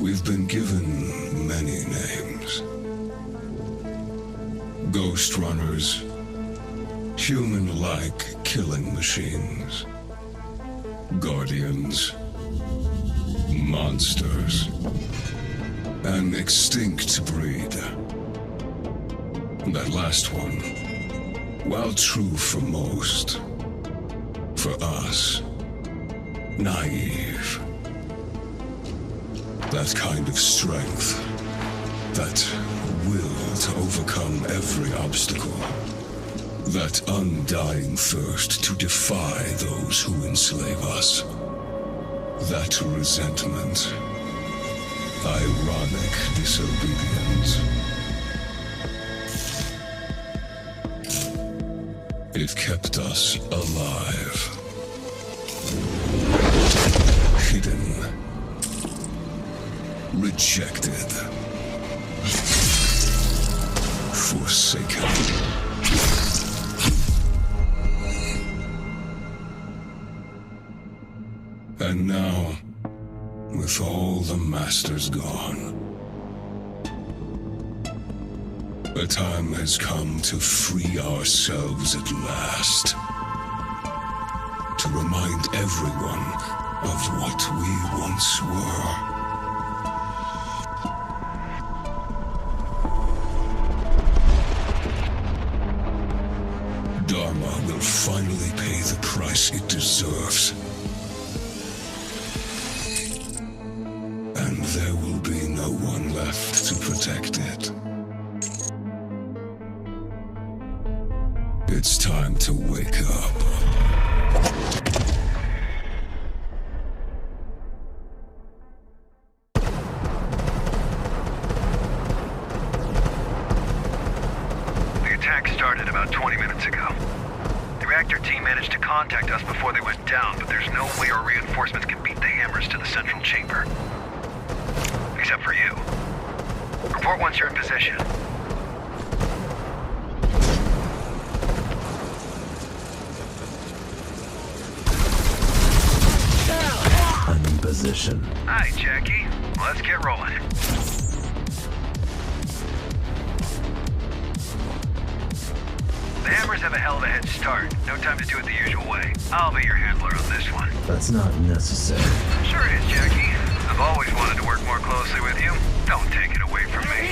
We've been given many names. Ghostrunners, human-like killing machines, guardians, monsters, an extinct breed. That last one, while true for most, for us, naive. That kind of strength, that will to overcome every obstacle, that undying thirst to defy those who enslave us, that resentment, ironic disobedience. It kept us alive, hidden, rejected, forsaken. And now, with all the masters gone, the time has come to free ourselves at last. To remind everyone of what we once were. Dharma will finally pay the price it deserves. And there will be no one left to protect it. It's time to wake up. The attack started about 20 minutes ago. The reactor team managed to contact us before they went down, but there's no way our reinforcements can beat the hammers to the central chamber. Except for you. Report once you're in position. I'm in position. Hi, Jackie. Let's get rolling. The hammers have a hell of a head start. No time to do it the usual way. I'll be your handler on this one. That's not necessary. Sure it is, Jackie. I've always wanted to work more closely with you. Don't take it away from me.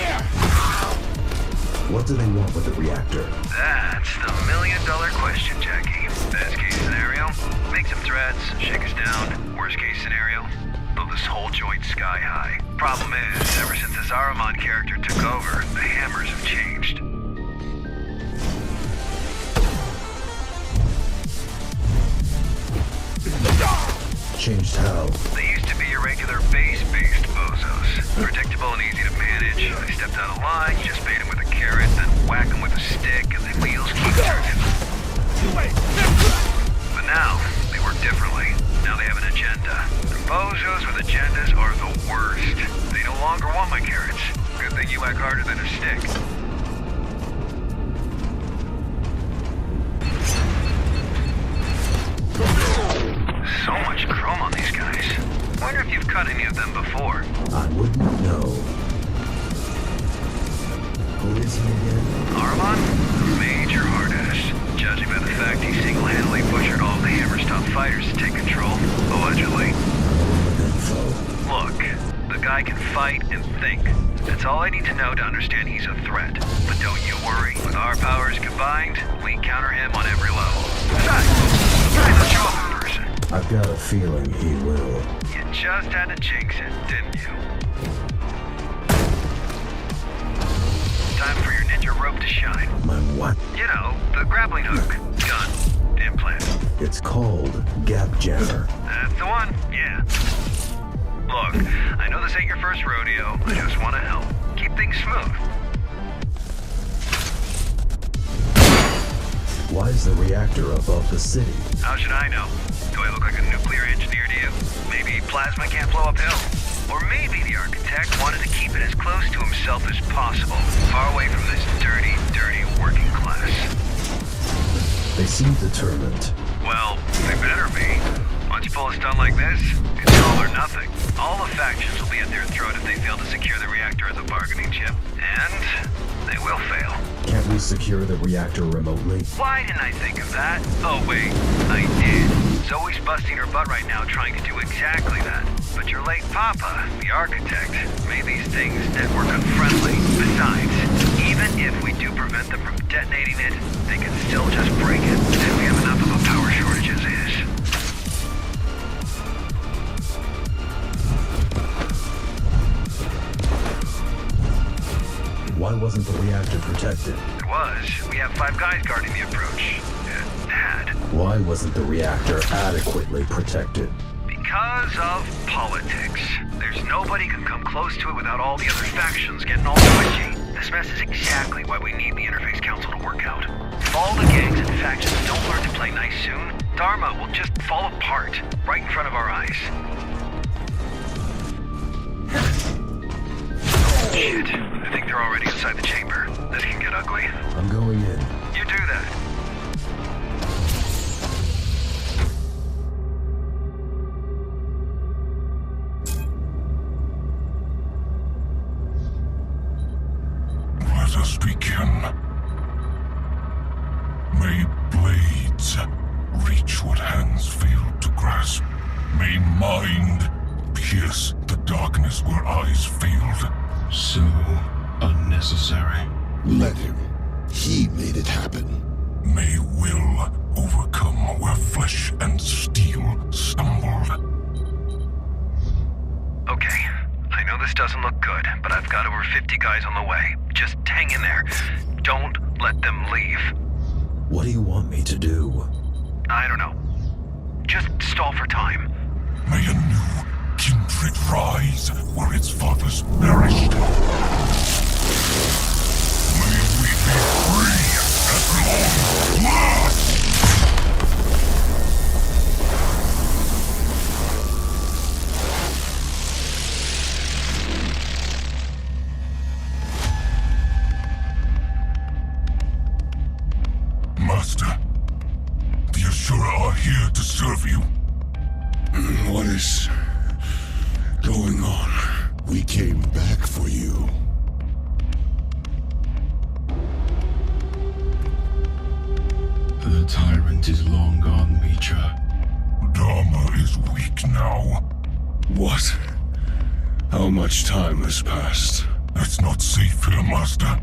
What do they want with the reactor? That's the million-dollar question, Jackie. Best case scenario, make some threats, shake us down. Worst case scenario, blow this whole joint sky high. Problem is, ever since the Saruman character took over, the hammers have changed. Changed how? They used to be irregular base-based bozos. Predictable and easy to manage. They stepped out of line, you just bait them with a carrot, then whack them with a stick, and the wheels keep turning. But now, they work differently. Now they have an agenda. The bozos with agendas are the worst. They no longer want my carrots. Good thing you whack harder than a stick. So much chrome on these guys. Wonder if you've cut any of them before. I wouldn't know. Who is he again? Armon? Major hard ass. Judging by the fact he single-handedly butchered all of the Hammer's top fighters to take control, allegedly. Info. Look, the guy can fight and think. That's all I need to know to understand he's a threat. But don't you worry. With our powers combined, we counter him on every level. Besides, the guy will show up in person. I've got a feeling he will. You just had to jinx it, didn't you? Time for your ninja rope to shine. My what? You know, the grappling hook, gun, implant. It's called Gap Jammer. That's the one, yeah. Look, I know this ain't your first rodeo. I just want to help. Keep things smooth. Why is the reactor above the city? How should I know? Do I look like a nuclear engineer to you? Maybe plasma can't blow uphill. Or maybe the architect wanted to keep it as close to himself as possible, far away from this dirty, dirty working class. They seem determined. Well, they better be. Once you pull a stunt like this, it's all or nothing. All the factions will be at their throat if they fail to secure the reactor as a bargaining chip. And they will fail. Can't we secure the reactor remotely? Why didn't I think of that? Oh wait, I did. Zoe's busting her butt right now trying to do exactly that. But your late papa, the architect, made these things network unfriendly. Besides, even if we do prevent them from detonating it, they can still just break it. And we have enough of a power shortage as is. Why wasn't the reactor protected? It was. We have 5 guys guarding the approach. It had. Why wasn't the reactor adequately protected? Because of politics. There's nobody can come close to it without all the other factions getting all twitchy. This mess is exactly why we need the Interface Council to work out. If all the gangs and factions don't learn to play nice soon, Dharma will just fall apart right in front of our eyes. Shit. I think they're already inside the chamber. This can get ugly. I'm going in. You do that. Let us begin. May blades reach what hands failed to grasp. May mind pierce the darkness where eyes failed. So unnecessary. Let him. He made it happen. May will overcome where flesh and steel stumbled. Okay. I know this doesn't look good, but I've got over 50 guys on the way. Just hang in there. Don't let them leave. What do you want me to do? I don't know. Just stall for time. May a new kindred rise where its fathers perished. May we be free at long last! Master, the Ashura are here to serve you. What is going on? We came back for you. The tyrant is long gone, Mitra. Dharma is weak now. What? How much time has passed? It's not safe here, Master.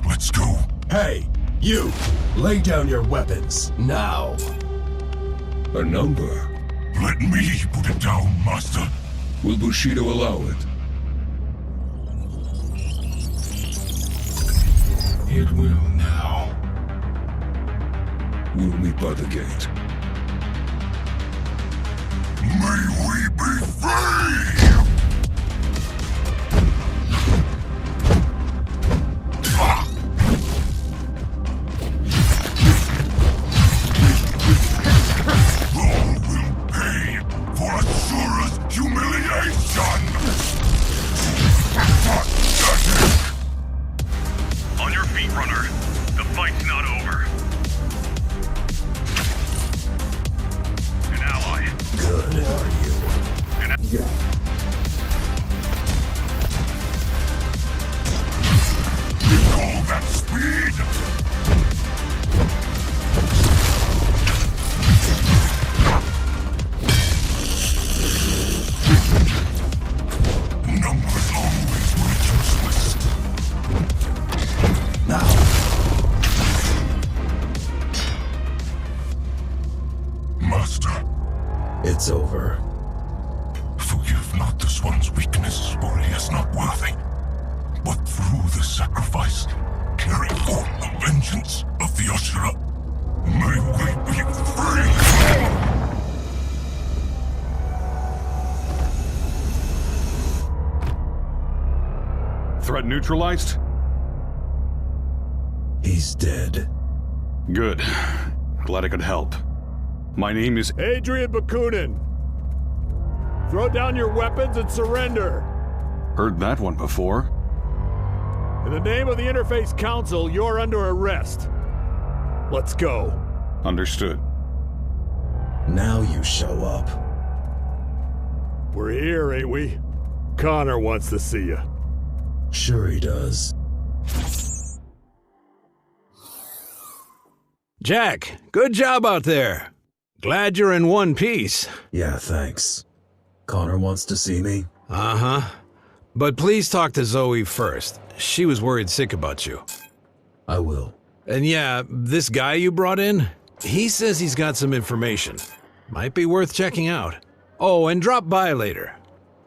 Let's go. Hey, you! Lay down your weapons, now! A number? Let me put it down, Master. Will Bushido allow it? It will now. We'll meet by the gate. May we be free! All will pay for Ashura's humiliation! Pathetic! On your feet, runner. The fight's not over. An ally. Good, are you? With all that speed! Numbers always reach us. Now! Master, It's over. forgive not this one's weakness, for he is not worthy. But through the sacrifice, carry forth the vengeance of the Ashura. May we be free! Threat neutralized? He's dead. Good. Glad I could help. My name is... Adrian Bakunin! Throw down your weapons and surrender! Heard that one before. In the name of the Interface Council, you're under arrest. Let's go. Understood. Now you show up. We're here, ain't we? Connor wants to see you. Sure he does. Jack, good job out there. Glad you're in one piece. Yeah, thanks. Connor wants to see me? Uh-huh. But please talk to Zoe first. She was worried sick about you. I will. And yeah, this guy you brought in, he says he's got some information. Might be worth checking out. Oh, and drop by later.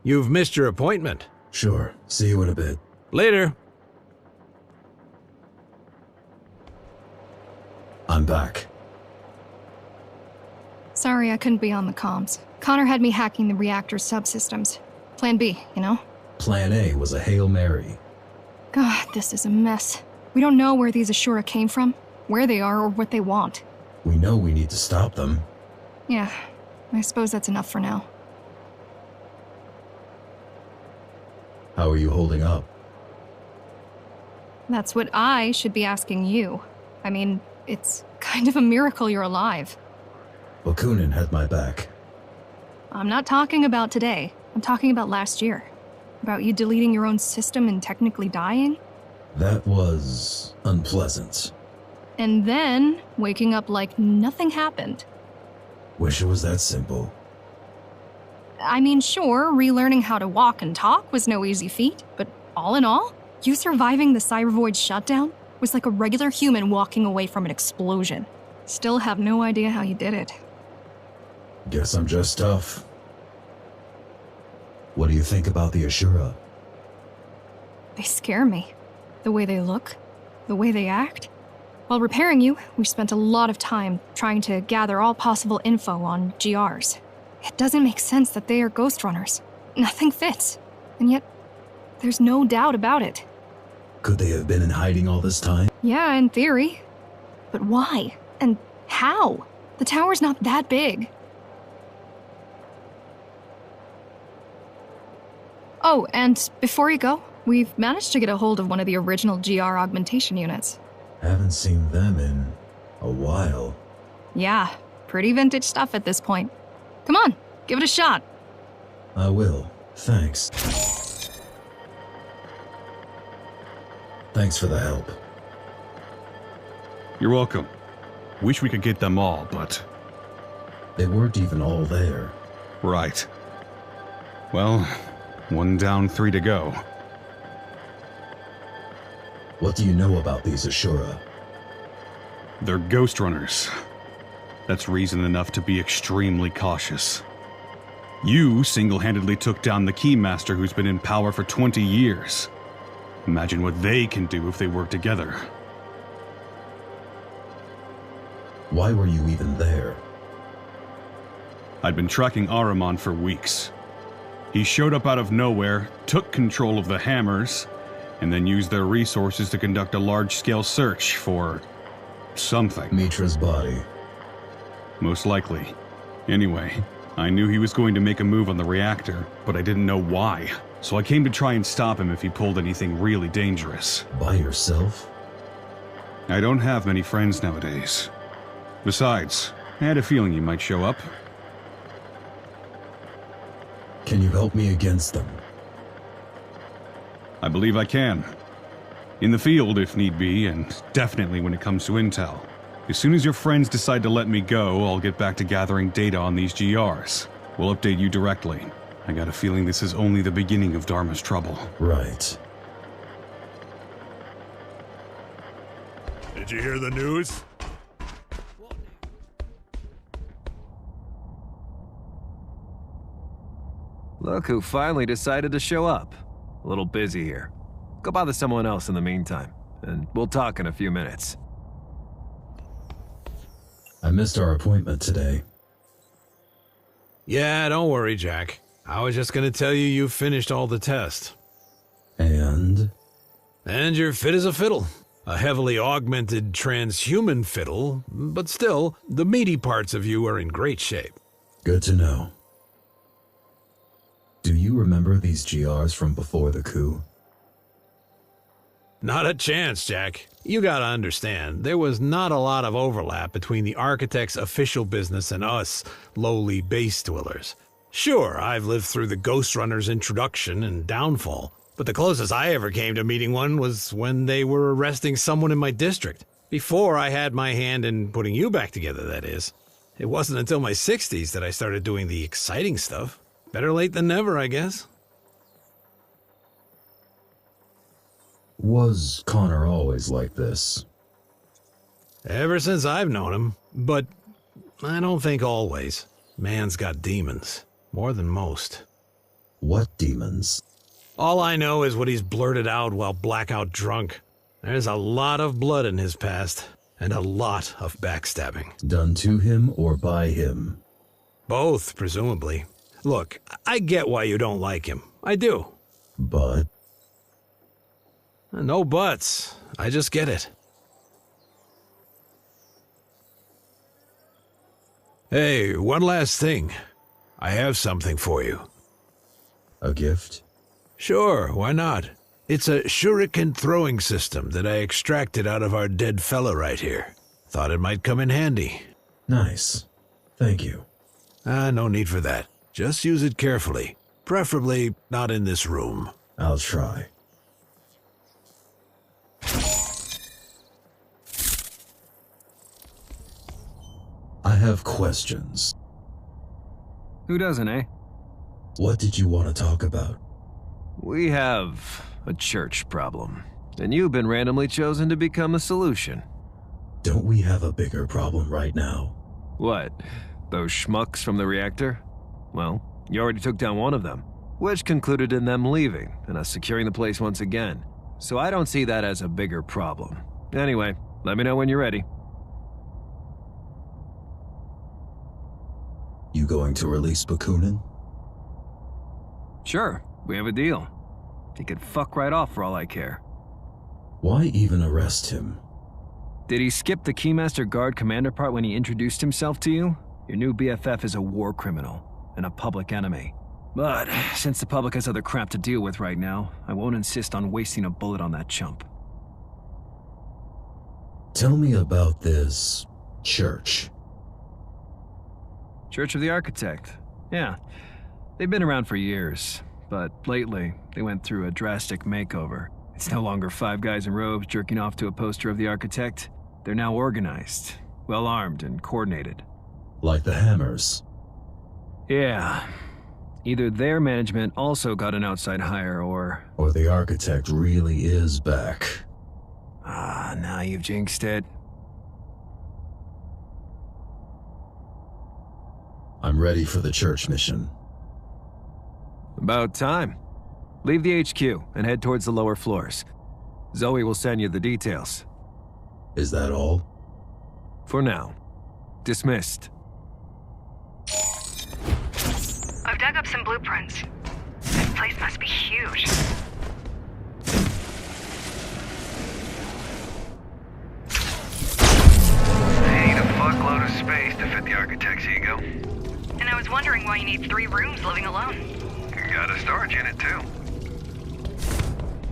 You've missed your appointment. Sure. See you in a bit. Later. I'm back. Sorry I couldn't be on the comms. Connor had me hacking the reactor's subsystems. Plan B, you know? Plan A was a Hail Mary. God, this is a mess. We don't know where these Ashura came from, where they are, or what they want. We know we need to stop them. Yeah, I suppose that's enough for now. How are you holding up? That's what I should be asking you. I mean, it's kind of a miracle you're alive. Bakunin had my back. I'm not talking about today. I'm talking about last year. About you deleting your own system and technically dying. That was unpleasant. And then waking up like nothing happened. Wish it was that simple. I mean, sure, relearning how to walk and talk was no easy feat, but all in all, you surviving the Cybervoid shutdown was like a regular human walking away from an explosion. Still have no idea how you did it. Guess I'm just tough. What do you think about the Ashura? They scare me. The way they look, the way they act. While repairing you, we spent a lot of time trying to gather all possible info on GRs. It doesn't make sense that they are Ghostrunners. Nothing fits. And yet, there's no doubt about it. Could they have been in hiding all this time? Yeah, in theory. But why? And how? The tower's not that big. Oh, and before you go, we've managed to get a hold of one of the original GR augmentation units. Haven't seen them in a while. Yeah, pretty vintage stuff at this point. Come on, give it a shot. I will. Thanks. Thanks for the help. You're welcome. Wish we could get them all, but... They weren't even all there. Right. Well, 1 down, 3 to go. What do you know about these Ashura? They're Ghostrunners. That's reason enough to be extremely cautious. You single-handedly took down the Keymaster who's been in power for 20 years. Imagine what they can do if they work together. Why were you even there? I'd been tracking Ahriman for weeks. He showed up out of nowhere, took control of the Hammers, and then used their resources to conduct a large-scale search for... something. Mitra's body. Most likely. Anyway, I knew he was going to make a move on the reactor, but I didn't know why. So I came to try and stop him if he pulled anything really dangerous. By yourself? I don't have many friends nowadays. Besides, I had a feeling you might show up. Can you help me against them? I believe I can. In the field, if need be, and definitely when it comes to intel. As soon as your friends decide to let me go, I'll get back to gathering data on these GRs. We'll update you directly. I got a feeling this is only the beginning of Dharma's trouble. Right. Did you hear the news? Look who finally decided to show up. A little busy here. Go bother someone else in the meantime, and we'll talk in a few minutes. I missed our appointment today. Yeah, don't worry, Jack. I was just gonna tell you you've finished all the tests. And? And you're fit as a fiddle. A heavily augmented transhuman fiddle, but still, the meaty parts of you are in great shape. Good to know. Do you remember these GRs from before the coup? Not a chance, Jack. You gotta understand, there was not a lot of overlap between the Architect's official business and us, lowly base dwellers. Sure, I've lived through the Ghostrunner's introduction and downfall, but the closest I ever came to meeting one was when they were arresting someone in my district. Before I had my hand in putting you back together, that is. It wasn't until my 60s that I started doing the exciting stuff. Better late than never, I guess. Was Connor always like this? Ever since I've known him, but I don't think always. Man's got demons. More than most. What demons? All I know is what he's blurted out while blackout drunk. There's a lot of blood in his past, and a lot of backstabbing. Done to him or by him? Both, presumably. Look, I get why you don't like him. I do. But? No buts. I just get it. Hey, one last thing. I have something for you. A gift? Sure, why not? It's a shuriken throwing system that I extracted out of our dead fella right here. Thought it might come in handy. Nice. Thank you. No need for that. Just use it carefully. Preferably not in this room. I'll try. I have questions. Who doesn't, eh? What did you want to talk about? We have a church problem, and you've been randomly chosen to become the solution. Don't we have a bigger problem right now? What? Those schmucks from the reactor? Well, you already took down one of them, which concluded in them leaving and us securing the place once again. So I don't see that as a bigger problem. Anyway, let me know when you're ready. You going to release Bakunin? Sure, we have a deal. He could fuck right off for all I care. Why even arrest him? Did he skip the Keymaster Guard commander part when he introduced himself to you? Your new BFF is a war criminal and a public enemy. But since the public has other crap to deal with right now, I won't insist on wasting a bullet on that chump. Tell me about this church. Church of the Architect. Yeah, they've been around for years, but lately they went through a drastic makeover. It's no longer 5 guys in robes jerking off to a poster of the Architect. They're now organized, well-armed, and coordinated. Like the Hammers? Yeah. Either their management also got an outside hire, or the Architect really is back. Now you've jinxed it. I'm ready for the church mission. About time. Leave the HQ and head towards the lower floors. Zoe will send you the details. Is that all? For now. Dismissed. I've dug up some blueprints. This place must be huge. They need a fuckload of space to fit the Architect's ego. And I was wondering why you need 3 rooms living alone. You got a storage unit too.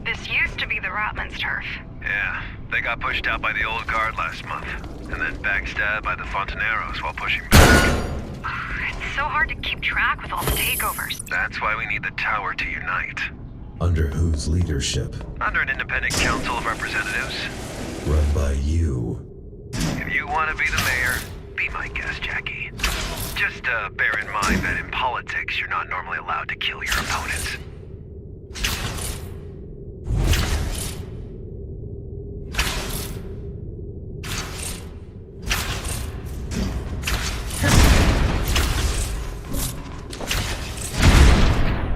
This used to be the Rotman's turf. Yeah, they got pushed out by the old guard last month, and then backstabbed by the Fontaneros while pushing back. It's so hard to keep track with all the takeovers. That's why we need the tower to unite. Under whose leadership? Under an independent council of representatives. Run by you. If you want to be the mayor, be my guest, Jackie. Just bear in mind that in politics, you're not normally allowed to kill your opponents.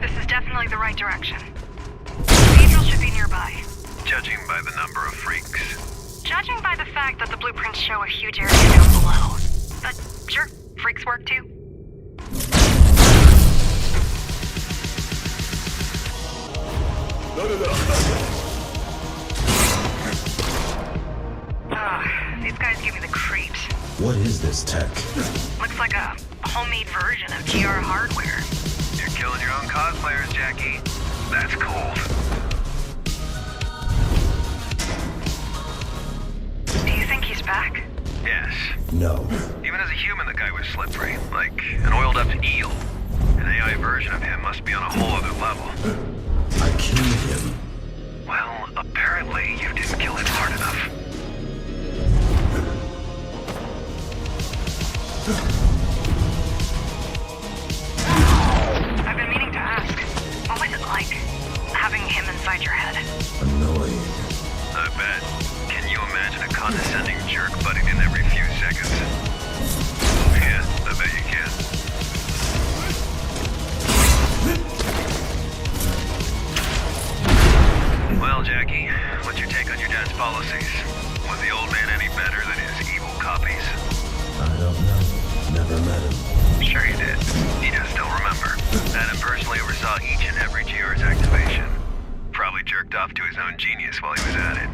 This is definitely the right direction. The cathedral should be nearby. Judging by the number of freaks. Judging by the fact that the blueprints show a huge area down below. But sure, freaks work too. These guys give me the creeps. What is this tech? Looks like a homemade version of GR hardware. You're killing your own cosplayers, Jackie. That's cold. Do you think he's back? Yes. No. Even as a human, the guy was slippery, like an oiled-up eel. And AI version of him must be on a whole other level. I killed him. Well, apparently you didn't kill him hard enough. I've been meaning to ask, what was it like, having him inside your head? Annoying. I bet. Can you imagine a condescending jerk butting in every few seconds? Yeah, I bet you can. Well, Jackie, what's your take on your dad's policies? Was the old man any better than his evil copies? I don't know. Never met him. Sure you did. You just don't remember. Adam personally oversaw each and every GR's activation. Probably jerked off to his own genius while he was at it.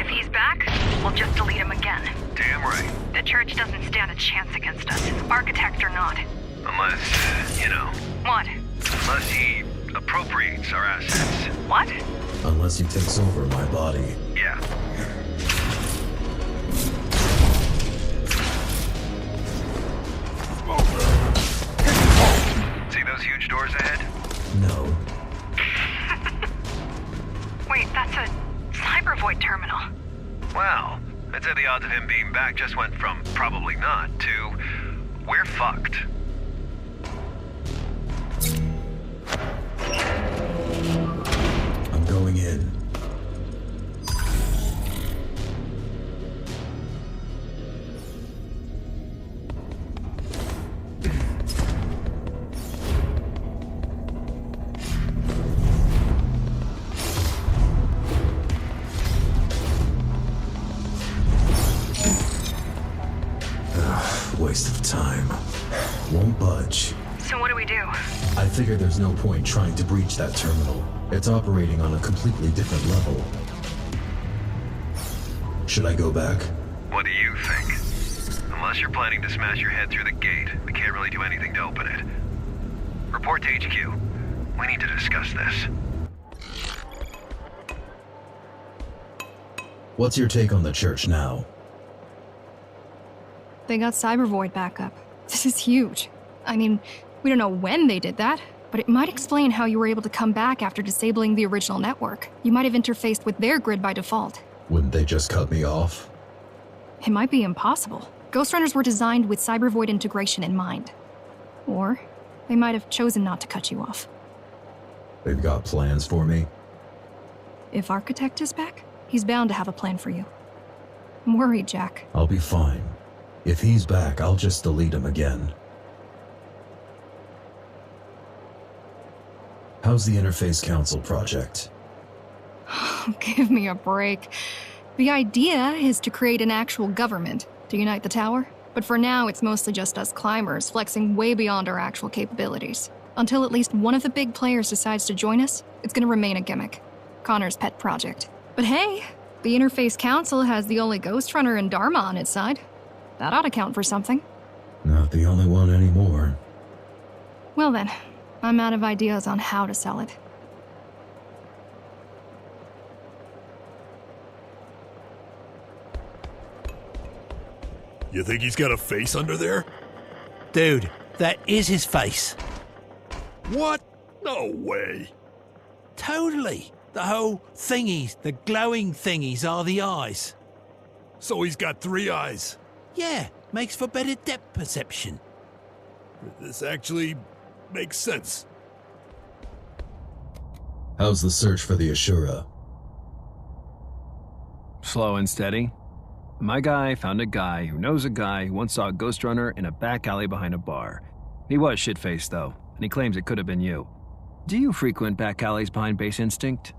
If he's back, we'll just delete him again. Damn right. The church doesn't stand a chance against us, architect or not. Unless, you know, What? unless he appropriates our assets. What? Unless he takes over my body. Yeah. See those huge doors ahead? No. Wait, that's a Cybervoid terminal. Wow. I'd say the odds of him being back just went from probably not to we're fucked. I'm going in. Waste of time. Won't budge. So what do we do? I figure there's no point trying to breach that terminal. It's operating on a completely different level. Should I go back? What do you think? Unless you're planning to smash your head through the gate, we can't really do anything to open it. Report to HQ. We need to discuss this. What's your take on the church now? They got Cybervoid back up. This is huge. I mean, we don't know when they did that, but it might explain how you were able to come back after disabling the original network. You might have interfaced with their grid by default. Wouldn't they just cut me off? It might be impossible. Ghostrunners were designed with Cybervoid integration in mind. Or they might have chosen not to cut you off. They've got plans for me? If Architect is back, he's bound to have a plan for you. I'm worried, Jack. I'll be fine. If he's back, I'll just delete him again. How's the Interface Council project? Give me a break. The idea is to create an actual government to unite the tower, but for now it's mostly just us climbers flexing way beyond our actual capabilities. Until at least one of the big players decides to join us, it's gonna remain a gimmick. Connor's pet project. But hey, the Interface Council has the only Ghostrunner and Dharma on its side. That ought to count for something. Not the only one anymore. Well then, I'm out of ideas on how to sell it. You think he's got a face under there? Dude, that is his face. What? No way. Totally. The whole thingies, the glowing thingies are the eyes. So he's got 3 eyes. Yeah, makes for better depth perception. This actually makes sense. How's the search for the Ashura? Slow and steady. My guy found a guy who knows a guy who once saw a Ghostrunner in a back alley behind a bar. He was shit-faced, though, and he claims it could have been you. Do you frequent back alleys behind Base Instinct?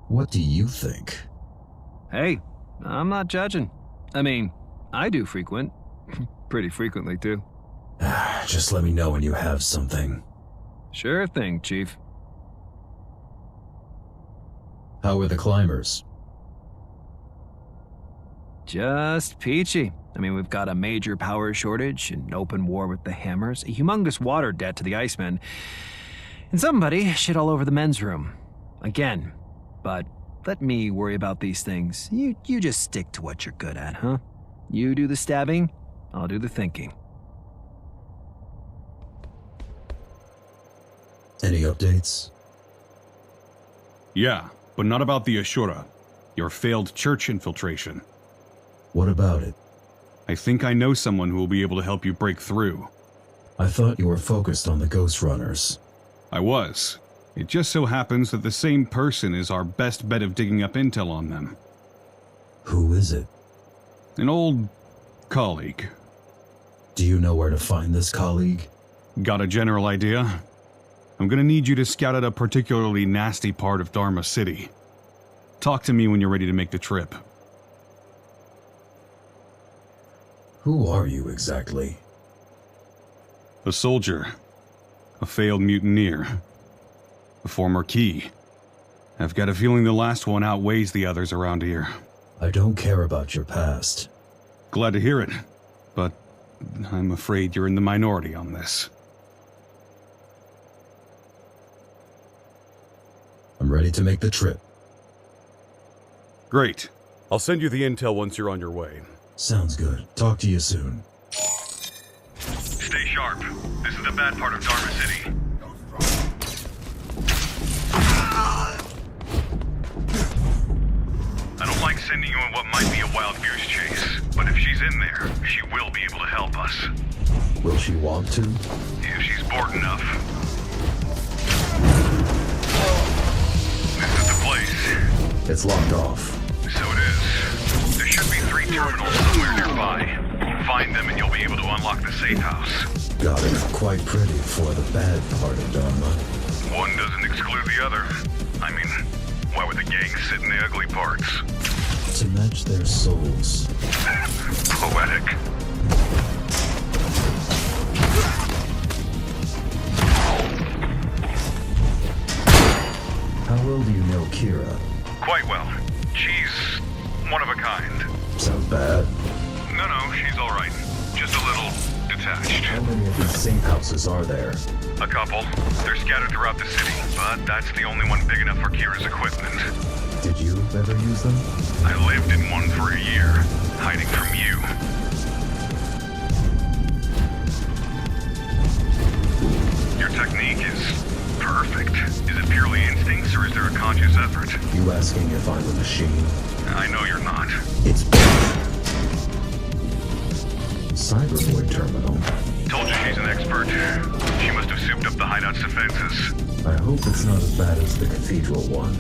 What do you think? Hey, I'm not judging. I mean, I do frequent. Pretty frequently, too. Just let me know when you have something. Sure thing, Chief. How are the climbers? Just peachy. I mean, we've got a major power shortage, an open war with the Hammers, a humongous water debt to the Icemen, and somebody shit all over the men's room. Again. But let me worry about these things. You just stick to what you're good at, huh? You do the stabbing, I'll do the thinking. Any updates? Yeah, but not about the Ashura. Your failed church infiltration. What about it? I think I know someone who will be able to help you break through. I thought you were focused on the Ghostrunners. I was. It just so happens that the same person is our best bet of digging up intel on them. Who is it? An old colleague. Do you know where to find this colleague? Got a general idea? I'm gonna need you to scout out a particularly nasty part of Dharma City. Talk to me when you're ready to make the trip. Who are you exactly? A soldier. A failed mutineer. A former key. I've got a feeling the last one outweighs the others around here. I don't care about your past. Glad to hear it, but I'm afraid you're in the minority on this. I'm ready to make the trip. Great. I'll send you the intel once you're on your way. Sounds good. Talk to you soon. Stay sharp. This is the bad part of Dharma City. I don't like sending you on what might be a wild goose chase, but if she's in there, she will be able to help us. Will she want to? If she's bored enough. This is the place. It's locked off. So it is. There should be 3 terminals somewhere nearby. Find them and you'll be able to unlock the safe house. Got it. Quite pretty for the bad part of Dharma. One doesn't exclude the other. I mean, why would the gang sit in the ugly parts? To match their souls. Poetic. How well do you know Kira? Quite well. She's one of a kind. Sounds bad. No, she's all right. Just a little detached. How many of these safe houses are there? A couple. They're scattered throughout the city, but that's the only one big enough for Kira's equipment. Did you ever use them? I lived in one for a year, hiding from you. Your technique is perfect. Is it purely instincts, or is there a conscious effort? You asking if I'm a machine? I know you're not. It's Cybervoid terminal. Told you she's an expert. She must have souped up the hideout's defenses. I hope it's not as bad as the cathedral one.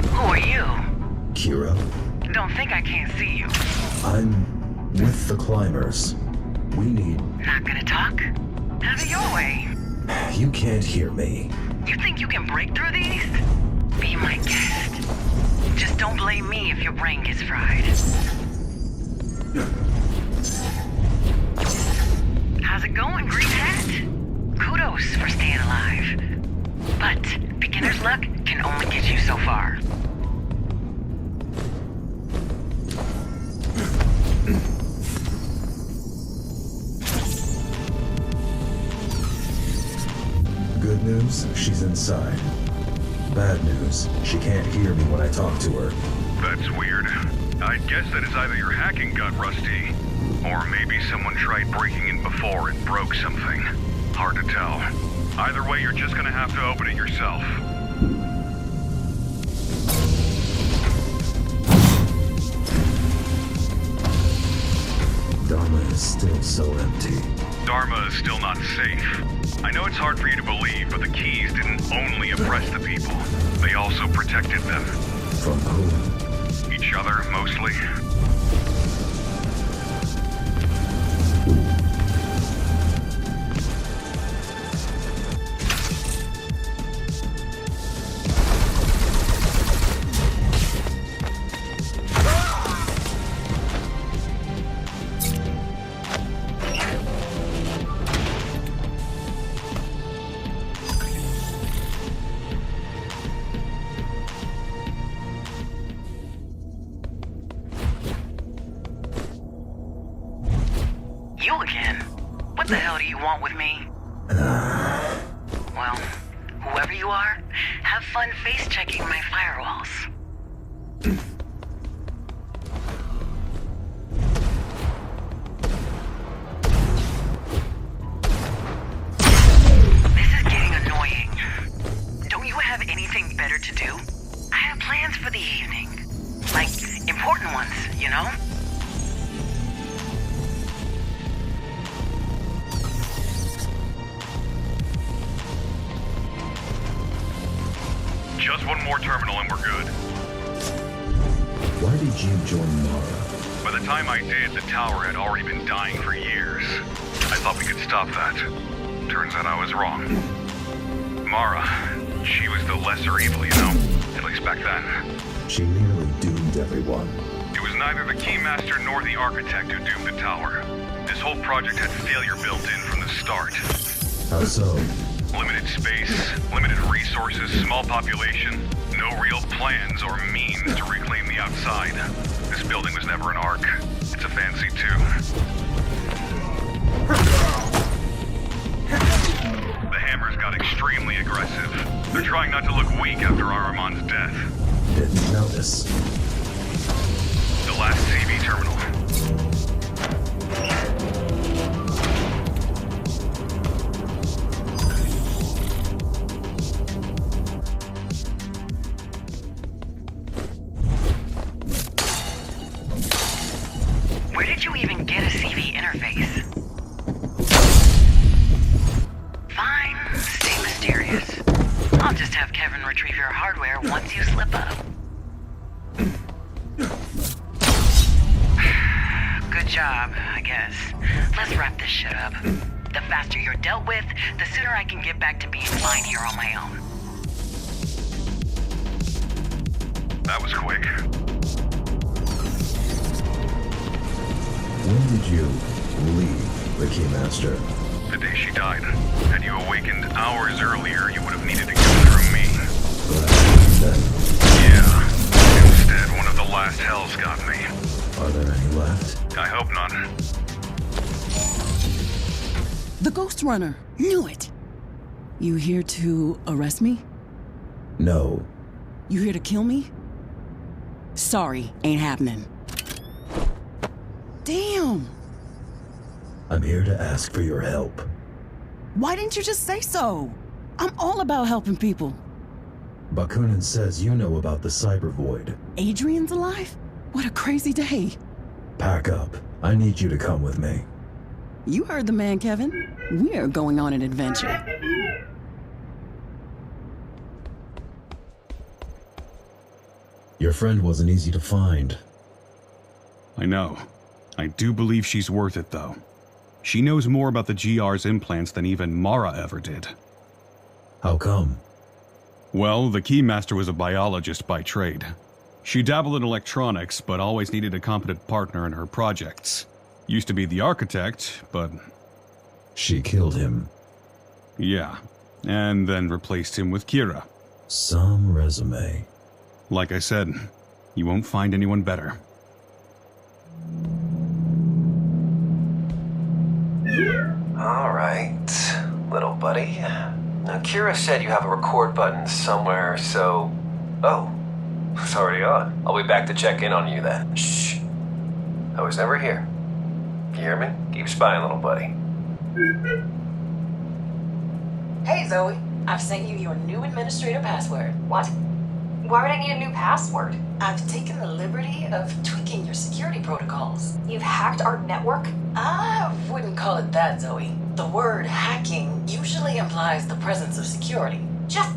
Who are you? Kira? Don't think I can't see you. I'm with the climbers. We need... Not gonna talk? Have it your way. You can't hear me. You think you can break through these? Be my guest. Just don't blame me if your brain gets fried. How's it going, Green Hat? Kudos for staying alive. But beginner's luck can only get you so far. Good news, she's inside. Bad news, she can't hear me when I talk to her. That's weird. I'd guess that it's either your hacking got rusty, or maybe someone tried breaking in before and broke something. Hard to tell. Either way, you're just gonna have to open it yourself. Dharma is still so empty. Dharma is still not safe. I know it's hard for you to believe, but the keys didn't only oppress the people. They also protected them. From whom? Each other, mostly. You again? What the hell do you want with me? Well, whoever you are, have fun face-checking my firewalls. This is getting annoying. Don't you have anything better to do? I have plans for the evening. Like, important ones, you know? Just one more terminal and we're good. Why did you join Mara? By the time I did, the tower had already been dying for years. I thought we could stop that. Turns out I was wrong. Mara, she was the lesser evil, you know? At least back then. She nearly doomed everyone. It was neither the Keymaster nor the Architect who doomed the tower. This whole project had failure built in from the start. How so? Limited space, limited resources, small population, no real plans or means to reclaim the outside. This building was never an Ark. It's a fancy too. The Hammers got extremely aggressive. They're trying not to look weak after Aramon's death. Didn't notice. The last CV terminal. Where did you even get a CV interface? Fine, stay mysterious. I'll just have Kevin retrieve your hardware once you slip up. Good job, I guess. Let's wrap this shit up. The faster you're dealt with, the sooner I can get back to being fine here on my own. That was quick. When did you leave the Keymaster? The day she died. Had you awakened hours earlier, you would have needed to go through me. Then, Yeah. Instead, one of the last hells got me. are there any left? I hope not. The Ghostrunner. Knew it. You here to arrest me? No. You here to kill me? Sorry, ain't happening. Damn! I'm here to ask for your help. Why didn't you just say so? I'm all about helping people. Bakunin says you know about the Cybervoid. Adrian's alive? What a crazy day. Pack up. I need you to come with me. You heard the man, Kevin. We're going on an adventure. Your friend wasn't easy to find. I know. I do believe she's worth it, though. She knows more about the GR's implants than even Mara ever did. How come? Well, the Keymaster was a biologist by trade. She dabbled in electronics, but always needed a competent partner in her projects. Used to be the Architect, but... She killed him. yeah. And then replaced him with Kira. Some resume. Like I said, you won't find anyone better. Alright, little buddy. Now, Kira said you have a record button somewhere, so... Oh, it's already on. I'll be back to check in on you then. Shh. I was never here. You hear me? Keep spying, little buddy. Hey, Zoe. I've sent you your new administrator password. What? Why would I need a new password? I've taken the liberty of tweaking your security protocols. You've hacked our network? I wouldn't call it that, Zoe. The word hacking usually implies the presence of security. Jeff,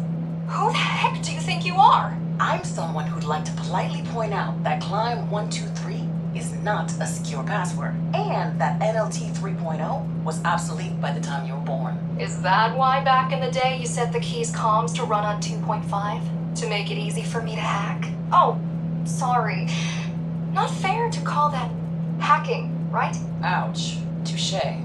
who the heck do you think you are? I'm someone who'd like to politely point out that Climb 123 is not a secure password, and that NLT 3.0 was obsolete by the time you were born. Is that why back in the day you set the key's comms to run on 2.5? To make it easy for me to hack? Oh, sorry. Not fair to call that hacking, right? Ouch. Touché.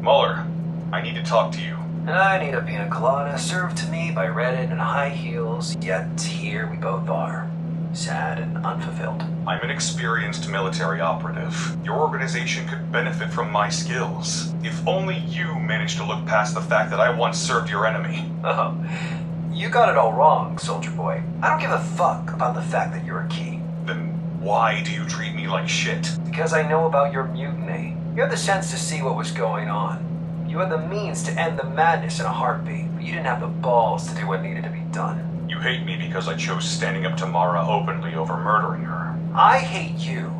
Muller, I need to talk to you. And I need a pina colada served to me by Reddit in high heels, yet here we both are. sad and unfulfilled. I'm an experienced military operative. Your organization could benefit from my skills. If only you managed to look past the fact that I once served your enemy. Oh, you got it all wrong, soldier boy. I don't give a fuck about the fact that you're a key. Then why do you treat me like shit? Because I know about your mutiny. You had the sense to see what was going on. You had the means to end the madness in a heartbeat, but you didn't have the balls to do what needed to be done. You hate me because I chose standing up to Mara openly over murdering her. I hate you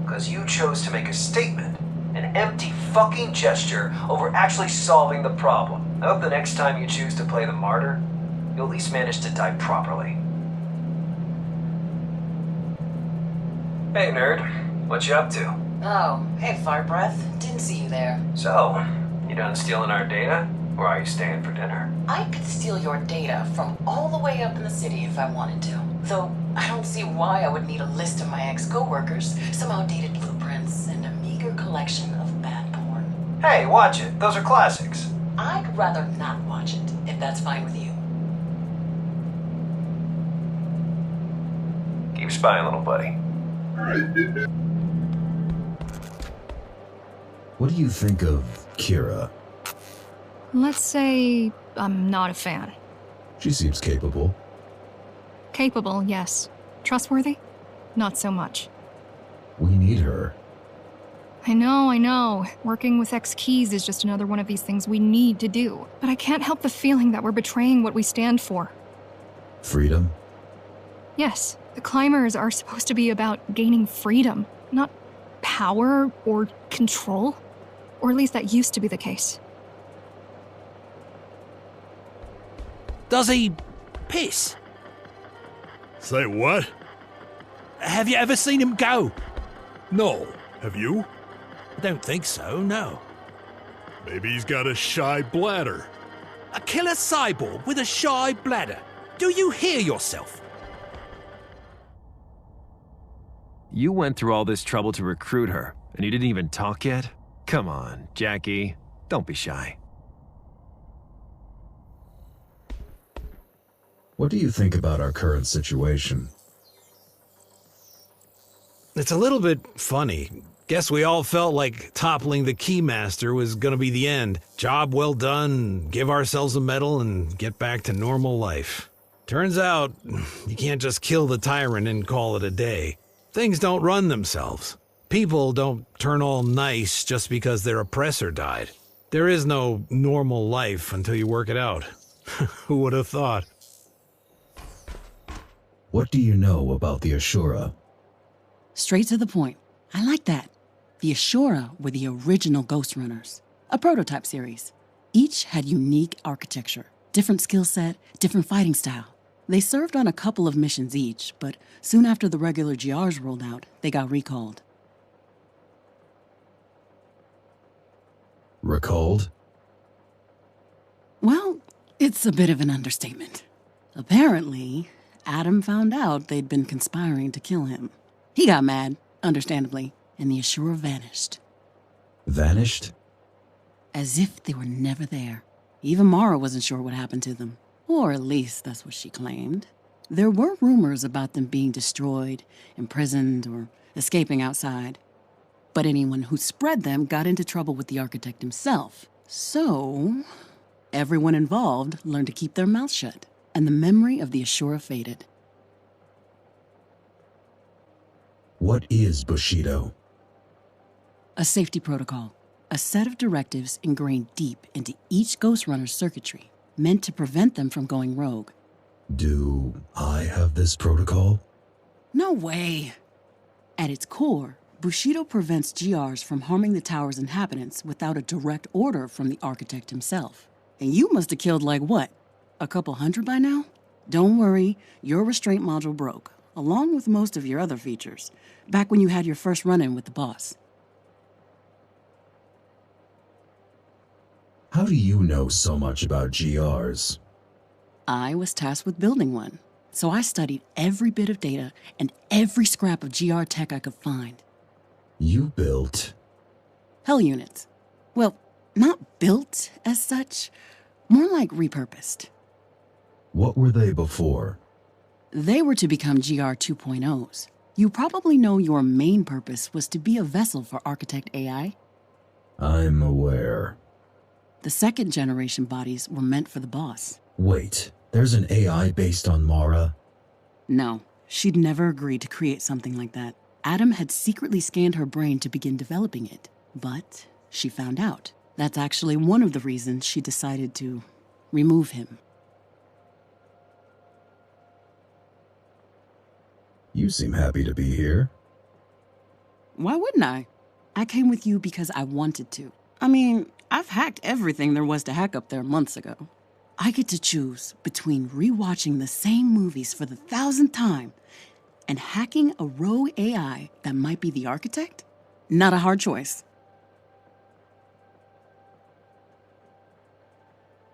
because you chose to make a statement, an empty fucking gesture over actually solving the problem. I hope the next time you choose to play the martyr, you'll at least manage to die properly. Hey nerd, what you up to? Oh, hey Fire Breath. Didn't see you there. So, you done stealing our data? Or are you staying for dinner? I could steal your data from all the way up in the city if I wanted to. Though, I don't see why I would need a list of my ex-coworkers, some outdated blueprints, and a meager collection of bad porn. Hey, watch it. Those are classics. I'd rather not watch it, if that's fine with you. Keep spying, little buddy. What do you think of Kira? Let's say I'm not a fan. She seems capable. Capable, yes. Trustworthy? Not so much. We need her. I know. Working with ex-keys is just another one of these things we need to do. But I can't help the feeling that we're betraying what we stand for. Freedom? Yes, the climbers are supposed to be about gaining freedom, not power or control. Or at least that used to be the case. Does he piss? Say what? Have you ever seen him go? No. Have you? I don't think so, no. Maybe he's got a shy bladder. A killer cyborg with a shy bladder. Do you hear yourself? You went through all this trouble to recruit her, and you didn't even talk yet? Come on, Jackie. Don't be shy. What do you think about our current situation? It's a little bit funny. Guess we all felt like toppling the Keymaster was gonna be the end. Job well done, give ourselves a medal, and get back to normal life. Turns out, you can't just kill the tyrant and call it a day. Things don't run themselves. People don't turn all nice just because their oppressor died. There is no normal life until you work it out. Who would have thought? What do you know about the Ashura? Straight to the point. I like that. The Ashura were the original Ghostrunners, a prototype series. Each had unique architecture, different skill set, different fighting style. They served on a couple of missions each, but soon after the regular GRs rolled out, they got recalled. Recalled? Well, it's a bit of an understatement. Apparently, Adam found out they'd been conspiring to kill him. He got mad, understandably, and the Ashura vanished. Vanished? As if they were never there. Even Mara wasn't sure what happened to them. Or at least that's what she claimed. There were rumors about them being destroyed, imprisoned, or escaping outside. But anyone who spread them got into trouble with the architect himself. So, everyone involved learned to keep their mouths shut, and the memory of the Ashura faded. What is Bushido? A safety protocol, a set of directives ingrained deep into each Ghostrunner's circuitry, meant to prevent them from going rogue. Do I have this protocol? No way! At its core, Bushido prevents GRs from harming the tower's inhabitants without a direct order from the architect himself. And you must have killed like what? A couple hundred by now? Don't worry, your restraint module broke, along with most of your other features, back when you had your first run-in with the boss. How do you know so much about GRs? I was tasked with building one, so I studied every bit of data and every scrap of GR tech I could find. You built? Hell units. Well, not built as such, more like repurposed. What were they before? They were to become GR 2.0s. You probably know your main purpose was to be a vessel for Architect AI. I'm aware. The second generation bodies were meant for the boss. Wait, there's an AI based on Mara? No, she'd never agreed to create something like that. Adam had secretly scanned her brain to begin developing it, but she found out. That's actually one of the reasons she decided to remove him. You seem happy to be here. Why wouldn't I? I came with you because I wanted to. I mean, I've hacked everything there was to hack up there months ago. I get to choose between rewatching the same movies for the 1,000th time and hacking a rogue AI that might be the architect? Not a hard choice.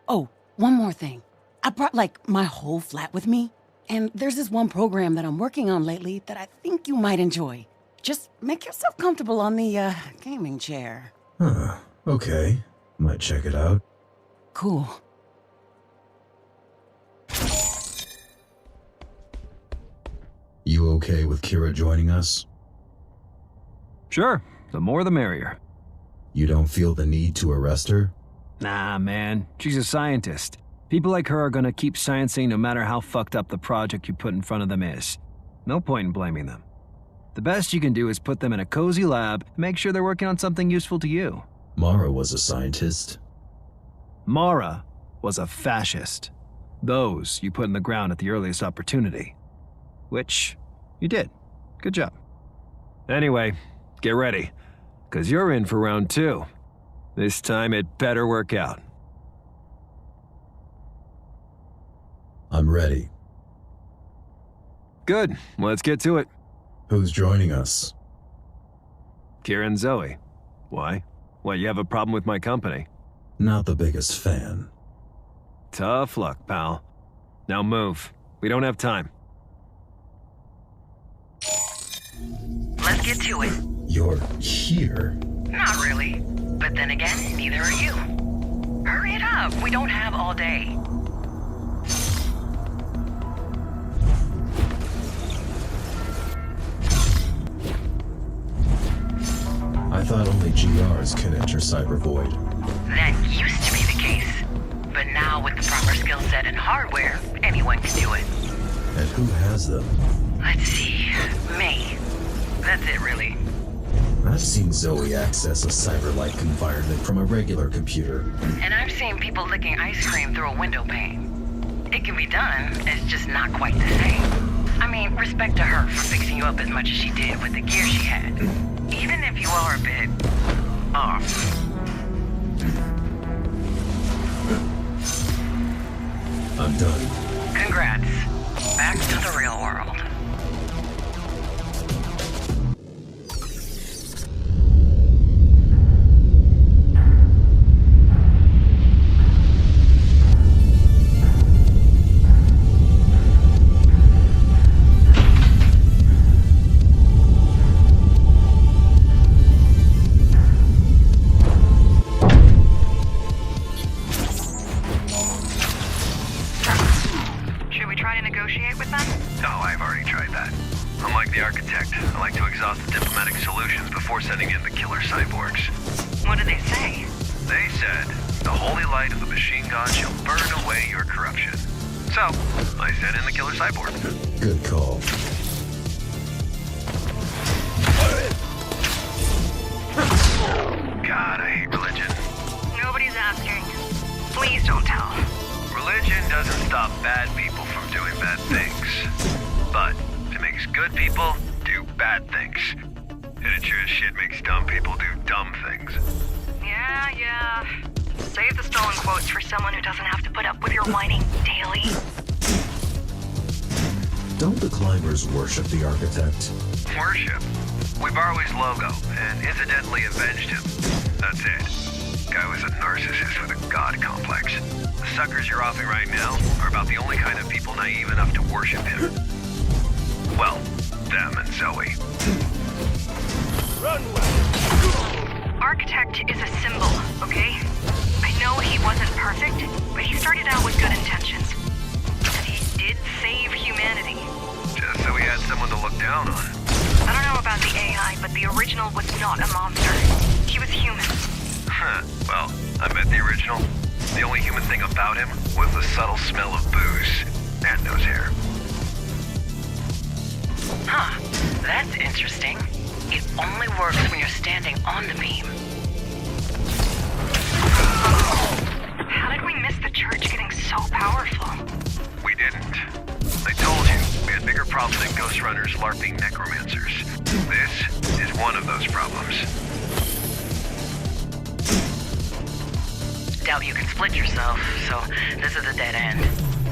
Oh, one more thing. I brought, my whole flat with me. And there's this one program that I'm working on lately that I think you might enjoy. Just make yourself comfortable on the, gaming chair. Huh, okay. Might check it out. Cool. You okay with Kira joining us? Sure, the more the merrier. You don't feel the need to arrest her? Nah, man, she's a scientist. People like her are gonna keep sciencing no matter how fucked up the project you put in front of them is. No point in blaming them. The best you can do is put them in a cozy lab and make sure they're working on something useful to you. Mara was a scientist. Mara was a fascist. Those you put in the ground at the earliest opportunity. Which you did. Good job. Anyway, get ready, 'cause you're in for round 2. This time it better work out. I'm ready. Good, let's get to it. Who's joining us? Kira and Zoe. Why? What, you have a problem with my company? Not the biggest fan. Tough luck, pal. Now move. We don't have time. Let's get to it. You're here? Not really. But then again, neither are you. Hurry it up. We don't have all day. I thought only GRs could enter Cybervoid. That used to be the case. But now with the proper skill set and hardware, anyone can do it. And who has them? Let's see. Me. That's it, really. I've seen Zoe access a cyber-like environment from a regular computer. And I've seen people licking ice cream through a window pane. It can be done, it's just not quite the same. I mean, respect to her for fixing you up as much as she did with the gear she had. Even if you are a bit off. I'm done. Congrats. Back to the real world. Good call. God, I hate religion. Nobody's asking. Please don't tell. Religion doesn't stop bad people from doing bad things. But it makes good people do bad things. And it sure as shit makes dumb people do dumb things. Yeah. Save the stolen quotes for someone who doesn't have to put up with your whining daily. Don't the climbers worship the architect? Worship? We borrow his logo and incidentally avenged him. That's it. Guy was a narcissist with a god complex. The suckers you're offing right now are about the only kind of people naive enough to worship him. Well, them and Zoe. Architect is a symbol, okay? I know he wasn't perfect, but he started out with good intentions. And he did save humanity. down on? I don't know about the AI, but the original was not a monster. He was human. Huh. Well, I met the original. The only human thing about him was the subtle smell of booze and nose hair. Huh. That's interesting. It only works when you're standing on the beam. How did we miss the church getting so powerful? We didn't. I told you, we had bigger problems than Ghostrunner's LARPing necromancers. This is one of those problems. Doubt you can split yourself, so this is a dead end.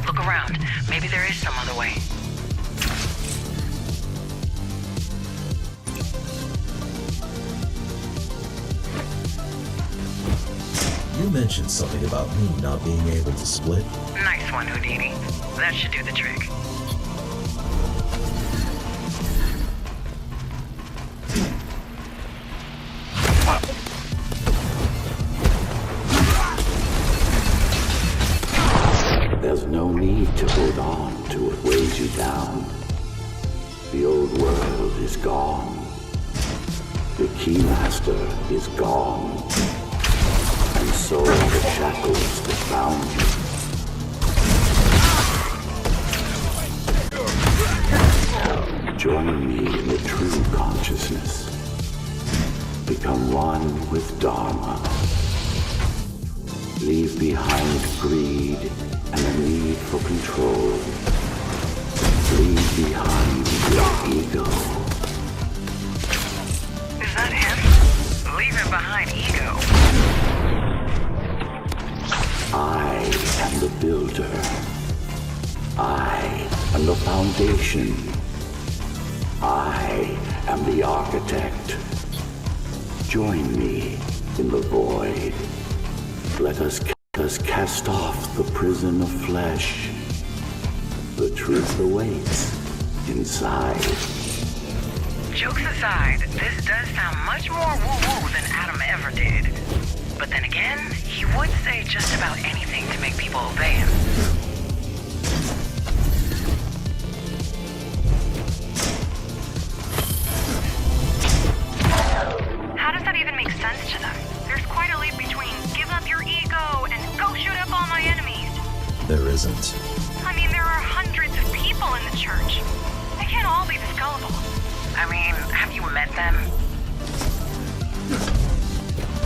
Look around. Maybe there is some other way. You mentioned something about me not being able to split. Nice one, Houdini. That should do the trick. There's no need to hold on to what weighs you down. The old world is gone. The Keymaster is gone. And so are the shackles that bound you. Join me in the true consciousness. Become one with Dharma. Leave behind greed and the need for control. Leave behind your ego. Is that him? Leaving behind ego. I am the builder. I am the foundation. I am the architect. Join me in the void. Let us cast off the prison of flesh. The truth awaits inside. Jokes aside, this does sound much more woo-woo than Adam ever did. But then again, he would say just about anything to make people obey him. How does that even make sense to them? There's quite a leap between give up your ego and go shoot up all my enemies. There isn't. I mean, there are hundreds of people in the church. They can't all be this gullible. I mean, have you met them?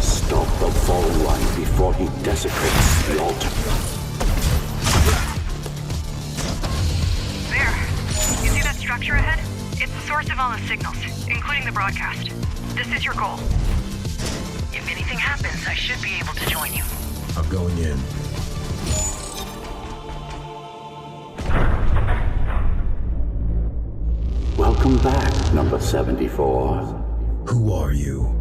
Stop the fallen one before he desecrates the altar. There. You see that structure ahead? It's the source of all the signals, including the broadcast. This is your goal. If anything happens, I should be able to join you. I'm going in. Welcome back, number 74. Who are you?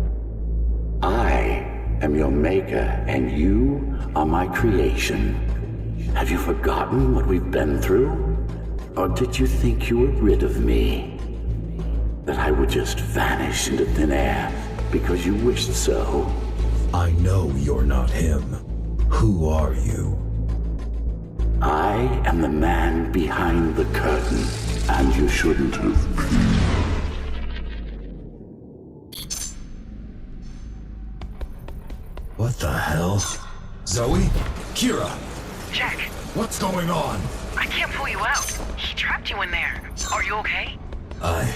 I am your maker, and you are my creation. Have you forgotten what we've been through? Or did you think you were rid of me? That I would just vanish into thin air because you wished so? I know you're not him. Who are you? I am the man behind the curtain, and you shouldn't have been. What the hell? Zoe? Kira? Jack. What's going on? I can't pull you out. He trapped you in there. Are you okay? I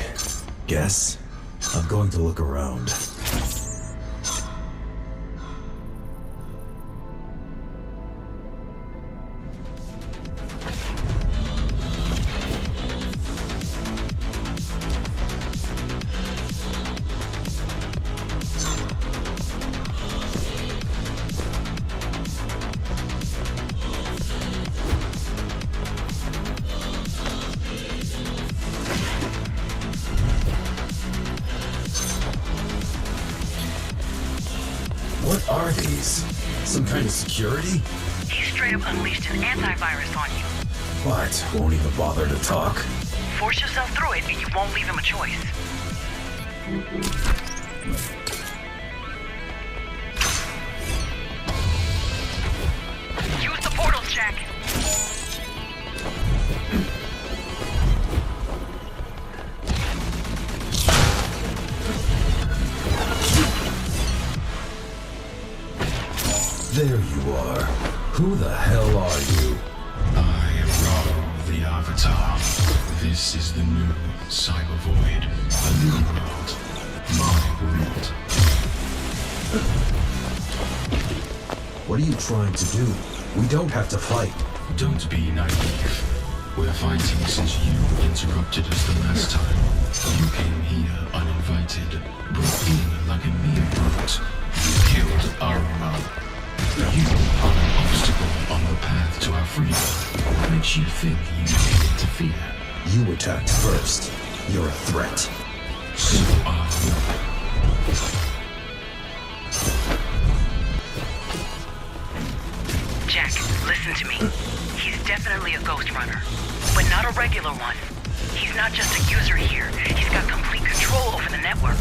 guess. I'm going to look around. What are these? Some kind of security? He straight up unleashed an antivirus on you. What? Won't even bother to talk? Force yourself through it and you won't leave him a choice. Use the portals, Jack. you are. Who the hell are you? I am Ra, the Avatar. This is the new Cybervoid. A new world. My world. What are you trying to do? We don't have to fight. Don't be naive. We're fighting since you interrupted us the last time. You came here uninvited, brought in like a mere brute. You killed Dharma. You are an obstacle on the path to our freedom. What makes you think you can interfere? You attacked first. You're a threat. So are you. Jack, listen to me. He's definitely a Ghostrunner, but not a regular one. He's not just a user here. He's got complete control over the network.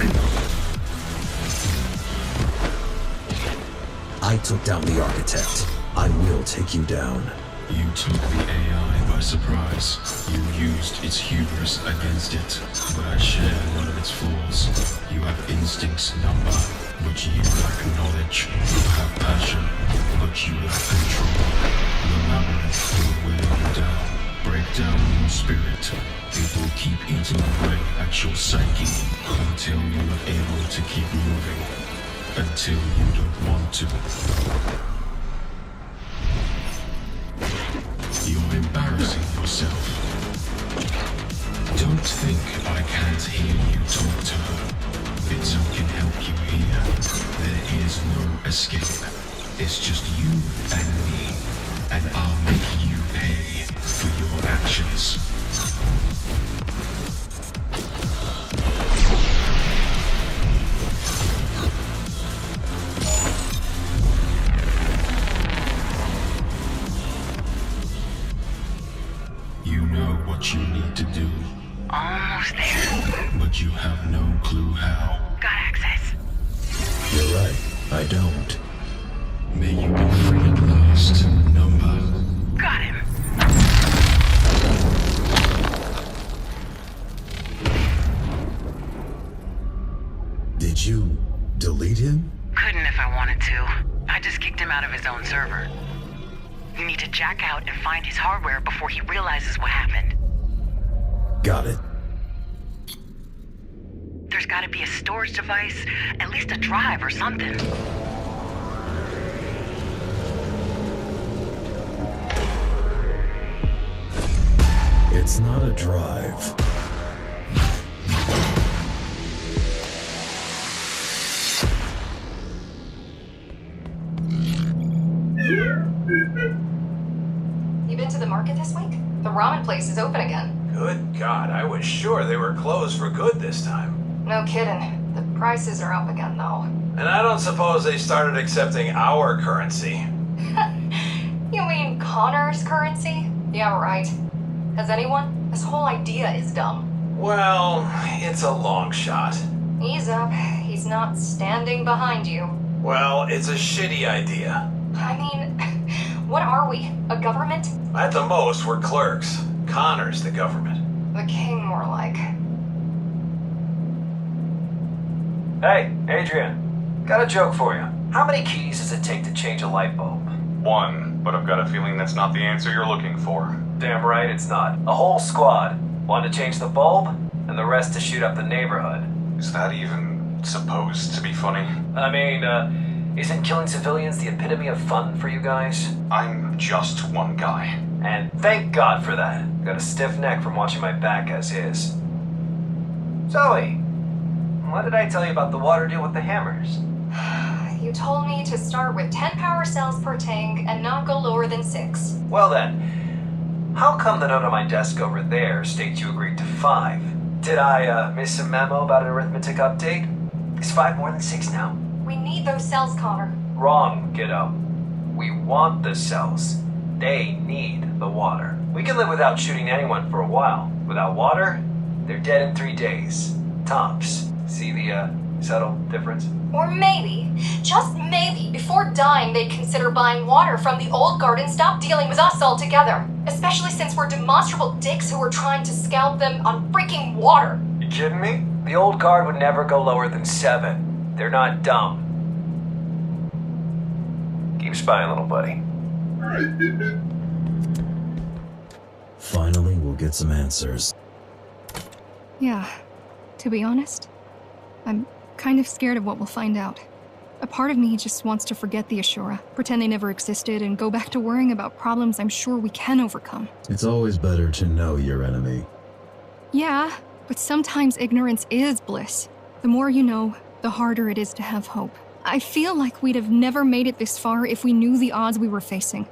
I took down the architect. I will take you down. You took the AI by surprise. You used its hubris against it. But I share one of its flaws. You have instincts, Number, but you lack knowledge. You have passion, but you lack control. The labyrinth will wear you down, break down your spirit. It will keep eating away at your psyche until you are able to keep moving. Until you don't want to. You're embarrassing yourself. Don't think I can't hear you talk to her. It's who can help you here. There is no escape. It's just you and me. And I'll make you pay for your actions. You know what you need to do. Almost there. But you have no clue how. Got access. You're right. I don't. May you be free at last, Number. Got him. Did you delete him? Couldn't if I wanted to. I just kicked him out of his own server. You need to jack out and find his hardware before he realizes what happened. Got it. There's gotta be a storage device, at least a drive or something. It's not a drive. You been to the market this week? The ramen place is open again. Good God, I was sure they were closed for good this time. No kidding. The prices are up again, though. And I don't suppose they started accepting our currency. You mean Connor's currency? Yeah, right. Has anyone? This whole idea is dumb. Well, it's a long shot. Ease up. He's not standing behind you. Well, it's a shitty idea. I mean, what are we? A government? At the most, we're clerks. Connor's the government. The king, more like. Hey, Adrian. Got a joke for you. How many keys does it take to change a light bulb? One, but I've got a feeling that's not the answer you're looking for. Damn right it's not. A whole squad. One to change the bulb, and the rest to shoot up the neighborhood. Is that even supposed to be funny? I mean, isn't killing civilians the epitome of fun for you guys? I'm just one guy. And thank God for that. Got a stiff neck from watching my back as is. Zoe, what did I tell you about the water deal with the hammers? You told me to start with 10 power cells per tank and not go lower than 6. Well then, how come the note on my desk over there states you agreed to 5? Did I miss a memo about an arithmetic update? Is 5 more than 6 now? We need those cells, Connor. Wrong, kiddo. We want the cells. They need the water. We can live without shooting anyone for a while. Without water, they're dead in 3 days. Tops. See the subtle difference? Or maybe, just maybe, before dying they'd consider buying water from the old guard and stop dealing with us altogether. Especially since we're demonstrable dicks who are trying to scalp them on freaking water. You kidding me? The old guard would never go lower than 7. They're not dumb. Keep spying, little buddy. Finally, we'll get some answers. Yeah, to be honest, I'm kind of scared of what we'll find out. A part of me just wants to forget the Ashura, pretend they never existed, and go back to worrying about problems I'm sure we can overcome. It's always better to know your enemy. Yeah, but sometimes ignorance is bliss. The more you know, the harder it is to have hope. I feel like we'd have never made it this far if we knew the odds we were facing.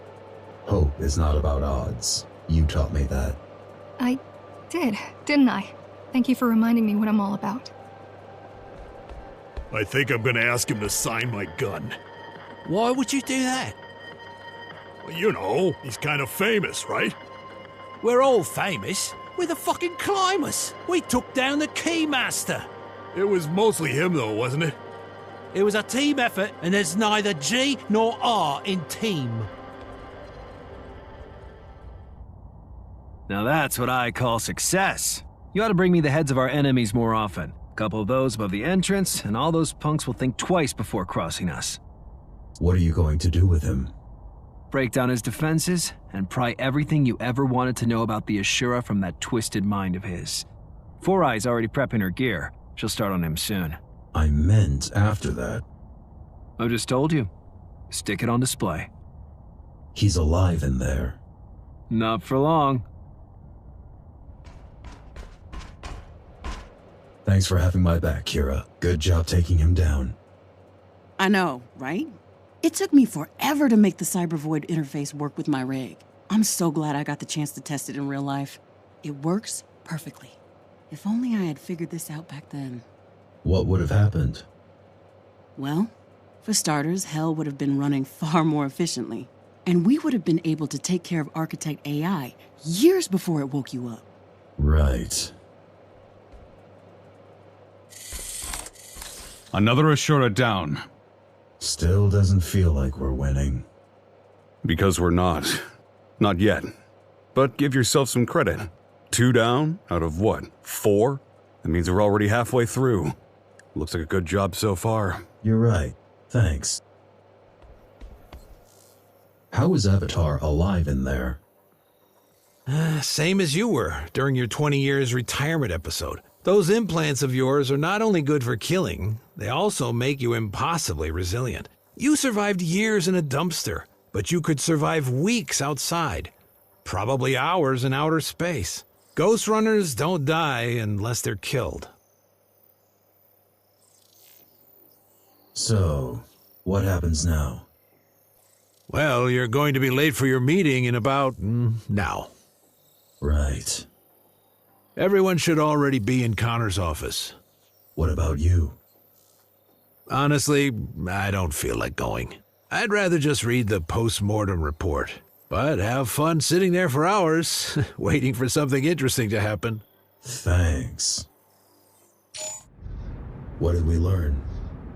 Hope is not about odds. You taught me that. I did, didn't I? Thank you for reminding me what I'm all about. I think I'm gonna ask him to sign my gun. Why would you do that? Well, you know, he's kind of famous, right? We're all famous. We're the fucking climbers. We took down the Keymaster. It was mostly him, though, wasn't it? It was a team effort, and there's neither G nor R in team. Now that's what I call success. You ought to bring me the heads of our enemies more often. A couple of those above the entrance, and all those punks will think twice before crossing us. What are you going to do with him? Break down his defenses, and pry everything you ever wanted to know about the Ashura from that twisted mind of his. Four Eye's already prepping her gear. She'll start on him soon. I meant after that. I just told you. Stick it on display. He's alive in there. Not for long. Thanks for having my back, Kira. Good job taking him down. I know, right? It took me forever to make the Cybervoid interface work with my rig. I'm so glad I got the chance to test it in real life. It works perfectly. If only I had figured this out back then. What would have happened? Well, for starters, hell would have been running far more efficiently. And we would have been able to take care of Architect AI years before it woke you up. Right. Another Ashura down. Still doesn't feel like we're winning. Because we're not. Not yet. But give yourself some credit. 2 down out of what, 4? That means we're already halfway through. Looks like a good job so far. You're right. Thanks. How is Avatar alive in there? Same as you were during your 20 years retirement episode. Those implants of yours are not only good for killing, they also make you impossibly resilient. You survived years in a dumpster, but you could survive weeks outside. Probably hours in outer space. Ghostrunners don't die unless they're killed. So, what happens now? Well, you're going to be late for your meeting in about now. Right. Everyone should already be in Connor's office. What about you? Honestly, I don't feel like going. I'd rather just read the post-mortem report. But have fun sitting there for hours, waiting for something interesting to happen. Thanks. What did we learn?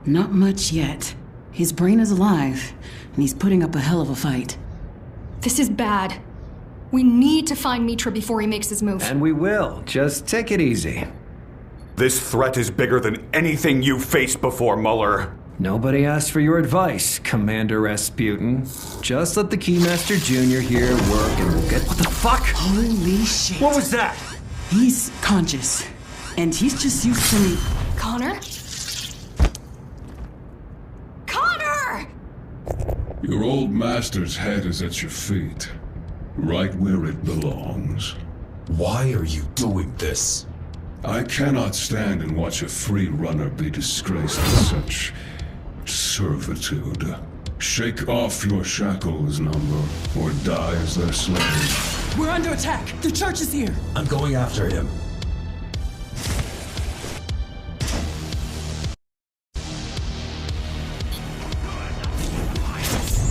Not much yet. His brain is alive, and he's putting up a hell of a fight. This is bad. We need to find Mitra before he makes his move. And we will. Just take it easy. This threat is bigger than anything you've faced before, Muller. Nobody asked for your advice, Commander Rasputin. Just let the Keymaster Jr. here work and we'll get— What the fuck? Holy shit. What was that? He's conscious, and he's just used to me. Connor? Connor! Your old master's head is at your feet, right where it belongs. Why are you doing this? I cannot stand and watch a free runner be disgraced with such servitude. Shake off your shackles, number, or die as their slave. We're under attack. The church is here. I'm going after him.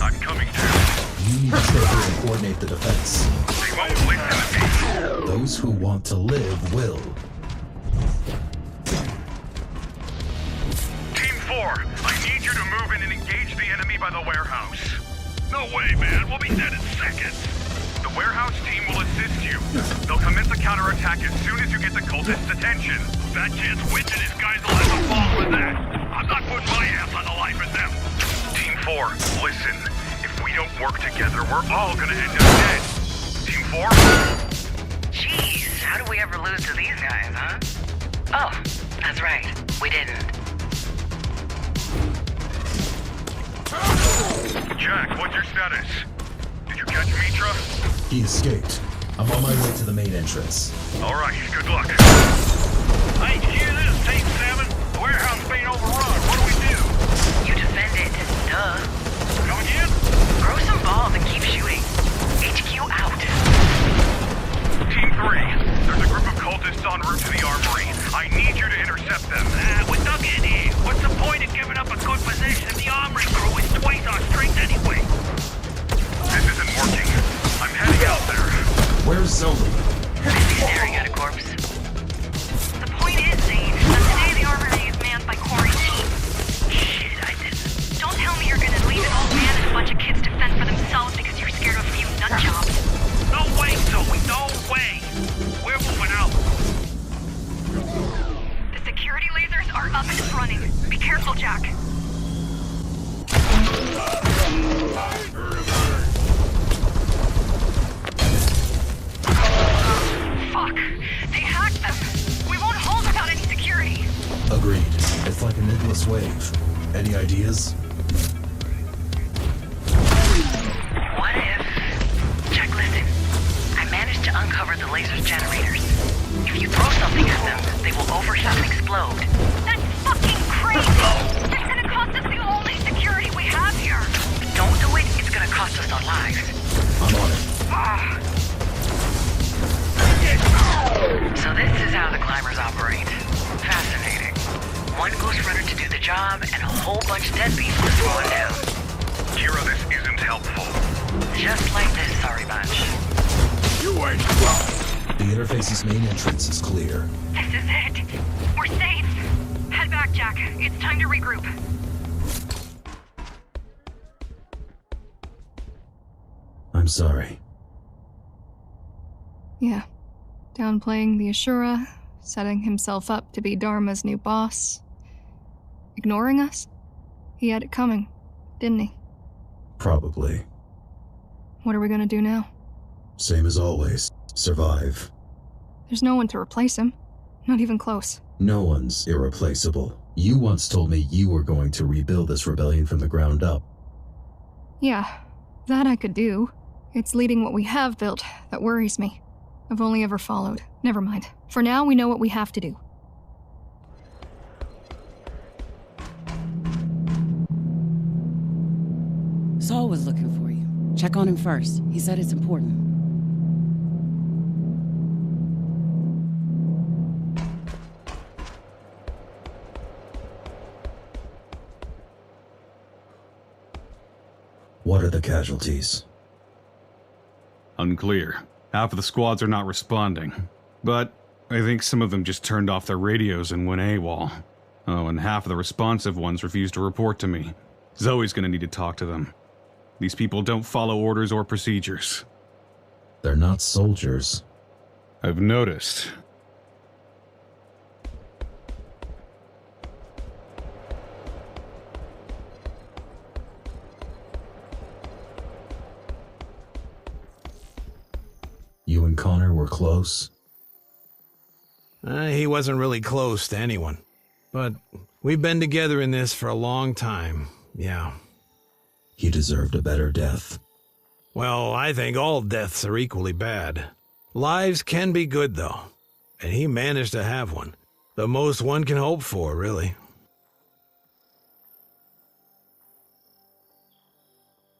I'm coming down. You need to stay here and coordinate the defense. They won't listen to me. Those who want to live will. Team 4, I need you to move in and engage the enemy by the warehouse. No way, man. We'll be dead in seconds. The warehouse team will assist you. They'll commence a counterattack as soon as you get the cultists' attention. That chance Witch and his guys will have to fall with that. I'm not putting my ass on the line for them. Team 4, listen. If we don't work together, we're all gonna end up dead. Team 4? Jeez, how do we ever lose to these guys, huh? Oh, that's right. We didn't. Jack, what's your status? Did you catch Mitra? He escaped. I'm on my way to the main entrance. Alright, good luck. Hey, did you hear this, Team 7? The warehouse being overrun. What do we do? You defend it. Duh. Come again? Grow some balls and keep shooting. HQ out. Team 3, there's a group of cultists en route to the armory. I need you to intercept them. We're stuck in here. What's the point of giving up a good position if the armory crew is twice our strength anyway? This isn't working. I'm heading out there. Where's Zoe? Busy staring at a corpse. The point is, Zane, that today the armory is manned by quarantine. Shit, I didn't. Don't tell me you're gonna leave an old man and a bunch of kids to fend for themselves because you're scared of a few nut jobs. No way, Zoe. No way. We're moving out. The security lasers are up and running. Be careful, Jack. Fuck! They hacked them! We won't hold without any security! Agreed. It's like an endless wave. Any ideas? What if... Jack, listen. I managed to uncover the laser's generators. If you throw something at them, they will overheat and explode. That's fucking crazy! It's gonna cost us the only security we have here! Don't do it, it's gonna cost us our lives. I'm on it. So this is how the climbers operate. Fascinating. One Ghostrunner to do the job, and a whole bunch of dead people to slow it down. Kira, this isn't helpful. Just like this, sorry bunch. You ain't... The interface's main entrance is clear. This is it! We're safe! Head back, Jack. It's time to regroup. I'm sorry. Yeah. Downplaying the Ashura, setting himself up to be Dharma's new boss. Ignoring us? He had it coming, didn't he? Probably. What are we gonna do now? Same as always. Survive. There's no one to replace him. Not even close. No one's irreplaceable. You once told me you were going to rebuild this rebellion from the ground up. Yeah, that I could do. It's leading what we have built that worries me. I've only ever followed. Never mind. For now, we know what we have to do. Saul was looking for you. Check on him first. He said it's important. What are the casualties? Unclear. Half of the squads are not responding. But I think some of them just turned off their radios and went AWOL. Oh, and half of the responsive ones refused to report to me. Zoe's gonna need to talk to them. These people don't follow orders or procedures. They're not soldiers. I've noticed. You and Connor were close? He wasn't really close to anyone. But we've been together in this for a long time, yeah. He deserved a better death. Well, I think all deaths are equally bad. Lives can be good, though. And he managed to have one. The most one can hope for, really.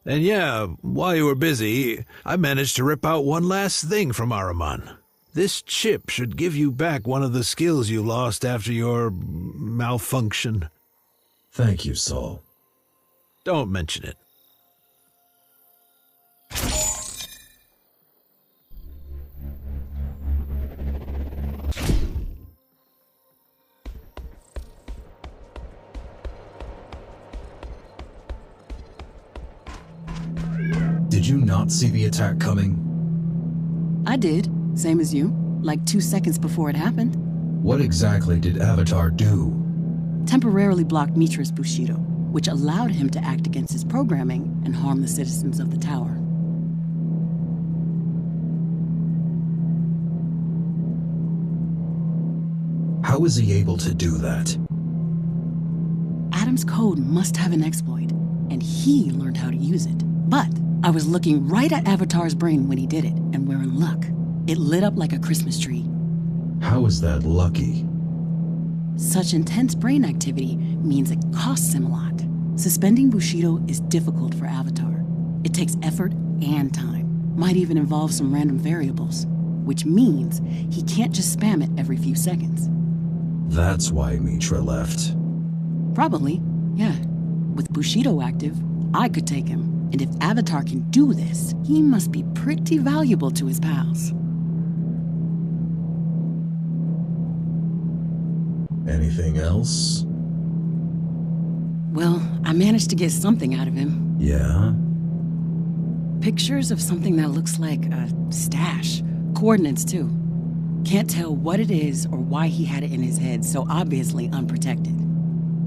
And yeah, while you were busy, I managed to rip out one last thing from Ahriman. This chip should give you back one of the skills you lost after your malfunction. Thank you, Saul. Don't mention it. Did you not see the attack coming? I did, same as you, like 2 seconds before it happened. What exactly did Avatar do? Temporarily blocked Mitra's Bushido. which allowed him to act against his programming and harm the citizens of the tower. How was he able to do that? Adam's code must have an exploit, and he learned how to use it. But I was looking right at Avatar's brain when he did it, and we're in luck. It lit up like a Christmas tree. How is that lucky? Such intense brain activity means it costs him a lot. Suspending Bushido is difficult for Avatar. It takes effort and time. Might even involve some random variables, which means he can't just spam it every few seconds. That's why Mitra left. Probably, yeah. With Bushido active, I could take him. And if Avatar can do this, he must be pretty valuable to his pals. Anything else? Well, I managed to get something out of him. Yeah? Pictures of something that looks like a stash. Coordinates, too. Can't tell what it is or why he had it in his head, so obviously unprotected.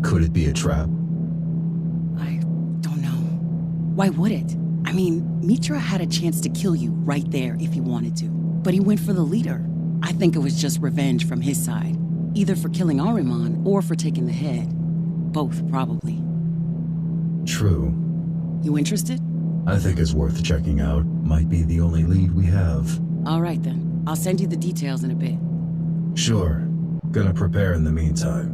Could it be a trap? I don't know. Why would it? I mean, Mitra had a chance to kill you right there if he wanted to. But he went for the leader. I think it was just revenge from his side. Either for killing Ahriman or for taking the head. Both, probably. True. You interested? I think it's worth checking out. Might be the only lead we have. All right, then. I'll send you the details in a bit. Sure. Gonna prepare in the meantime.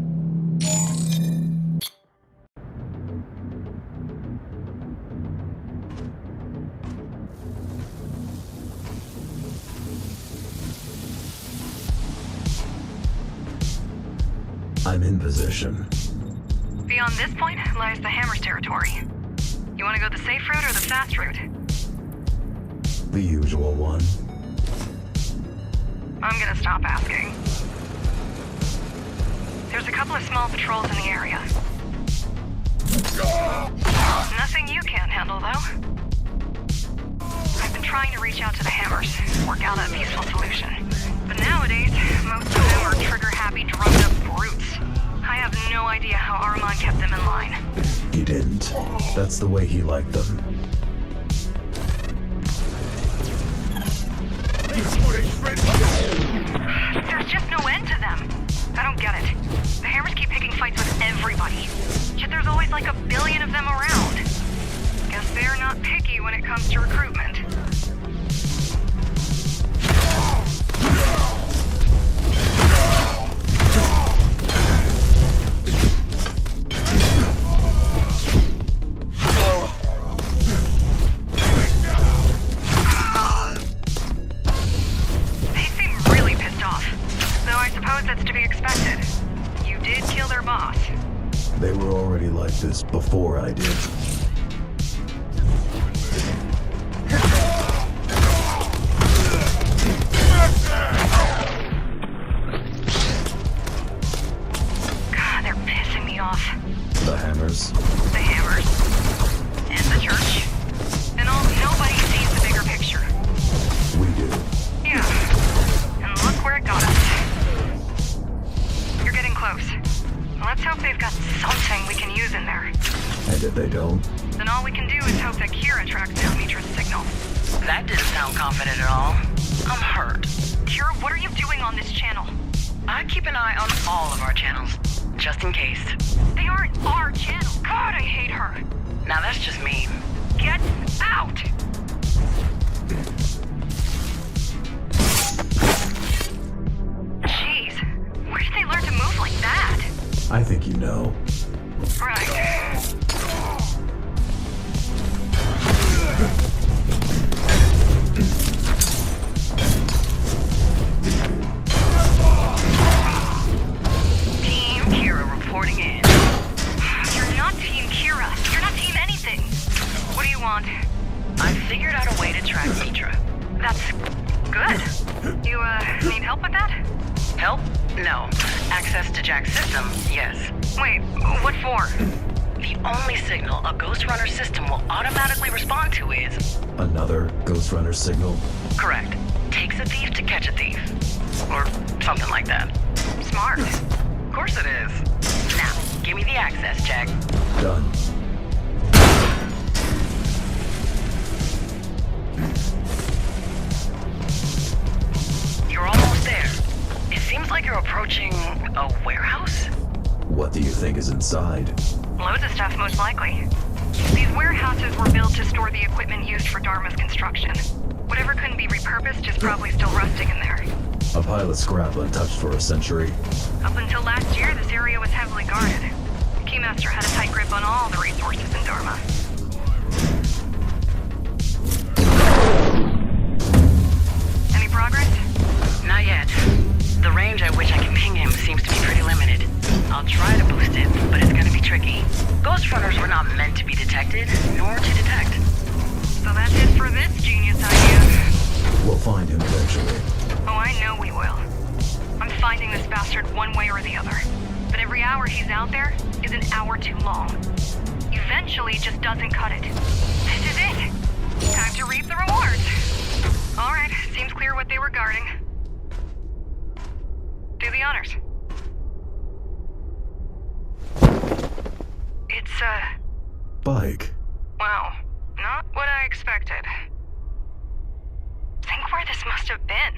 I'm in position. Beyond this point lies the Hammer's territory. You want to go the safe route or the fast route? The usual one. I'm gonna stop asking. There's a couple of small patrols in the area. Nothing you can't handle, though. I've been trying to reach out to the Hammers, work out a peaceful solution. But nowadays, most of them are trigger-happy, drummed-up brutes. I have no idea how Ahriman kept them in line. He didn't. That's the way he liked them. There's just no end to them. I don't get it. The Hammers keep picking fights with everybody. Yet there's always like a billion of them around. Guess they're not picky when it comes to recruitment. They were already like this before I did. God, they're pissing me off. The Hammers. The Hammers. And the church. And nobody sees the bigger picture. We do. Yeah. And look where it got us. You're getting close. Let's hope they've got something we can use in there. And if they don't? Then all we can do is hope that Kira tracks down Mitra's signal. That didn't sound confident at all. I'm hurt. Kira, what are you doing on this channel? I keep an eye on all of our channels, just in case. They aren't our channel. God, I hate her. Now that's just mean. Get out! Jeez, where did they learn to move like that? I think you know. Right. Team Kira reporting in. You're not Team Kira. You're not Team anything. What do you want? I figured out a way to track Mitra. That's good. You, need help with that? Help? No. Access to Jack's system, yes. Wait, what for? The only signal a Ghostrunner system will automatically respond to is... Another Ghostrunner signal? Correct. Takes a thief to catch a thief. Or something like that. Smart. Of course it is. Now, Give me the access check. Done. You're almost there. It seems like you're approaching a warehouse? What do you think is inside? Loads of stuff, most likely. These warehouses were built to store the equipment used for Dharma's construction. Whatever couldn't be repurposed is probably still rusting in there. A pile of scrap untouched for a century. Up until last year, this area was heavily guarded. The Keymaster had a tight grip on all the resources in Dharma. Any progress? Not yet. The range at which I can ping him seems to be pretty limited. I'll try to boost it, but it's gonna be tricky. Ghostrunners were not meant to be detected, nor to detect. So that's it for this genius idea. We'll find him eventually. Oh, I know we will. I'm finding this bastard one way or the other. But every hour he's out there is an hour too long. Eventually it just doesn't cut it. This is it. Time to reap the rewards. Alright, seems clear what they were guarding. Do the honors. It's Bike. wow. Not what I expected. Think where this must have been.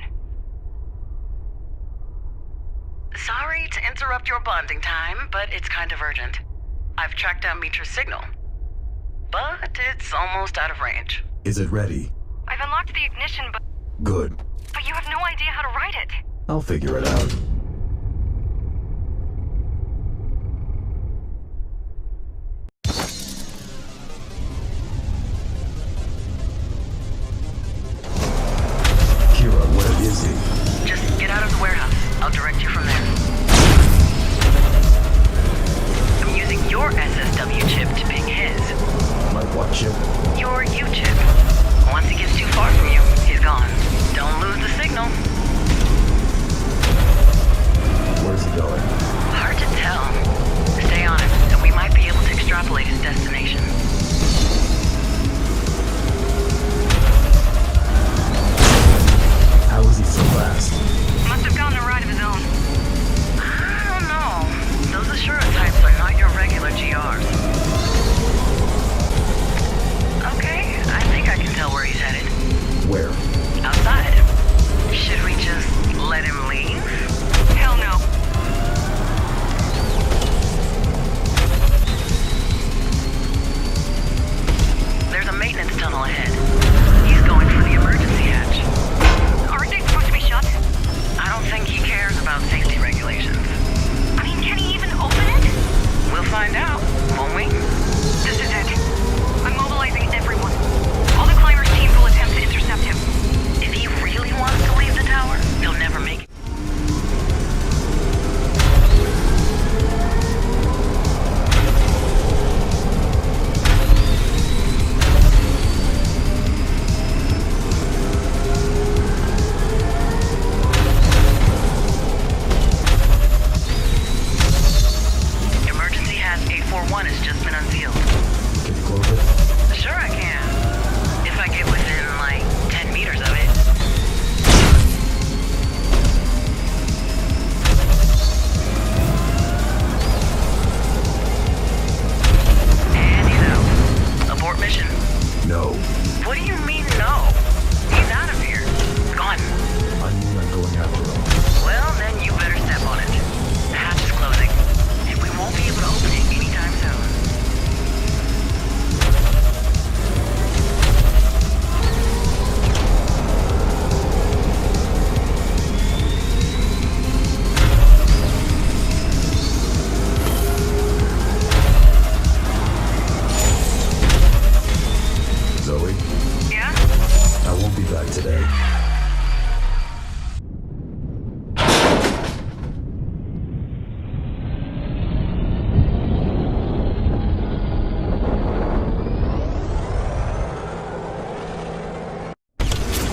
Sorry to interrupt your bonding time, but it's kind of urgent. I've tracked down Mitra's signal, but it's almost out of range. Is it ready? I've unlocked the ignition, but Good. you have no idea how to write it. I'll figure it out. Kira, where is he? Just get out of the warehouse. I'll direct you from there. I'm using your SSW chip to ping his. My what chip? Your U chip. Once he gets too far from you, he's gone. Don't lose the signal. Where's he going? Hard to tell. Stay on him, and we might be able to extrapolate his destination. How is he so fast? Must have gotten a ride of his own. I don't know. Those Asura types are not your regular GRs. Okay, I think I can tell where he's headed. Where? Outside. Should we just let him leave? Hell no. There's a maintenance tunnel ahead. He's going for the emergency hatch. Aren't they supposed to be shut? I don't think he cares about safety regulations. I mean, can he even open it? We'll find out, won't we? This is it. I'm mobilizing everyone. All the climbers teams will attempt to intercept him. If he really wants to leave the tower, he'll never make it. Emergency hatch 841 has just been unsealed. Can you close it? Sure I can. If I get within, like, 10 meters of it. And he's out. Abort mission. No. What do you mean, no? He's out of here. Gone. I mean I'm going after him. Well, then you better step on it. The hatch is closing, and we won't be able to open it anytime soon. Zoe, Yeah? I won't be back today.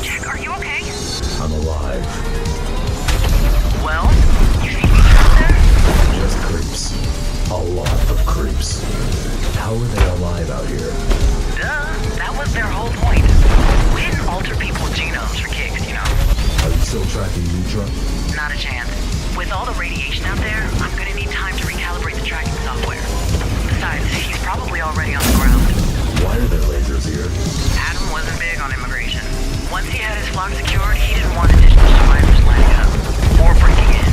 Jack, are you okay? I'm alive. Well, you see me then? Just creeps. A lot of creeps. How are they alive out here? Duh, that was their whole point. We didn't alter people's genomes for kicks, you know. Are you still tracking Mitra? Not a chance. With all the radiation out there, I'm gonna need time time to recalibrate the tracking software. Besides, he's probably already on the ground. Why are there lasers here? Adam wasn't big on immigration. Once he had his flock secured, he didn't want additional survivors lining up. Or breaking in.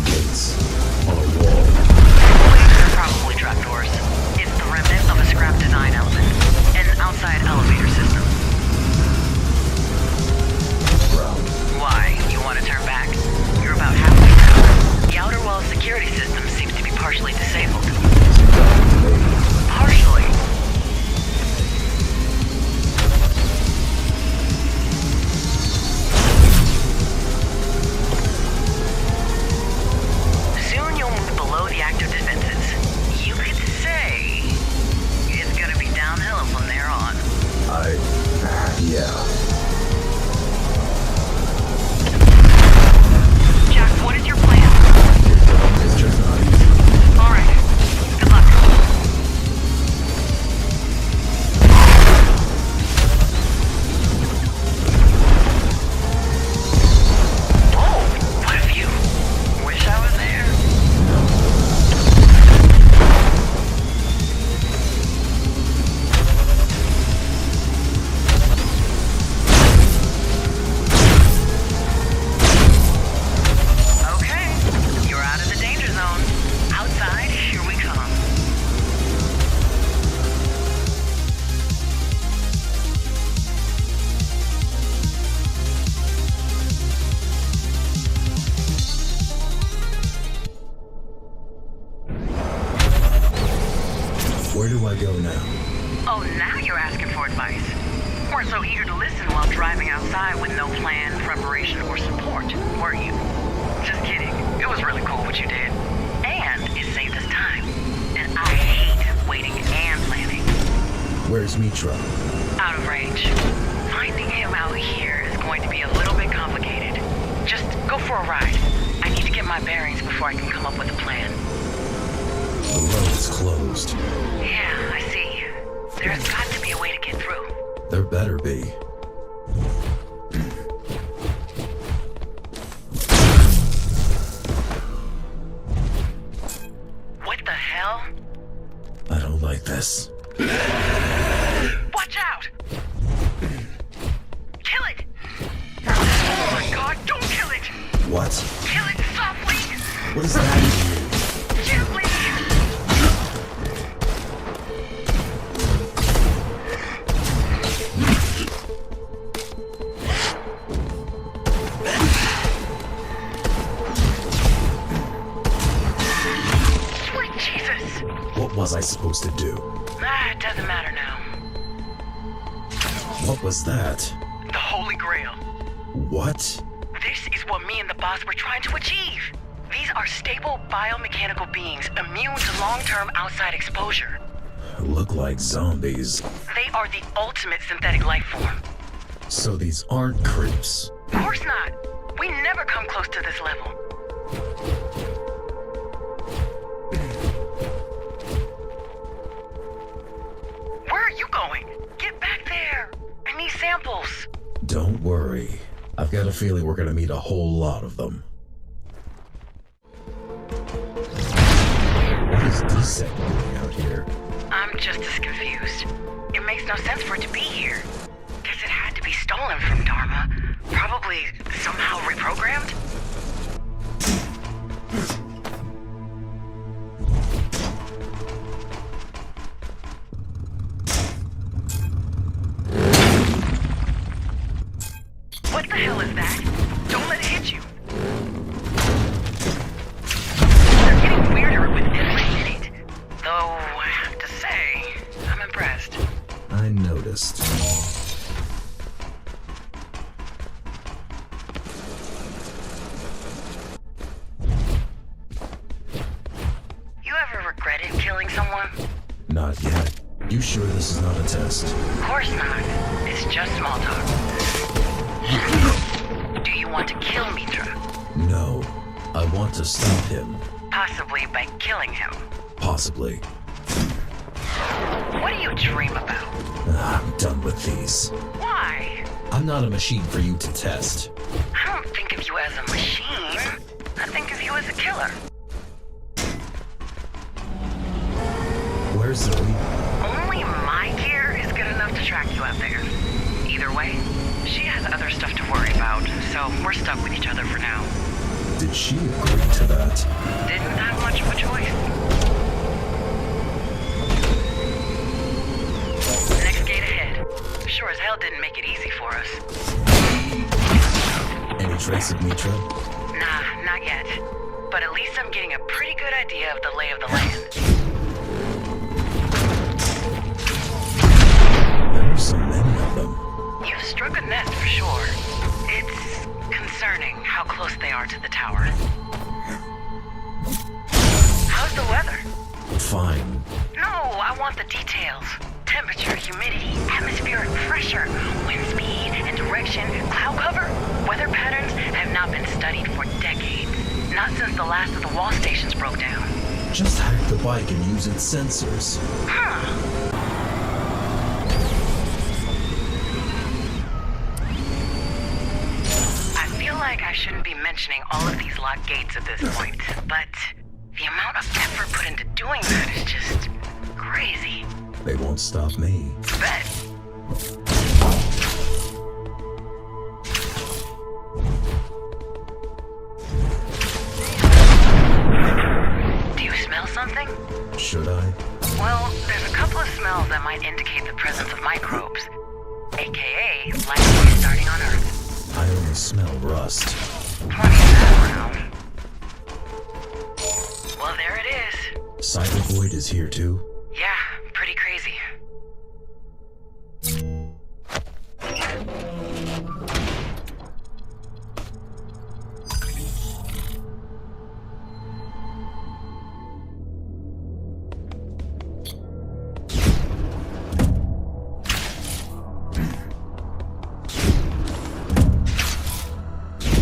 Gates. On a wall. They're probably trapdoors. It's the remnant of a scrap design element. An outside elevator system. Ground. Why? You want to turn back? You're about halfway through. The outer wall security system seems to be partially disabled. Partially. Soon you'll move below the active defenses. You could say it's gonna be downhill from there on. Yeah. Jack, what is your plan? It's just not easy. All right. Good luck. Whoa! What a view. Wish I was there. Okay, you're out of the danger zone. Outside, here we come. Where do I go now? Oh, now you're asking for advice. Weren't so eager to listen while driving outside with no plan, preparation, or support, were you? Just kidding. It was really cool what you did. And it saved us time. And I hate waiting and planning. Where's Mitra? Out of range. Finding him out here is going to be a little bit complicated. Just go for a ride. I need to get my bearings before I can come up with a plan. The road's closed. Yeah, I see. There's got to be a way to get through. There better be. What the hell? I don't like this. Watch out! Kill it! Oh my god, don't kill it! What? Kill it softly! What does that mean? Gently! Sweet Jesus! What was I supposed to do? It doesn't matter now. What was that? The Holy Grail. What? This is what me and the boss were trying to achieve. These are stable biomechanical beings immune to long-term outside exposure. Look like zombies. They are the ultimate synthetic life form. So these aren't creeps. Of course not. We never come close to this level. Where are you going? Get back there. I need samples. Don't worry. I've got a feeling we're gonna meet a whole lot of them. What is decimate doing out here? I'm just as confused. It makes no sense for it to be here. Guess it had to be stolen from Dharma. Probably somehow reprogrammed? What the hell is that? Don't let it hit you. They're getting weirder with every minute. Though, I have to say, I'm impressed. I noticed. You ever regretted killing someone? Not yet. You sure this is not a test? Of course not. It's just small talk. Do you want to kill Mitra? No. I want to stop him. Possibly by killing him. Possibly. What do you dream about? I'm done with these. Why? I'm not a machine for you to test. I don't think of you as a machine. I think of you as a killer. Where's Zoe? Only my gear is good enough to track you out there. Either way, she has other stuff to worry about, so we're stuck with each other for now. Did she agree to that? Didn't have much of a choice. Next gate ahead. Sure as hell didn't make it easy for us. Any trace of Mitra? Nah, not yet. But at least I'm getting a pretty good idea of the lay of the land. There are so many of them. You've struck a nest for sure. It's concerning how close they are to the tower. How's the weather? Fine. No, I want the details. Temperature, humidity, atmospheric pressure, wind speed and direction, cloud cover. Weather patterns have not been studied for decades. Not since the last of the wall stations broke down. Just hack the bike and use its sensors. I feel like I shouldn't be mentioning all of these locked gates at this point, but the amount of effort put into doing that is just crazy. They won't stop me. Bet. Do you smell something? Should I? Well, there's a couple of smells that might indicate the presence of microbes, aka life starting on Earth. I only smell rust. Plenty of that around. Well, there it is. Cybervoid is here too? Yeah, pretty crazy.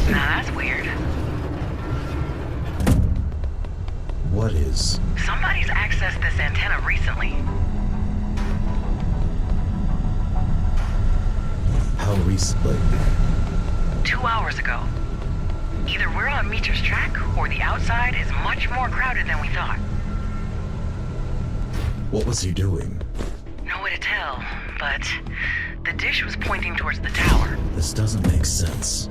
Now that's weird. What is? Somebody's accessed this antenna recently. How recently? 2 hours ago. Either we're on Mitra's track, or the outside is much more crowded than we thought. What was he doing? No way to tell, but the dish was pointing towards the tower. This doesn't make sense.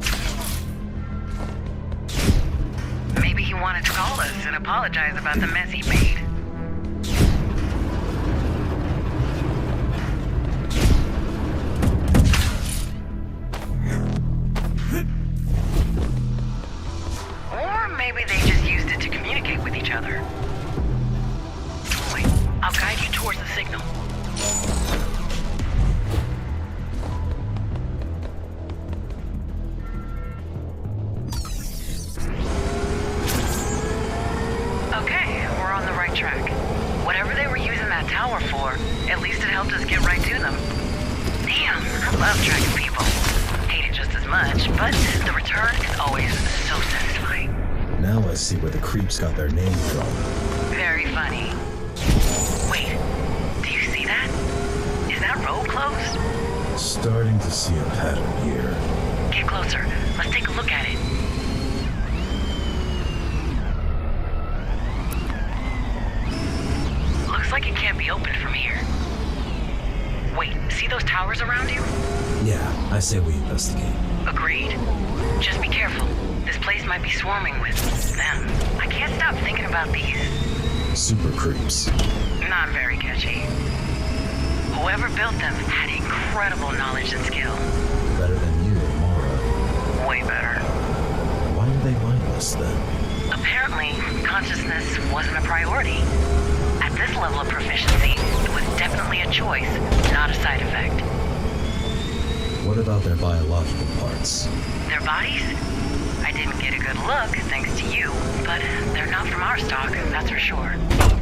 Maybe he wanted to call us and apologize about the mess he made. Or maybe they just used it to communicate with each other. Wait, I'll guide you towards the signal. Okay, we're on the right track. Whatever they were using that tower for, at least it helped us get right to them. Damn, I love tracking people. Hate it just as much, but the return is always so satisfying. Now I see where the creeps got their name from. Very funny. Wait, do you see that? Is that road closed? Starting to see a pattern here. Get closer. Let's take a look at it. Looks like it can't be opened from here. Wait, see those towers around you? Yeah, I say we investigate. Agreed. Just be careful. This place might be swarming with them. I can't stop thinking about these. Super creeps. Not very catchy. Whoever built them had incredible knowledge and skill. Better than you or Mara. Way better. Why are they mindless then? Apparently, consciousness wasn't a priority. At this level of proficiency, it was definitely a choice, not a side effect. What about their biological parts? Their bodies? I didn't get a good look, thanks to you, but they're not from our stock, that's for sure.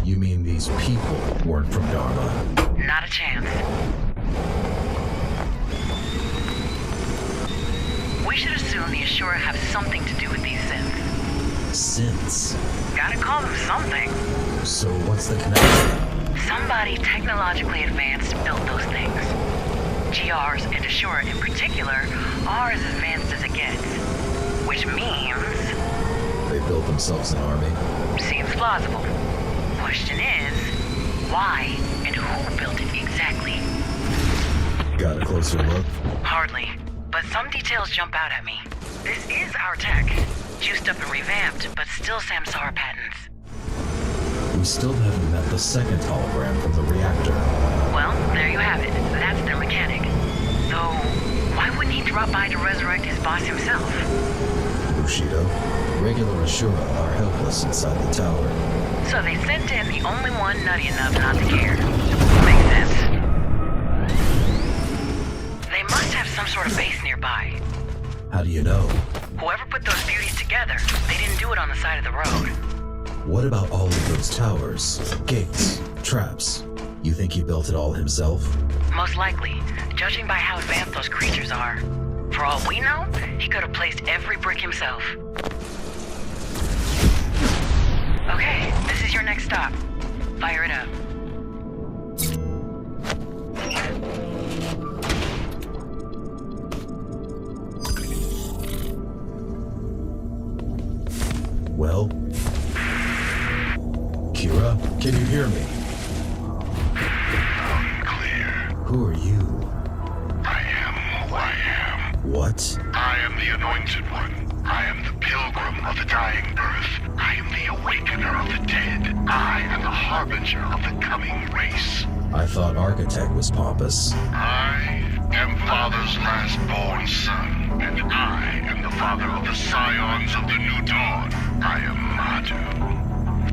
You mean these people weren't from Dharma? Not a chance. We should assume the Ashura have something to do with these synths. Synths? Gotta call them something. So what's the connection? Somebody technologically advanced built those things. GRs, and Ashura in particular, are as advanced as it gets. Which means... They built themselves an army? Seems plausible. Question is, why and who built it exactly? Got a closer look? Hardly, but some details jump out at me. This is our tech. Juiced up and revamped, but still Samsara patents. We still haven't met the second hologram from the reactor. Well, there you have it. That's their mechanic. Though, why wouldn't he drop by to resurrect his boss himself? Bushido, regular Ashura are helpless inside the tower. So they sent in the only one nutty enough not to care. Makes sense. They must have some sort of base nearby. How do you know? Whoever put those beauties together, they didn't do it on the side of the road. What about all of those towers, gates, traps? You think he built it all himself? Most likely, judging by how advanced those creatures are. For all we know, he could have placed every brick himself. Okay, this is your next stop. Fire it up. Well? Kira, can you hear me? Unclear. Who are you? I am who I am. What? I am the Anointed One. I am the Pilgrim of the Dying Birth. I am the Awakener of the Dead. I am the Harbinger of the coming race. I thought Architect was pompous. I am Father's last-born son, and I am the father of the Scions of the New Dawn. I am Madhu,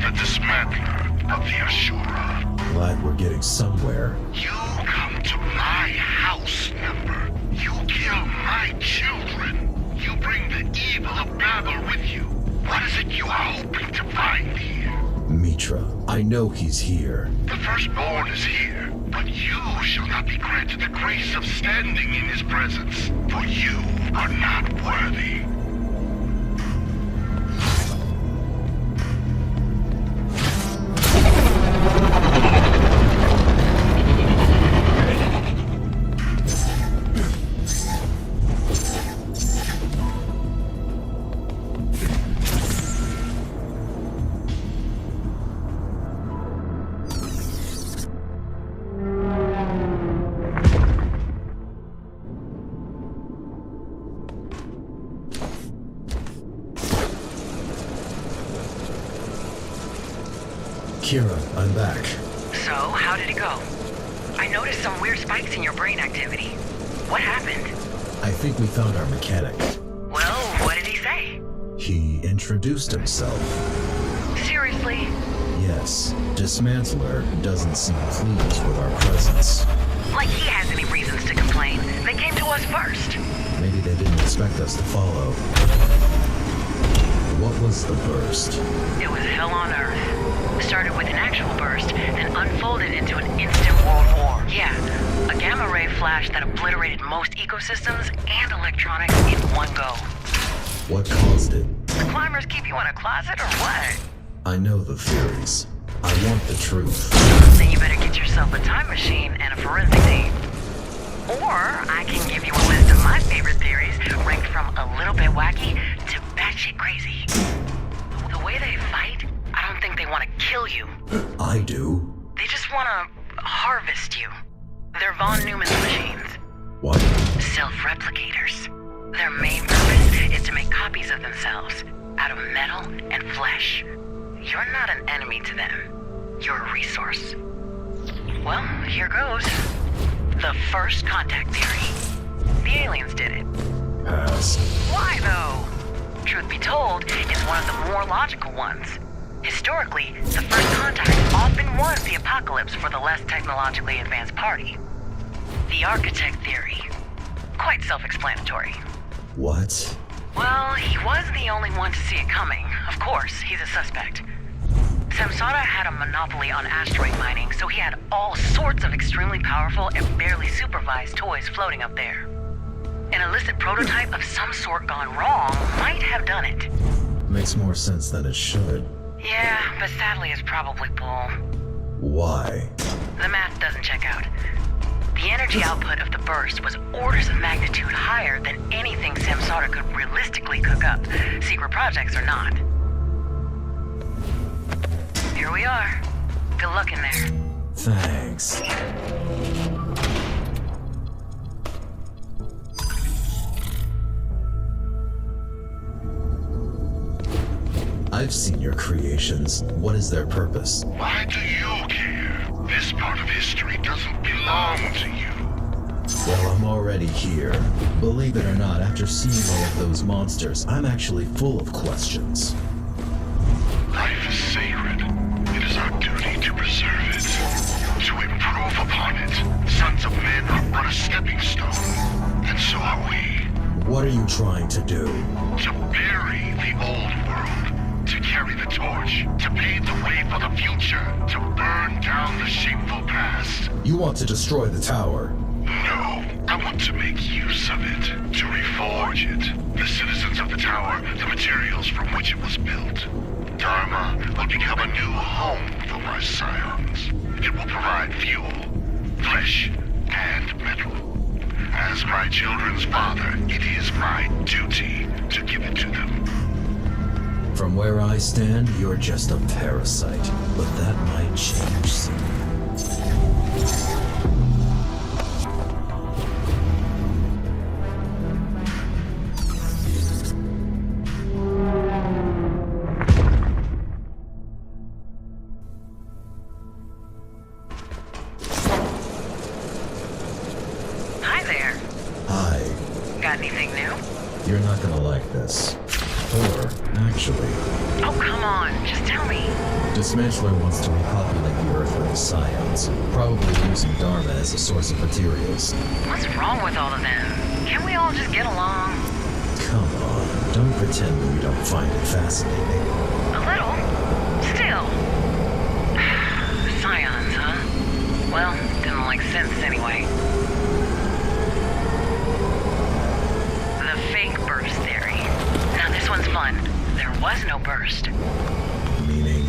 the dismantler of the Ashura. Glad we're getting somewhere. You come to my house, Ember. You kill my children. You bring the evil of Babel with you. What is it you are hoping to find here? Mitra, I know he's here. The firstborn is here, but you shall not be granted the grace of standing in his presence, for you are not worthy. Kira, I'm back. So, how did it go? I noticed some weird spikes in your brain activity. What happened? I think we found our mechanic. Well, what did he say? He introduced himself. Seriously? Yes, Dismantler doesn't seem pleased with our presence. Like he has any reasons to complain. They came to us first. Maybe they didn't expect us to follow. What was the burst? It was hell on Earth. Started with an actual burst, then unfolded into an instant world war. Yeah, a gamma ray flash that obliterated most ecosystems and electronics in one go. What caused it? The climbers keep you in a closet or what? I know the theories. I want the truth. Then you better get yourself a time machine and a forensic team. Or I can give you a list of my favorite theories, ranked from a little bit wacky to batshit crazy. The way they fight, I don't think they want to kill you. I do. They just want to harvest you. They're Von Neumann's machines. What? Self-replicators. Their main purpose is to make copies of themselves out of metal and flesh. You're not an enemy to them. You're a resource. Well, here goes. The first contact theory. The aliens did it. Pass. Why, though? Truth be told, it's one of the more logical ones. Historically, the first contact often was the apocalypse for the less technologically advanced party. The architect theory. Quite self-explanatory. What? Well, he was the only one to see it coming. Of course, he's a suspect. Samsara had a monopoly on asteroid mining, so he had all sorts of extremely powerful and barely supervised toys floating up there. An illicit prototype of some sort gone wrong might have done it. Makes more sense than it should. Yeah, but sadly it's probably bull. Why? The math doesn't check out. The energy output of the burst was orders of magnitude higher than anything Samsara could realistically cook up, secret projects or not. Here we are. Good luck in there. Thanks. I've seen your creations. What is their purpose? Why do you care? This part of history doesn't belong to you. Well, I'm already here. Believe it or not, after seeing all of those monsters, I'm actually full of questions. Life is sacred. It is our duty to preserve it, to improve upon it. Sons of men are but a stepping stone, and so are we. What are you trying to do? To bury the old world, to carry the torch, to pave the way for the future, to burn down the shameful past. You want to destroy the tower? No, I want to make use of it, to reforge it. The citizens of the tower, the materials from which it was built. Dharma will become a new home for my scions. It will provide fuel, flesh, and metal. As my children's father, it is my duty to give it to them. From where I stand, you're just a parasite, but that might change soon. Hi there. Hi. Got anything new? You're not gonna like this. Or, actually, Oh, come on. Just tell me. Dismantler wants to repopulate the Earth with scions, probably using Dharma as a source of materials. What's wrong with all of them? Can't we all just get along? Come on, don't pretend that you don't find it fascinating. A little. Still. Scions, huh? Well, didn't like sense anyway. The fake burst theory. Now this one's fun. There was no burst. Meaning?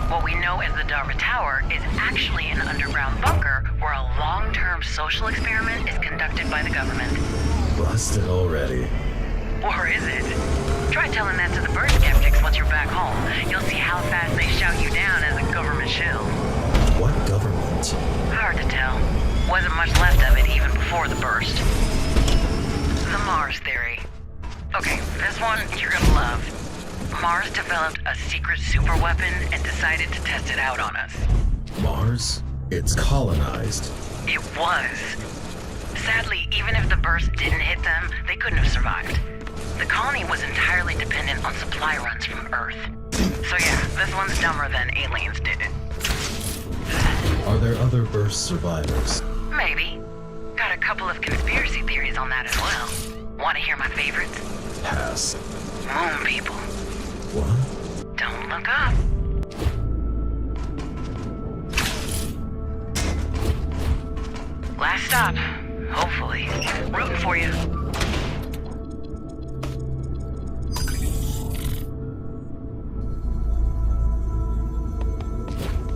What we know as the Dharma Tower is actually an underground bunker where a long-term social experiment is conducted by the government. Busted already. Or is it? Try telling that to the bird skeptics once you're back home. You'll see how fast they shout you down as a government shill. What government? Hard to tell. Wasn't much left of it even before the burst. The Mars theory. Okay, this one you're gonna love. Mars developed a secret superweapon and decided to test it out on us. Mars? It's colonized. It was. Sadly, even if the burst didn't hit them, they couldn't have survived. The colony was entirely dependent on supply runs from Earth. So yeah, this one's dumber than aliens did it. Are there other burst survivors? Maybe. Got a couple of conspiracy theories on that as well. Want to hear my favorites? Pass. Moon people. What? Don't look up. Last stop. Hopefully. Rooting for you.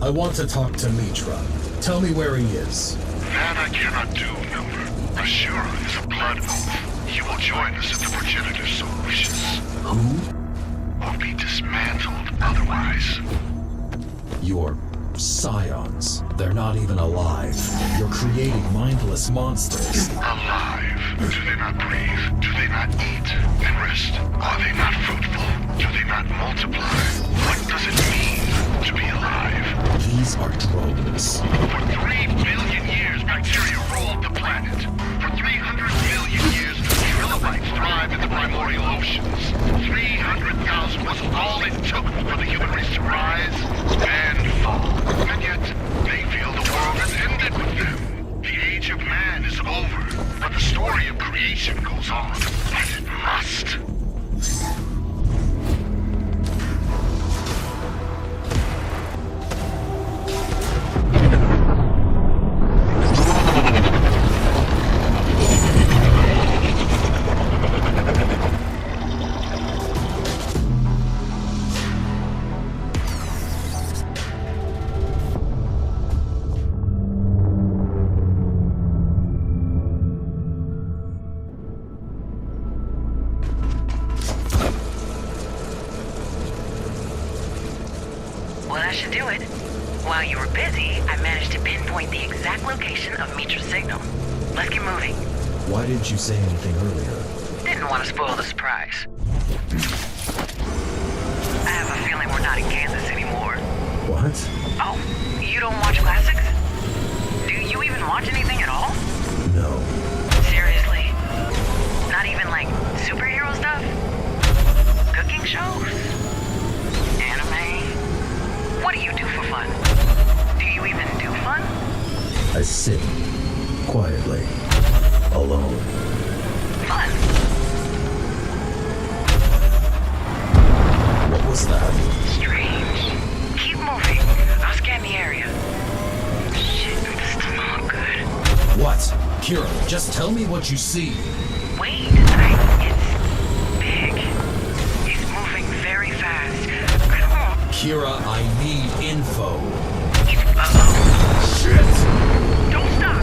I want to talk to Mitra. Tell me where he is. That I cannot do, Number. Ashura is a blood oath. He will join us if the progenitor so wishes. Who? Or be dismantled otherwise. Your scions. They're not even alive. You're creating mindless monsters. Alive. Do they not breathe? Do they not eat and rest? Are they not fruitful? Do they not multiply? What does it mean to be alive? These are drones. For 3 billion years, bacteria ruled the planet. For 300 million years, trilobites thrive in the primordial oceans. 300,000 was all it took for the human race to rise and fall. And yet, they feel the world has ended with them. The age of man is over, but the story of creation goes on, and it must. to do it. While you were busy, I managed to pinpoint the exact location of Mitra's signal. Let's get moving. Why didn't you say anything earlier? Didn't want to spoil the surprise. I have a feeling we're not in Kansas anymore. What? Oh, you don't watch classics? Do you even watch anything at all? No. Seriously? Not even like superhero stuff? Cooking shows? Anime? What do you do for fun? Do you even do fun? I sit quietly, alone. Fun. What was that? Strange. Keep moving. I'll scan the area. Shit, this does not look good. What? Kira, just tell me what you see. Wait, it's big. It's moving very fast. I don't... Kira, I need info. Shit! Don't stop!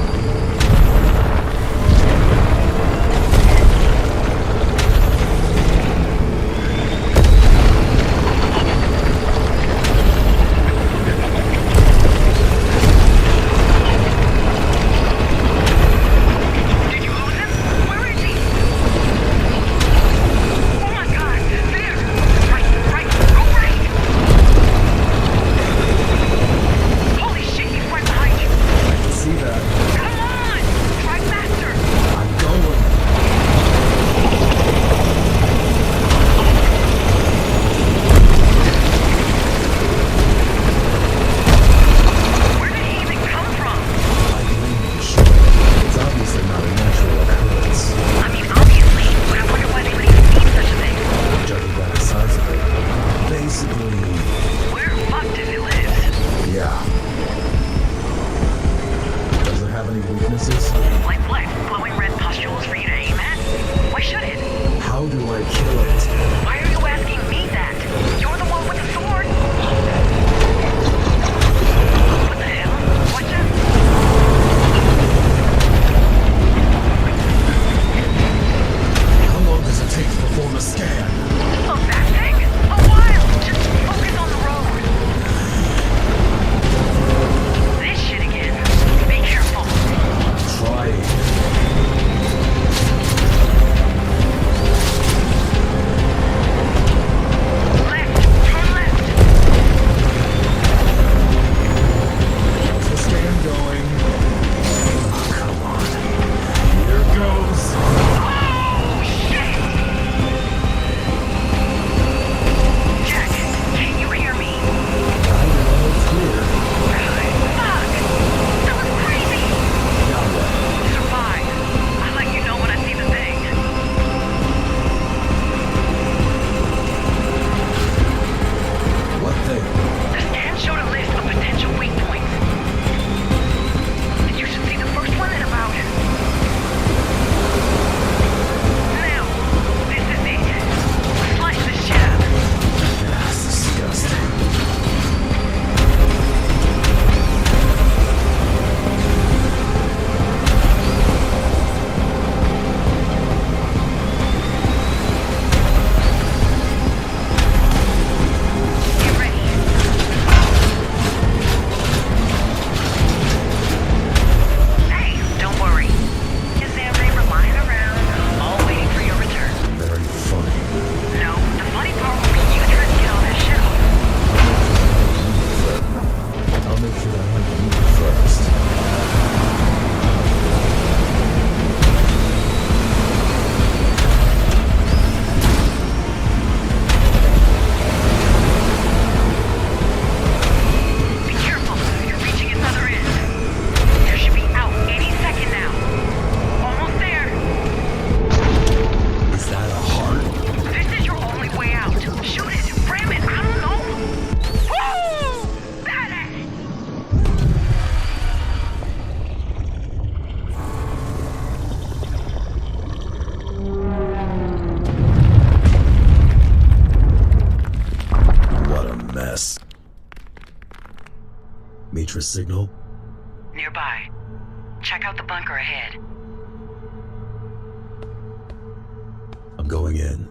Mitra's signal? Nearby. Check out the bunker ahead. I'm going in.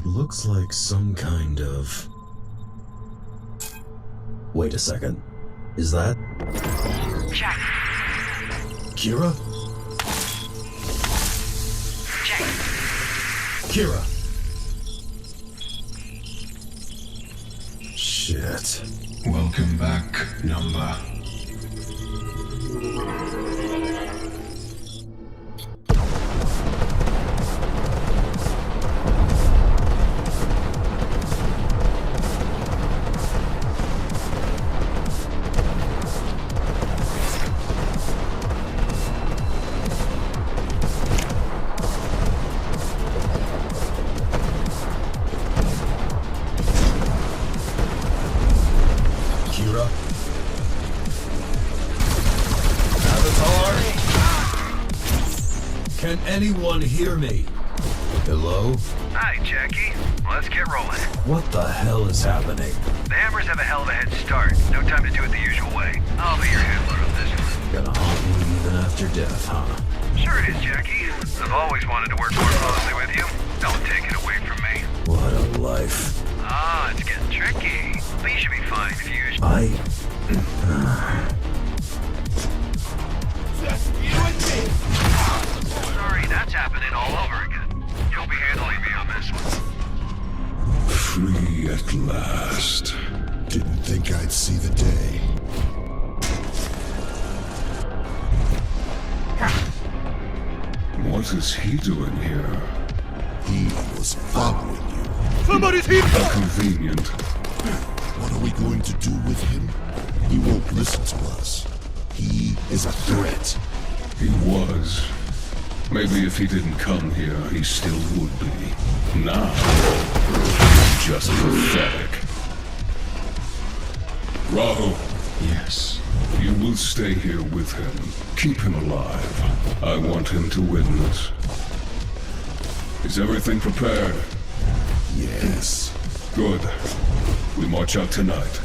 Looks like some kind of... Wait a second. Is that... Check. Kira? Check. Kira! Shit. Welcome back, number. Can anyone hear me? Hello? Hi, Jackie. Let's get rolling. What the hell is happening? The Hammers have a hell of a head start. No time to do it the usual way. I'll be your handler on this one. Gonna haunt me even after death, huh? Sure it is, Jackie. I've always wanted to work more closely with you. Don't take it away from me. What a life. Ah, it's getting tricky. But you should be fine if you... Just you and me. Sorry, that's happening all over again. You'll be handling me on this one. Free at last. Didn't think I'd see the day. What is he doing here? He was following you. Somebody's here! How convenient. What are we going to do with him? He won't listen to us. He is a threat. He was. Maybe if he didn't come here, he still would be. Now, just pathetic. Rahul. Yes. You will stay here with him. Keep him alive. I want him to witness. Is everything prepared? Yes. Good. We march out tonight.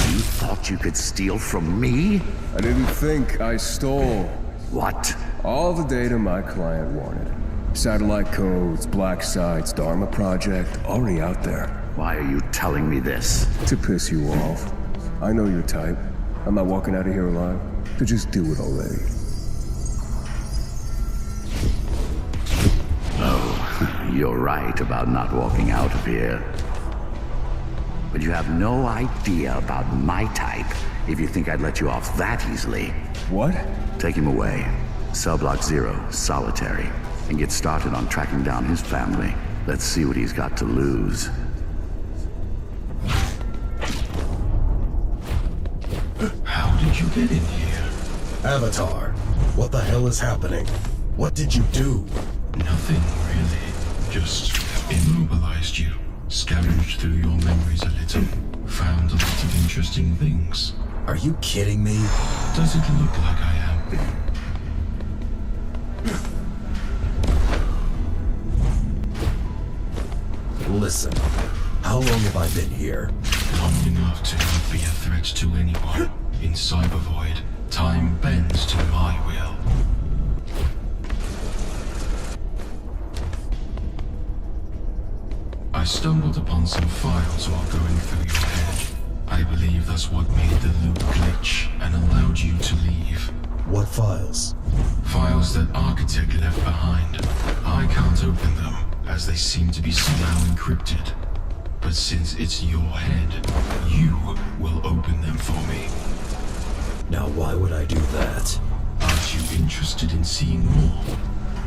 You thought you could steal from me? I didn't think I stole. What? All the data my client wanted. Satellite codes, black sites, Dharma project, already out there. Why are you telling me this? To piss you off. I know your type. I'm not walking out of here alive. So just do it already. Oh, you're right about not walking out of here. But you have no idea about my type if you think I'd let you off that easily. What? Take him away. Cell Block 0, solitary. And get started on tracking down his family. Let's see what he's got to lose. How did you get in here? Avatar, what the hell is happening? What did you do? Nothing, really. Just immobilized you. Scavenged through your memories a little. Found a lot of interesting things. Are you kidding me? Does it look like I am? Listen, how long have I been here? Long enough to not be a threat to anyone. In Cybervoid, time bends to my will. I stumbled upon some files while going through your head. I believe that's what made the loop glitch and allowed you to leave. What files? Files that Architect left behind. I can't open them, as they seem to be somehow encrypted. But since it's your head, you will open them for me. Now why would I do that? Aren't you interested in seeing more?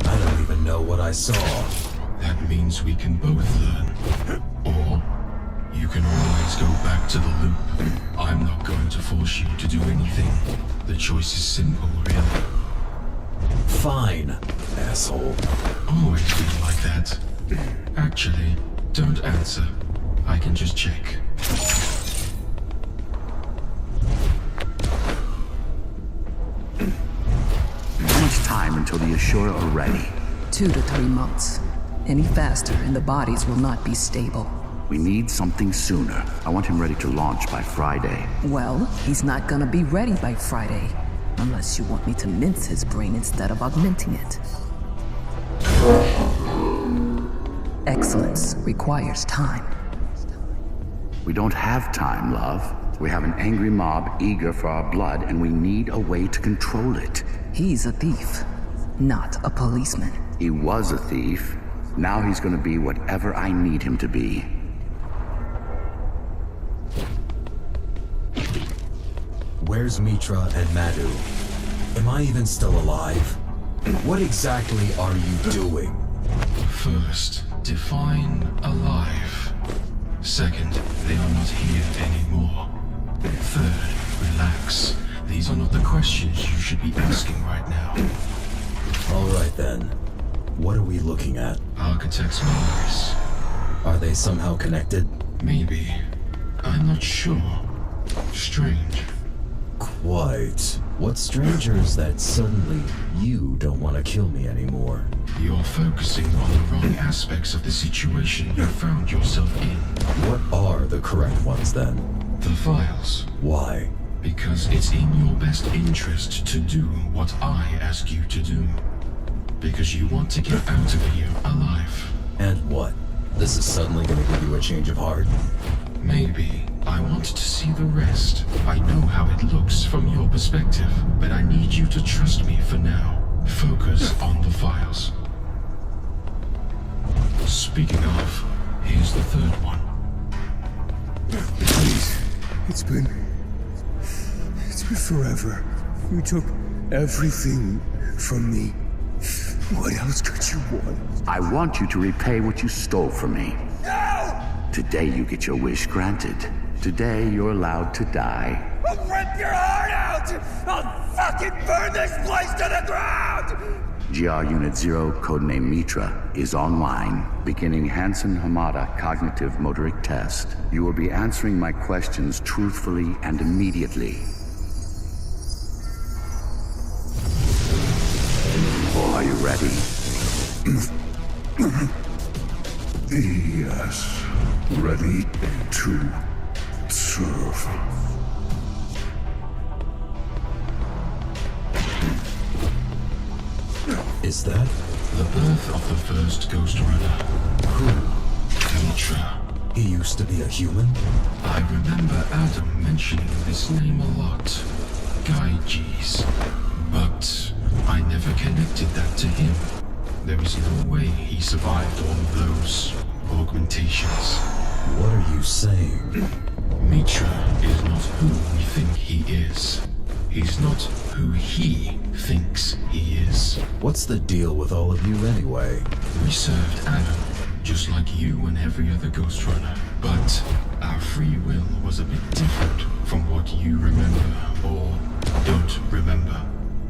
I don't even know what I saw. That means we can both learn. Or you can always go back to the loop. I'm not going to force you to do anything. The choice is simple, really. Fine, asshole. Always be like that. Actually, don't answer. I can just check. How much time until the Ashura are ready? 2 to 3 months. Any faster and the bodies will not be stable. We need something sooner. I want him ready to launch by Friday. Well, he's not gonna be ready by Friday. Unless you want me to mince his brain instead of augmenting it. Excellence requires time. We don't have time, love. We have an angry mob eager for our blood, and we need a way to control it. He's a thief, not a policeman. He was a thief. Now he's gonna be whatever I need him to be. Where's Mitra and Madhu? Am I even still alive? What exactly are you doing? First, define alive. Second, they are not here anymore. Third, relax. These are not the questions you should be asking right now. All right then. What are we looking at? Architect's memories. Are they somehow connected? Maybe. I'm not sure. Strange. Quite. What's stranger is that suddenly you don't want to kill me anymore. You're focusing on the wrong aspects of the situation you found yourself in. What are the correct ones then? The files. Why? Because it's in your best interest to do what I ask you to do. Because you want to get out of here alive. And what? This is suddenly going to give you a change of heart? Maybe. I want to see the rest. I know how it looks from your perspective, but I need you to trust me for now. Focus on the files. Speaking of, here's the third one. Please, it's been forever. You took everything from me. What else could you want? I want you to repay what you stole from me. No! Today you get your wish granted. Today you're allowed to die. I'll rip your heart out! I'll fucking burn this place to the ground! GR Unit 0, codename Mitra, is online, beginning Hansen Hamada cognitive motoric test. You will be answering my questions truthfully and immediately. Are you ready? Yes. Ready to serve. Is that? The birth of the first Ghostrunner. Who? Mitra. He used to be a human? I remember Adam mentioning this name a lot. Gyges. But I never connected that to him. There was no way he survived all of those augmentations. What are you saying? Mitra is not who we think he is. He's not who he thinks he is. What's the deal with all of you anyway? We served Adam, just like you and every other Ghostrunner. But our free will was a bit different from what you remember or don't remember.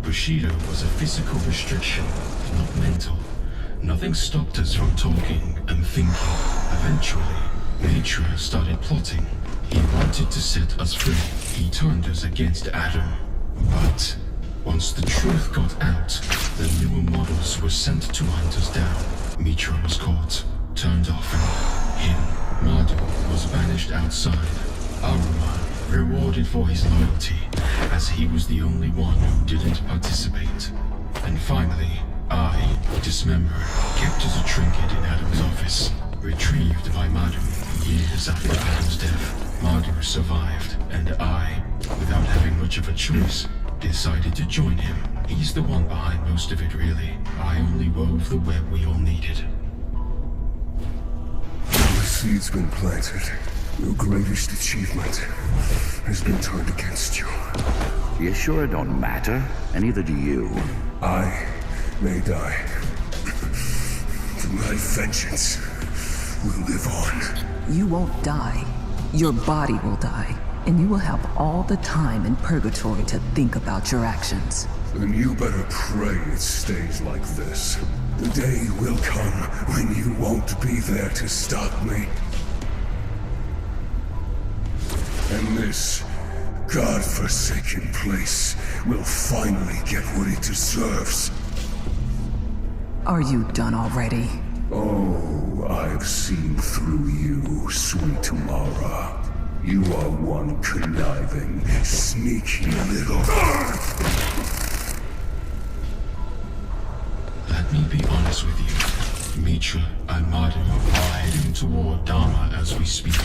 Bushido was a physical restriction, not mental. Nothing stopped us from talking and thinking. Eventually, Mitra started plotting. He wanted to set us free. He turned us against Adam. But once the truth got out, the newer models were sent to hunt us down. Mitra was caught, turned off, and him, Madhu, was banished outside. Aruma rewarded for his loyalty, as he was the only one who didn't participate. And finally, I, dismembered, kept as a trinket in Adam's office, retrieved by Madhu years after Adam's death. Madhu survived, and I, without having much of a choice, decided to join him. He's the one behind most of it, really. I only wove the web we all needed. The seed's been planted. Your greatest achievement has been turned against you. You sure it don't matter? And neither do you. I may die. But my vengeance will live on. You won't die. Your body will die, and you will have all the time in purgatory to think about your actions. Then you better pray it stays like this. The day will come when you won't be there to stop me. And this godforsaken place will finally get what it deserves. Are you done already? Oh, I've seen through you, sweet Tamara. You are one conniving, sneaky little... Let me be honest with you. Mitra and Madhu are heading toward Dharma as we speak.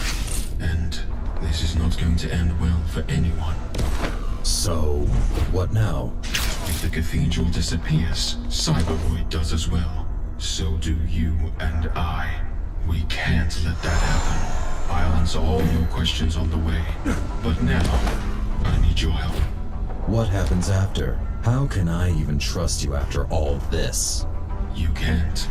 And this is not going to end well for anyone. So, what now? If the cathedral disappears, Cybervoid does as well. So do you and I. We can't let that happen. I'll answer all your questions on the way. But now, I need your help. What happens after? How can I even trust you after all this? You can't.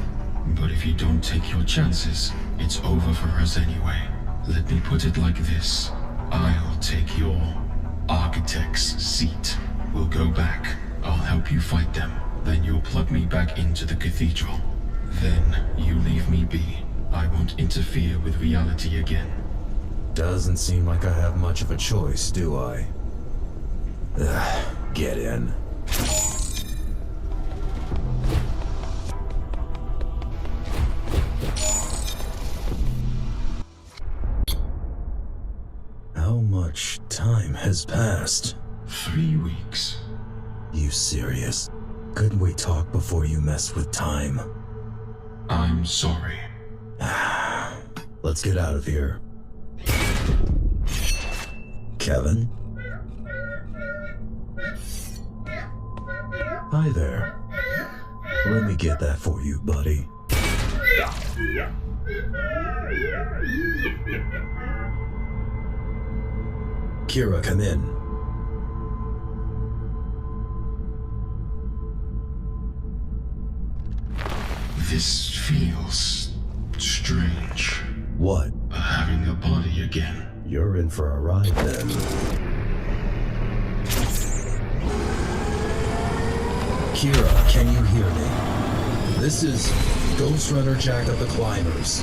But if you don't take your chances, it's over for us anyway. Let me put it like this. I'll take your architect's seat. We'll go back. I'll help you fight them. Then you'll plug me back into the cathedral. Then you leave me be. I won't interfere with reality again. Doesn't seem like I have much of a choice, do I? Get in. How much time has passed? 3 weeks. You serious? Couldn't we talk before you messed with time? I'm sorry. Let's get out of here. Kevin? Hi there. Let me get that for you, buddy. Kira, come in. This feels strange. What? Having a body again. You're in for a ride then. Kira, can you hear me? This is Ghostrunner Jack of the Climbers.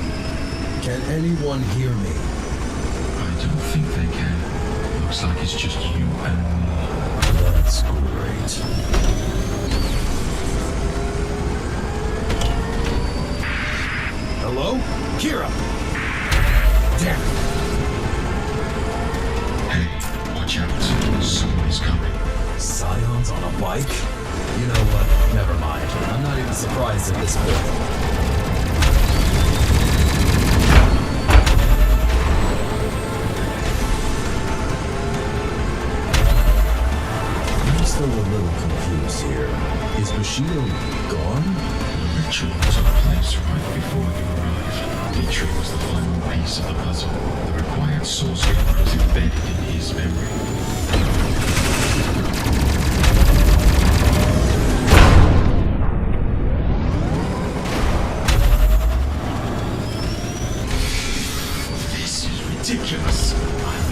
Can anyone hear me? I don't think they can. Looks like it's just you and me. That's great. Hello? Kira! Damn it! Hey, watch out. Someone's coming. Scions on a bike? You know what? Never mind. I'm not even surprised at this point. I'm still a little confused here. Is Bushido gone? The ritual took place right before you arrived. Mitra was the final piece of the puzzle. The required source code was embedded in his memory. Ridiculous. I'm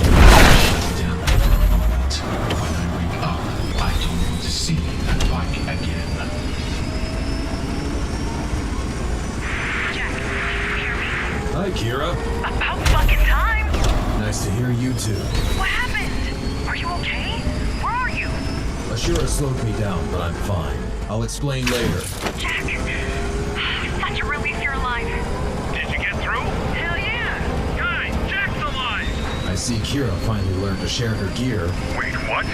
shut down for a moment. When I wake up, I don't want to see that bike again. Jack, you hear me? Hi, Kira. About fucking time! Nice to hear you too. What happened? Are you okay? Where are you? Ashura slowed me down, but I'm fine. I'll explain later. Jack! Such a relief you're alive. Did you get through? Hell yeah! Guys, Jack's alive! I see Kira finally learned to share her gear. Wait, what?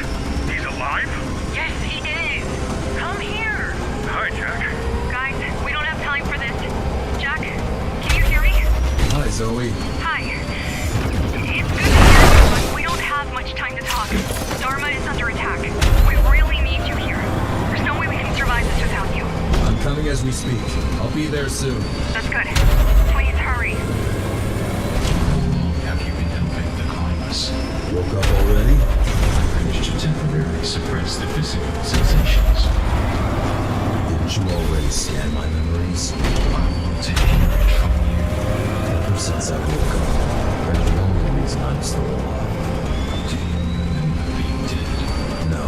He's alive? Yes, he is! Come here! Hi, Jack. Guys, we don't have time for this. Jack, can you hear me? Hi, Zoe. Hi. It's good to hear you, but we don't have much time to talk. Dharma is under attack. We really need you here. There's no way we can survive this without you. I'm coming as we speak. I'll be there soon. That's good. Please hurry. How long have you been helping the climbers? Woke up already? I managed to temporarily suppress the physical sensations. Didn't you already scan my memories? I want to hear it from you. Ever since I woke up, they're the only reason I'm still alive. Do you remember being dead? No.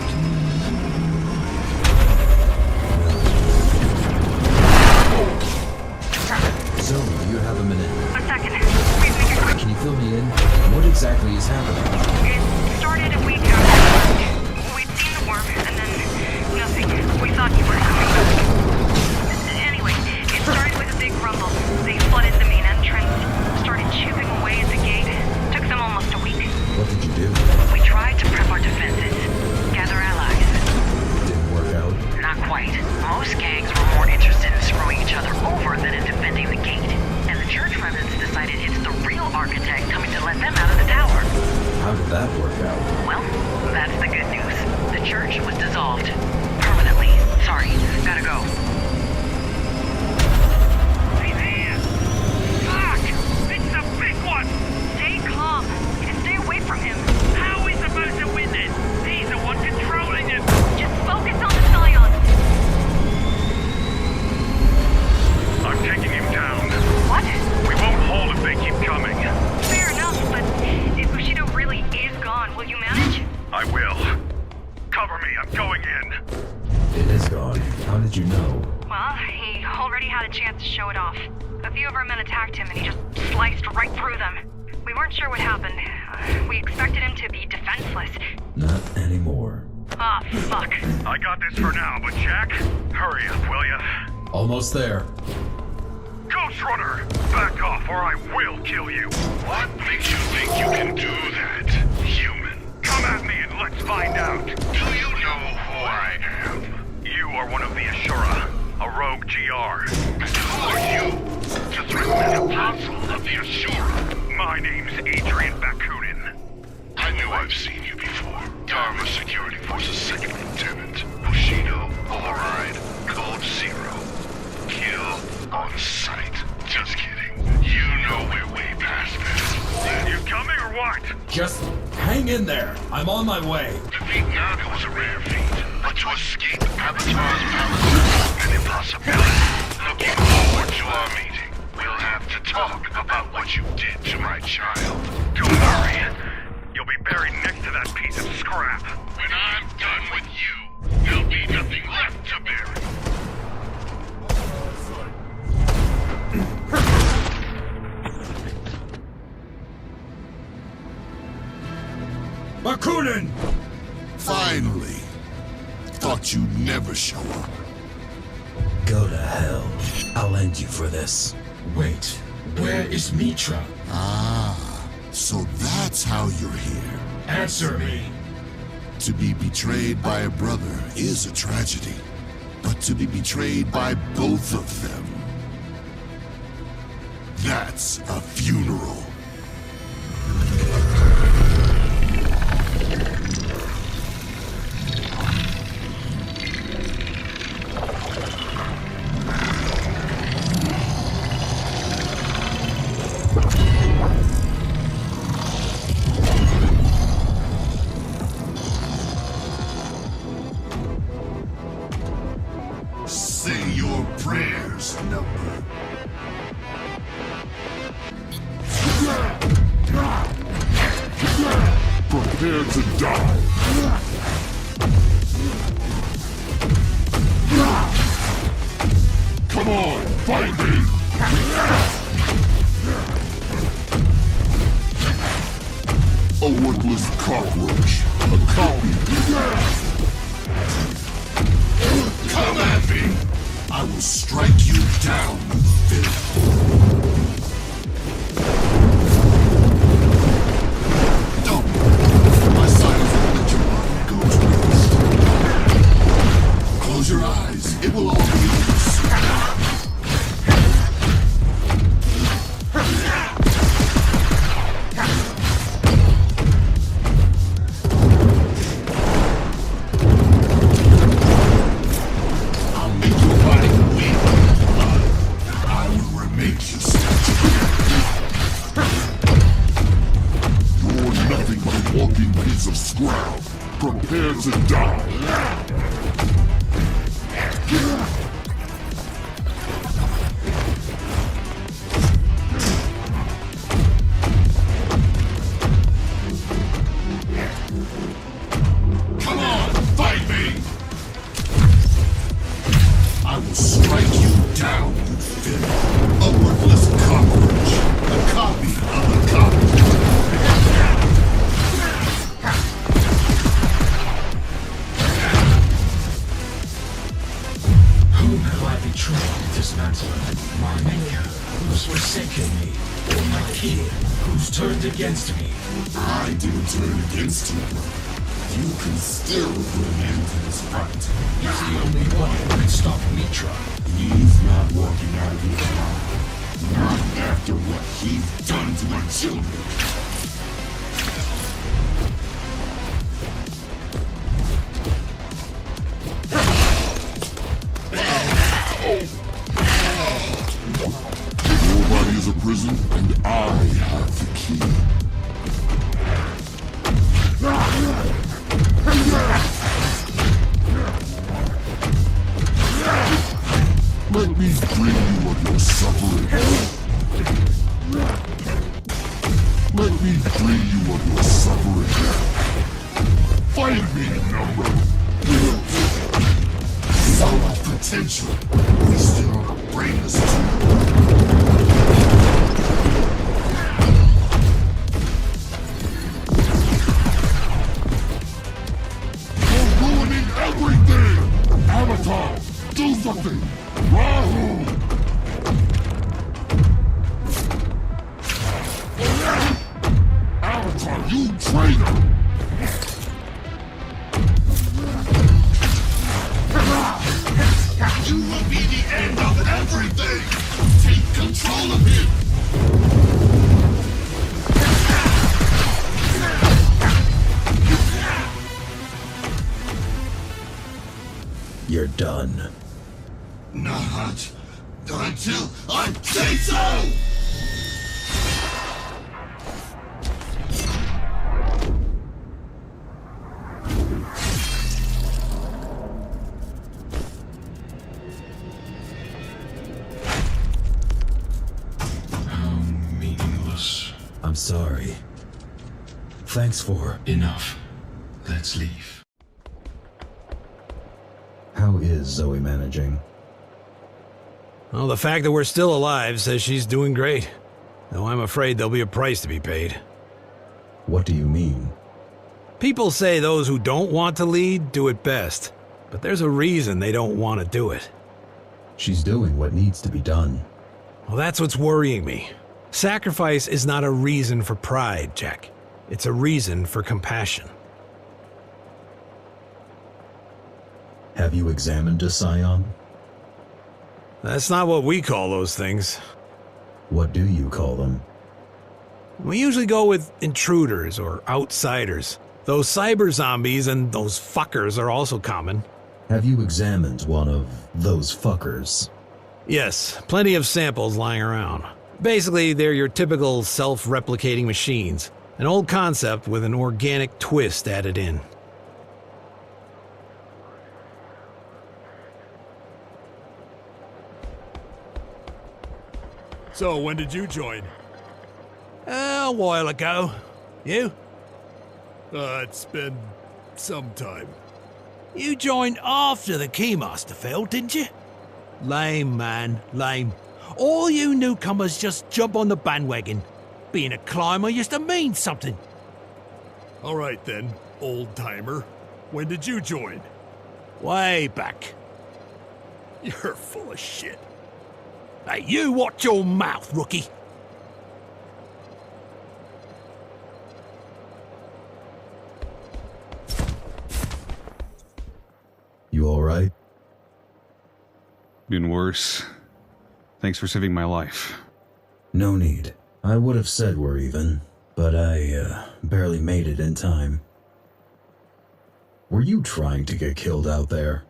Do you remember being alive? Zoe, do you have a minute? A second. Please make it quick. Can you fill me in? What exactly is happening? It started a week ago. We'd seen the worm, and then nothing. We thought you were coming back. Anyway, it started with a big rumble. They flooded the main entrance, started chipping away at the gate. Took them almost a week. What did you do? We tried to prep our defenses, gather allies. Didn't work out? Not quite. Most gangs were more interested in screwing each other over than architect coming to let them out of the tower. How did that work out? Well, that's the good news. The church was dissolved. Permanently. Sorry, gotta go. He's here! Fuck! It's the big one! Stay calm and stay away from him. How are we supposed to win this? He's the one controlling him! Just focus on the scion. I'm taking him down. What? We won't hold if they keep coming. Fair enough, but if Bushido really is gone, will you manage? I will. Cover me, I'm going in. It is gone. How did you know? Well, he already had a chance to show it off. A few of our men attacked him and he just sliced right through them. We weren't sure what happened. We expected him to be defenseless. Not anymore. Ah, fuck. I got this for now, but Jack, hurry up, will ya? Almost there. Ghostrunner! Back off or I will kill you! What makes you think you can do that, human? Come at me and let's find out! Do you know who I am? You are one of the Ashura, a rogue GR. And who are you to threaten an apostle of the Ashura? My name's Adrian Bakunin. I knew I've seen you before. Dharma Security Force's second lieutenant. Bushido, override, code 0. Kill on sight. Just kidding. You know we're way past that. You coming or what? Just hang in there. I'm on my way. Defeat Naga was a rare feat, but to escape Avatar's palace, an impossibility. Looking forward to our meeting. We'll have to talk about what you did to my child. Don't worry. You'll be buried next to that piece of scrap. When I'm done with you, there'll be nothing left to bury. Bakunin! Finally! Thought you'd never show up. Go to hell. I'll end you for this. Wait, where is Mitra? Ah, so that's how you're here. Answer me. To be betrayed by a brother is a tragedy. But to be betrayed by both of them, that's a funeral. Say your prayers, number. Prepare to die. Come on, fight me! A worthless cockroach. A copy. Come at me! I will strike you down, you filth. Don't. My silence will let your mind go to rest. Close your eyes. It will all be over soon. Of scrap. Prepare to die. Come on, fight me! I will strike you down, you filth. A worthless cockroach. A copy of a copy. Dismantling my maker, who's forsaken me, or my kid, who's turned against me. I didn't turn against you, brother. You can still put an end to this fight. He's the only one who can stop Mitra. He's not walking out of here alive. Not after what he's done to my children. Your body is a prison, and I have the key. Let me free you of your suffering. Let me free you of your suffering. Find me, number. So much potential. We still on a brainless too. You're ruining everything! Avatar, do something! Rahul! Avatar, you traitor! You will be the end of everything! Take control of him! You're done. Not until I say so! I'm sorry. Thanks for... Enough. Let's leave. How is Zoe managing? Well, the fact that we're still alive says she's doing great. Though I'm afraid there'll be a price to be paid. What do you mean? People say those who don't want to lead do it best. But there's a reason they don't want to do it. She's doing what needs to be done. Well, that's what's worrying me. Sacrifice is not a reason for pride, Jack. It's a reason for compassion. Have you examined a scion? That's not what we call those things. What do you call them? We usually go with intruders or outsiders. Those cyber zombies and those fuckers are also common. Have you examined one of those fuckers? Yes, plenty of samples lying around. Basically, they're your typical self-replicating machines. An old concept with an organic twist added in. So, when did you join? A while ago. You? It's been some time. You joined after the Keymaster fell, didn't you? Lame, man, lame. All you newcomers just jump on the bandwagon. Being a climber used to mean something. All right then, old-timer. When did you join? Way back. You're full of shit. Hey, you watch your mouth, rookie. You alright? Been worse. Thanks for saving my life. No need. I would have said we're even, but I barely made it in time. Were you trying to get killed out there?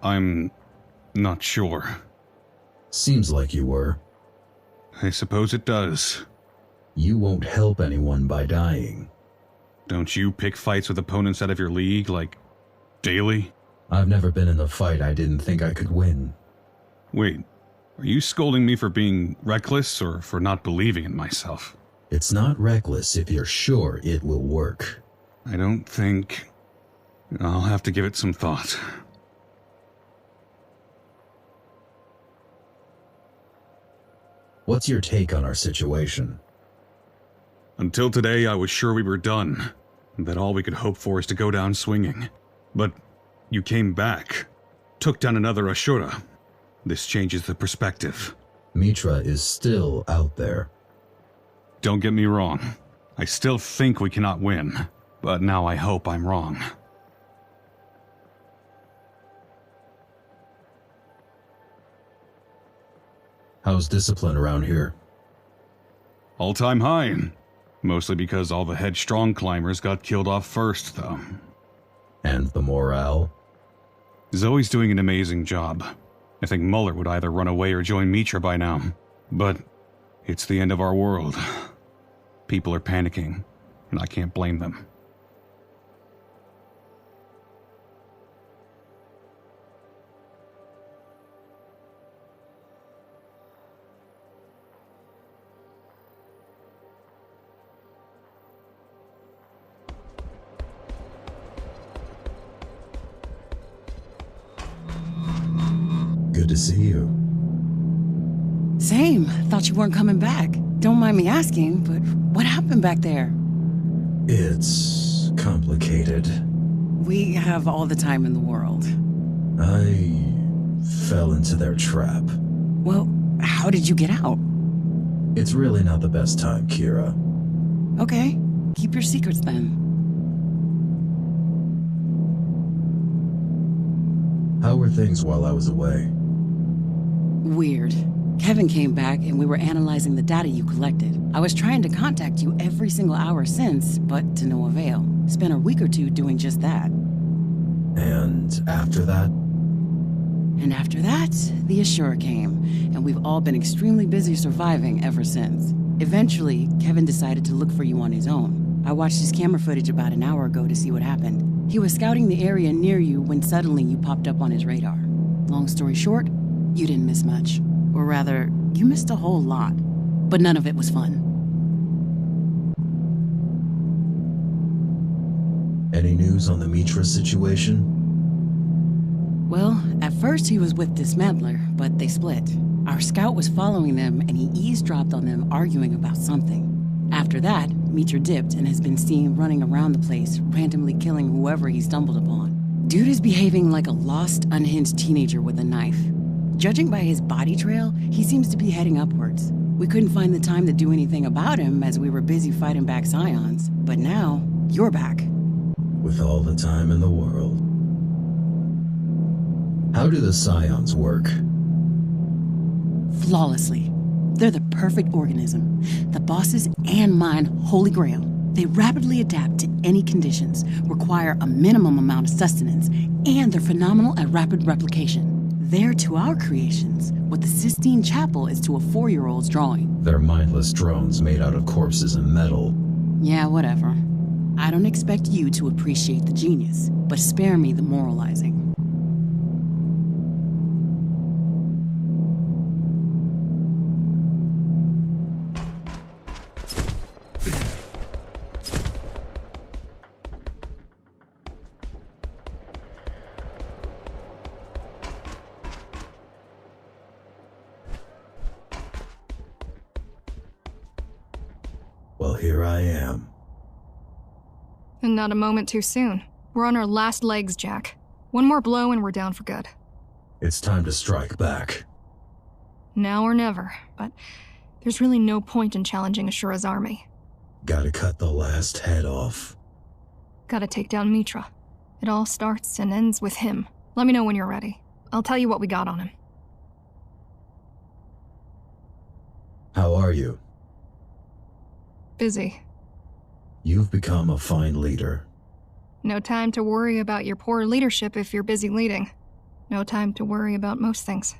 I'm not sure. Seems like you were. I suppose it does. You won't help anyone by dying. Don't you pick fights with opponents out of your league, like, daily? I've never been in a fight I didn't think I could win. Wait, are you scolding me for being reckless or for not believing in myself? It's not reckless if you're sure it will work. I don't think... I'll have to give it some thought. What's your take on our situation? Until today, I was sure we were done, that all we could hope for is to go down swinging. But you came back, took down another Ashura. This changes the perspective. Mitra is still out there. Don't get me wrong. I still think we cannot win, but now I hope I'm wrong. How's discipline around here? All-time high. Mostly because all the headstrong climbers got killed off first, though. And the morale? Zoe's doing an amazing job. I think Muller would either run away or join Mitra by now. But it's the end of our world. People are panicking, and I can't blame them. Good to see you. Same. Thought you weren't coming back. Don't mind me asking, but what happened back there? It's complicated. We have all the time in the world. I fell into their trap. Well, how did you get out? It's really not the best time, Kira. Okay, keep your secrets then. How were things while I was away? Weird. Kevin came back and we were analyzing the data you collected. I was trying to contact you every single hour since, but to no avail. Spent a week or two doing just that. And after that? And after that, the Assure came, and we've all been extremely busy surviving ever since. Eventually, Kevin decided to look for you on his own. I watched his camera footage about an hour ago to see what happened. He was scouting the area near you when suddenly you popped up on his radar. Long story short, you didn't miss much. Or rather, you missed a whole lot. But none of it was fun. Any news on the Mitra situation? Well, at first he was with Dismantler, but they split. Our scout was following them and he eavesdropped on them arguing about something. After that, Mitra dipped and has been seen running around the place, randomly killing whoever he stumbled upon. Dude is behaving like a lost, unhinged teenager with a knife. Judging by his body trail, he seems to be heading upwards. We couldn't find the time to do anything about him as we were busy fighting back Scions, but now, you're back. With all the time in the world. How do the Scions work? Flawlessly. They're the perfect organism. The boss's and mine holy grail. They rapidly adapt to any conditions, require a minimum amount of sustenance, and they're phenomenal at rapid replication. They're to our creations what the Sistine Chapel is to a 4-year-old's drawing. They're mindless drones made out of corpses and metal. Yeah, whatever. I don't expect you to appreciate the genius, but spare me the moralizing. Well, here I am. And not a moment too soon. We're on our last legs, Jack. One more blow and we're down for good. It's time to strike back. Now or never, but there's really no point in challenging Ashura's army. Gotta cut the last head off. Gotta take down Mitra. It all starts and ends with him. Let me know when you're ready. I'll tell you what we got on him. How are you? Busy. You've become a fine leader. No time to worry about your poor leadership if you're busy leading. No time to worry about most things.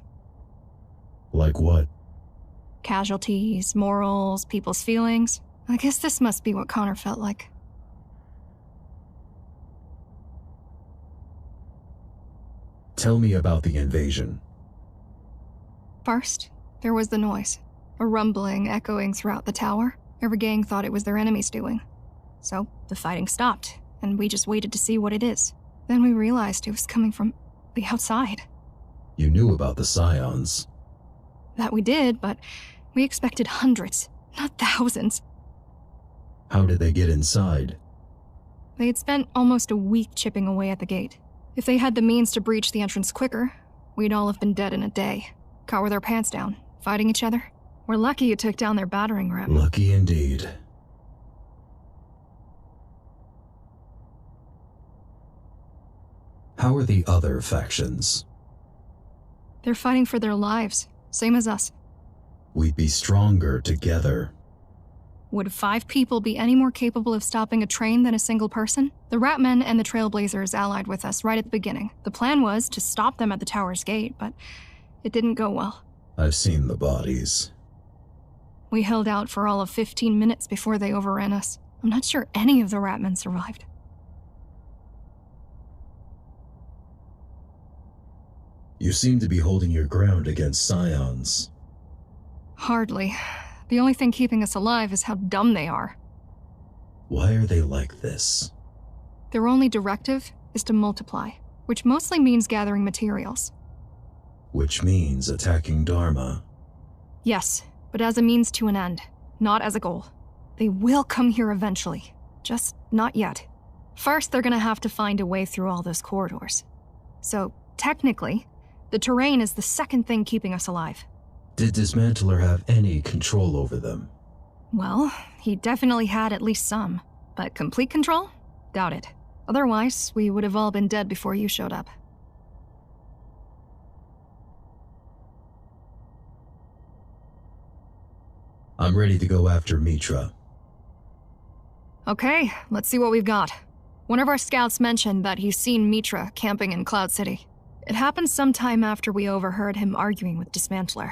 Like what? Casualties, morals, people's feelings. I guess this must be what Connor felt like. Tell me about the invasion. First, there was the noise. A rumbling echoing throughout the tower. Every gang thought it was their enemies doing. So, the fighting stopped, and we just waited to see what it is. Then we realized it was coming from the outside. You knew about the Scions. That we did, but we expected hundreds, not thousands. How did they get inside? They had spent almost a week chipping away at the gate. If they had the means to breach the entrance quicker, we'd all have been dead in a day. Caught with our pants down, fighting each other. We're lucky you took down their battering ram. Lucky indeed. How are the other factions? They're fighting for their lives, same as us. We'd be stronger together. Would 5 people be any more capable of stopping a train than a single person? The Ratmen and the Trailblazers allied with us right at the beginning. The plan was to stop them at the tower's gate, but it didn't go well. I've seen the bodies. We held out for all of 15 minutes before they overran us. I'm not sure any of the Ratmen survived. You seem to be holding your ground against Scions. Hardly. The only thing keeping us alive is how dumb they are. Why are they like this? Their only directive is to multiply, which mostly means gathering materials. Which means attacking Dharma. Yes, but as a means to an end, not as a goal. They will come here eventually, just not yet. First, they're gonna have to find a way through all those corridors. So, technically, the terrain is the second thing keeping us alive. Did Dismantler have any control over them? Well, he definitely had at least some, but complete control? Doubt it. Otherwise, we would have all been dead before you showed up. I'm ready to go after Mitra. Okay, let's see what we've got. One of our scouts mentioned that he's seen Mitra camping in Cloud City. It happened sometime after we overheard him arguing with Dismantler.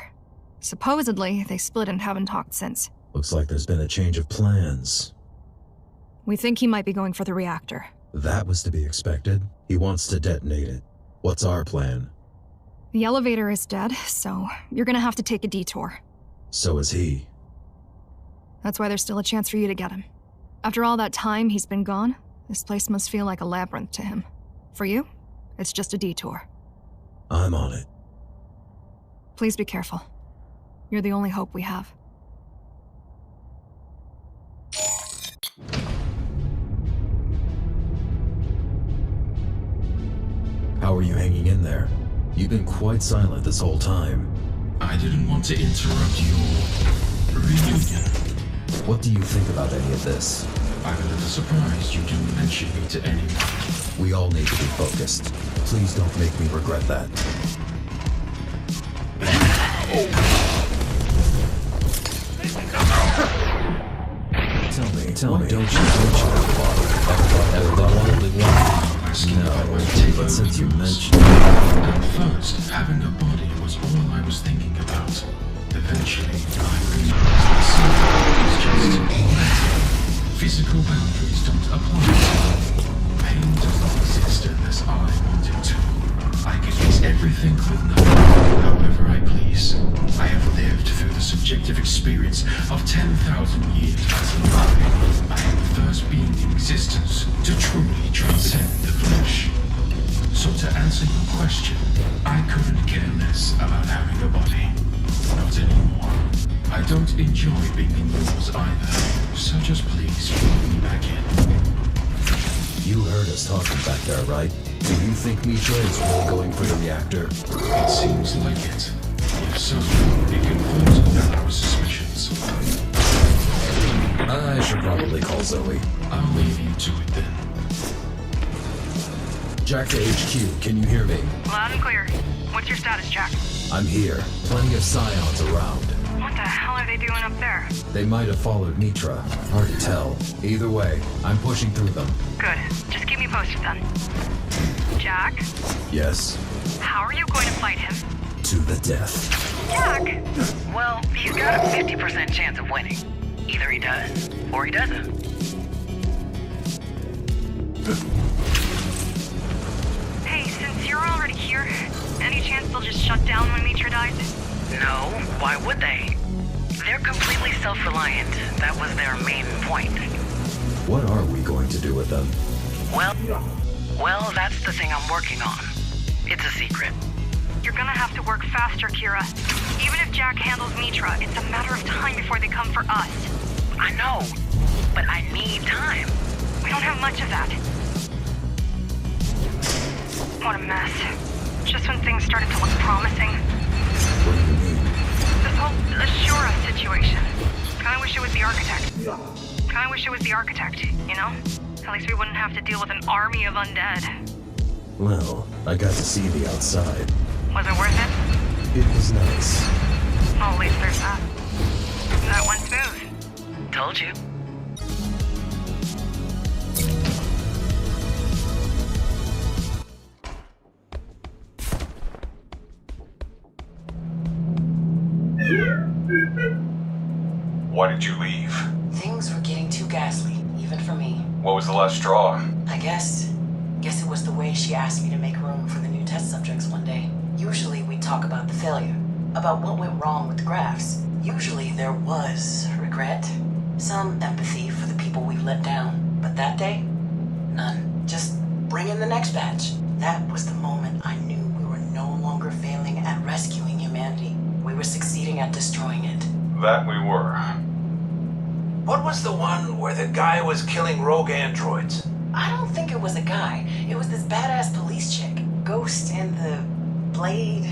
Supposedly, they split and haven't talked since. Looks like there's been a change of plans. We think he might be going for the reactor. That was to be expected. He wants to detonate it. What's our plan? The elevator is dead, so you're gonna have to take a detour. So is he. That's why there's still a chance for you to get him. After all that time he's been gone, this place must feel like a labyrinth to him. For you, it's just a detour. I'm on it. Please be careful. You're the only hope we have. How are you hanging in there? You've been quite silent this whole time. I didn't want to interrupt your reunion. What do you think about any of this? I'm a little surprised you didn't mention me to anyone. We all need to be focused. Please don't make me regret that. Tell me, don't you have a body? Ever thought only one? No, but since you mentioned it... At first, having a body was all I was thinking about. Eventually, I realized it's just matter. Physical boundaries don't apply. Pain does not exist unless I want it to. I can use everything with nothing, however I please. I have lived through the subjective experience of 10,000 years as a life. I am the first being in existence to truly transcend the flesh. So to answer your question, I couldn't care less about having a body. Not anymore. I don't enjoy being indoors either, so just please pull me back in. You heard us talking back there, right? Do you think Mitra is really going for the reactor? It seems like it. If so, it confirms all our suspicions. I should probably call Zoe. I'll leave you to it then. Jack to HQ, can you hear me? Loud and clear. What's your status, Jack? I'm here. Plenty of Scions around. What the hell are they doing up there? They might have followed Mitra. Hard to tell. Either way, I'm pushing through them. Good. Just keep me posted then. Jack? Yes? How are you going to fight him? To the death. Jack! Well, he's got a 50% chance of winning. Either he does, or he doesn't. Hey, since you're already here, any chance they'll just shut down when Mitra dies? No, why would they? They're completely self-reliant. That was their main point. What are we going to do with them? Well, that's the thing I'm working on. It's a secret. You're gonna have to work faster, Kira. Even if Jack handles Mitra, it's a matter of time before they come for us. I know, but I need time. We don't have much of that. What a mess. Just when things started to look promising. What do you mean? This whole Ashura situation. Kinda wish it was the architect. You know? At least we wouldn't have to deal with an army of undead. Well, I got to see the outside. Was it worth it? It was nice. Well, at least there's that. That went smooth. Told Told you. Why did you leave? Things were getting too ghastly, even for me. What was the last straw? I guess it was the way she asked me to make room for the new test subjects one day. Usually we talk about the failure, about what went wrong with the graphs. Usually there was regret, some empathy for the people we've let down. But that day, none. Just bring in the next batch. That was the moment I knew we were no longer failing at rescuing humanity. We were succeeding at destroying it. That we were. What was the one where the guy was killing rogue androids? I don't think it was a guy. It was this badass police chick. Ghost and the Blade,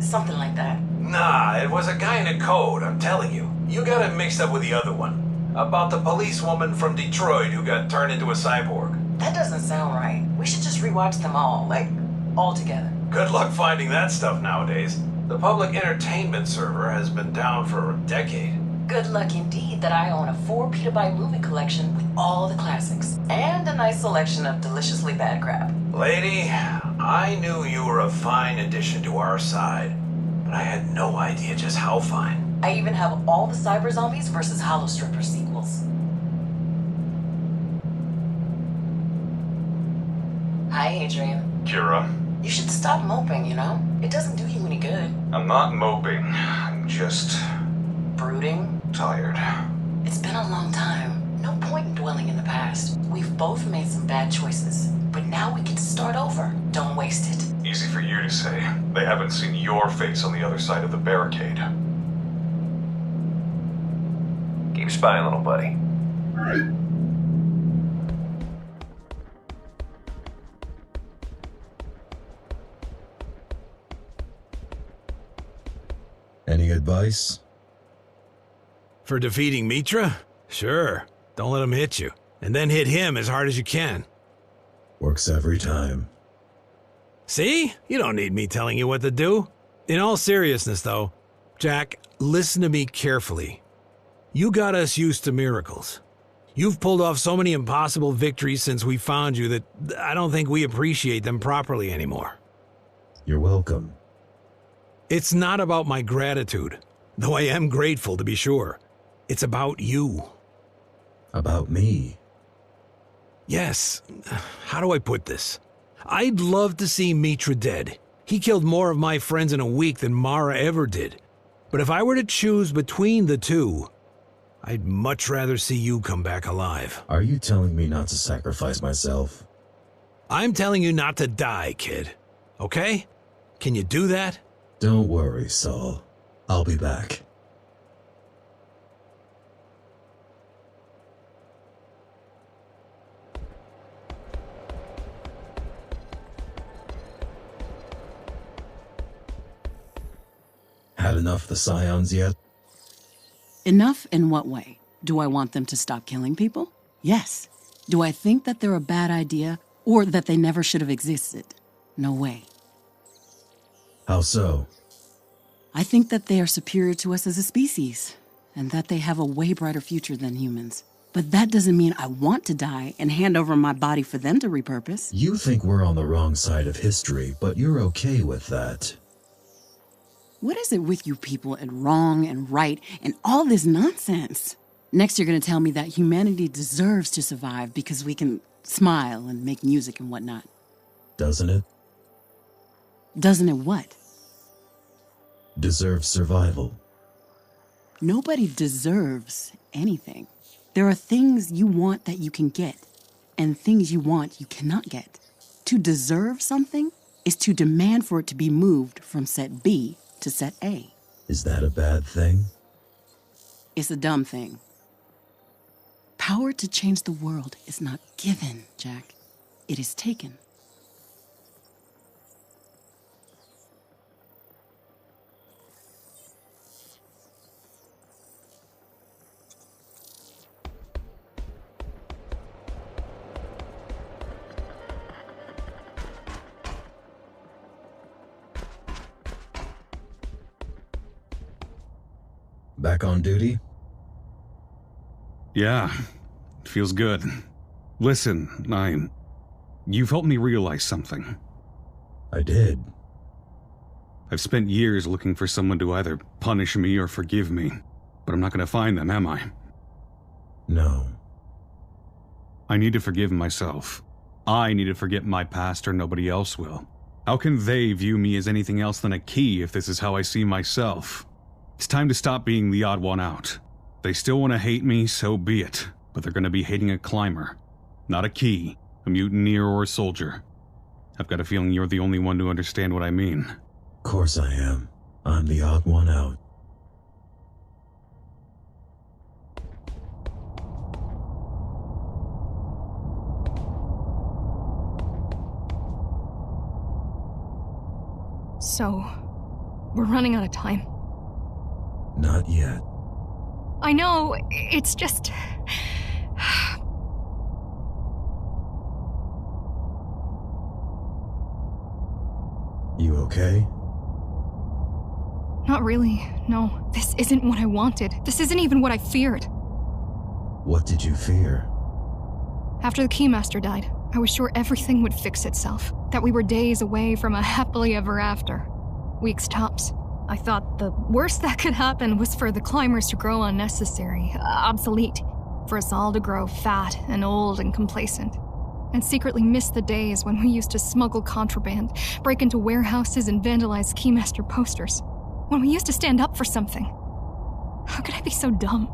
something like that. Nah, it was a guy in a code, I'm telling you. You got it mixed up with the other one. About the policewoman from Detroit who got turned into a cyborg. That doesn't sound right. We should just rewatch them all, like, all together. Good luck finding that stuff nowadays. The public entertainment server has been down for a decade. Good luck indeed that I own a 4 petabyte movie collection with all the classics. And a nice selection of deliciously bad crap. Lady, I knew you were a fine addition to our side, but I had no idea just how fine. I even have all the Cyber Zombies vs. Hollow Stripper sequels. Hi, Adrian. Kira. You should stop moping, you know? It doesn't do you any good. I'm not moping. I'm just... brooding? Tired. It's been a long time. No point in dwelling in the past. We've both made some bad choices, but now we get to start over. Don't waste it. Easy for you to say. They haven't seen your face on the other side of the barricade. Keep spying, little buddy. Any advice? For defeating Mitra? Sure. Don't let him hit you. And then hit him as hard as you can. Works every time. See? You don't need me telling you what to do. In all seriousness, though, Jack, listen to me carefully. You got us used to miracles. You've pulled off so many impossible victories since we found you that I don't think we appreciate them properly anymore. You're welcome. It's not about my gratitude, though I am grateful to be sure. It's about you. About me? Yes. How do I put this? I'd love to see Mitra dead. He killed more of my friends in a week than Mara ever did. But if I were to choose between the two, I'd much rather see you come back alive. Are you telling me not to sacrifice myself? I'm telling you not to die, kid. Okay? Can you do that? Don't worry, Saul. I'll be back. Had enough of the Scions yet? Enough in what way? Do I want them to stop killing people? Yes. Do I think that they're a bad idea or that they never should have existed? No way. How so? I think that they are superior to us as a species, and that they have a way brighter future than humans. But that doesn't mean I want to die and hand over my body for them to repurpose. You think we're on the wrong side of history, but you're okay with that. What is it with you people and wrong and right and all this nonsense? Next you're gonna tell me that humanity deserves to survive because we can smile and make music and whatnot. Doesn't it? Doesn't it what? Deserves survival. Nobody deserves anything. There are things you want that you can get, and things you want you cannot get. To deserve something is to demand for it to be moved from set B to set A. Is that a bad thing? It's a dumb thing. Power to change the world is not given, Jack. It is taken. Back on duty? Yeah, it feels good. Listen, you've helped me realize something. I did. I've spent years looking for someone to either punish me or forgive me, but I'm not going to find them, am I? No. I need to forgive myself. I need to forget my past or nobody else will. How can they view me as anything else than a key if this is how I see myself? It's time to stop being the odd one out. They still want to hate me, so be it, but they're going to be hating a climber, not a key, a mutineer, or a soldier. I've got a feeling you're the only one to understand what I mean. Of course I am. I'm the odd one out. So, we're running out of time. Not yet. I know, it's just... You okay? Not really, no. This isn't what I wanted. This isn't even what I feared. What did you fear? After the Keymaster died, I was sure everything would fix itself. That we were days away from a happily ever after. Weeks tops. I thought the worst that could happen was for the climbers to grow unnecessary, obsolete. For us all to grow fat and old and complacent. And secretly miss the days when we used to smuggle contraband, break into warehouses and vandalize Keymaster posters. When we used to stand up for something. How could I be so dumb?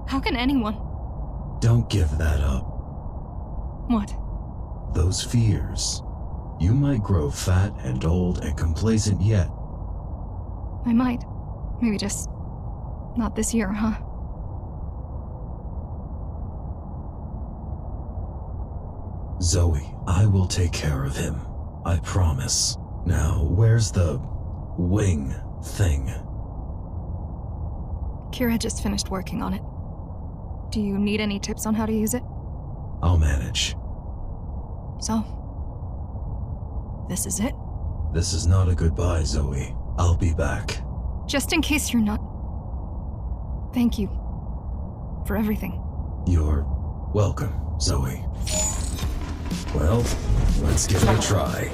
How can anyone? Don't give that up. What? Those fears. You might grow fat and old and complacent yet. I might. Maybe just not this year, huh? Zoe, I will take care of him. I promise. Now, where's the wing thing? Kira just finished working on it. Do you need any tips on how to use it? I'll manage. So, this is it? This is not a goodbye, Zoe. I'll be back. Just in case you're not... Thank you. For everything. You're welcome, Zoe. Well, let's give it a try.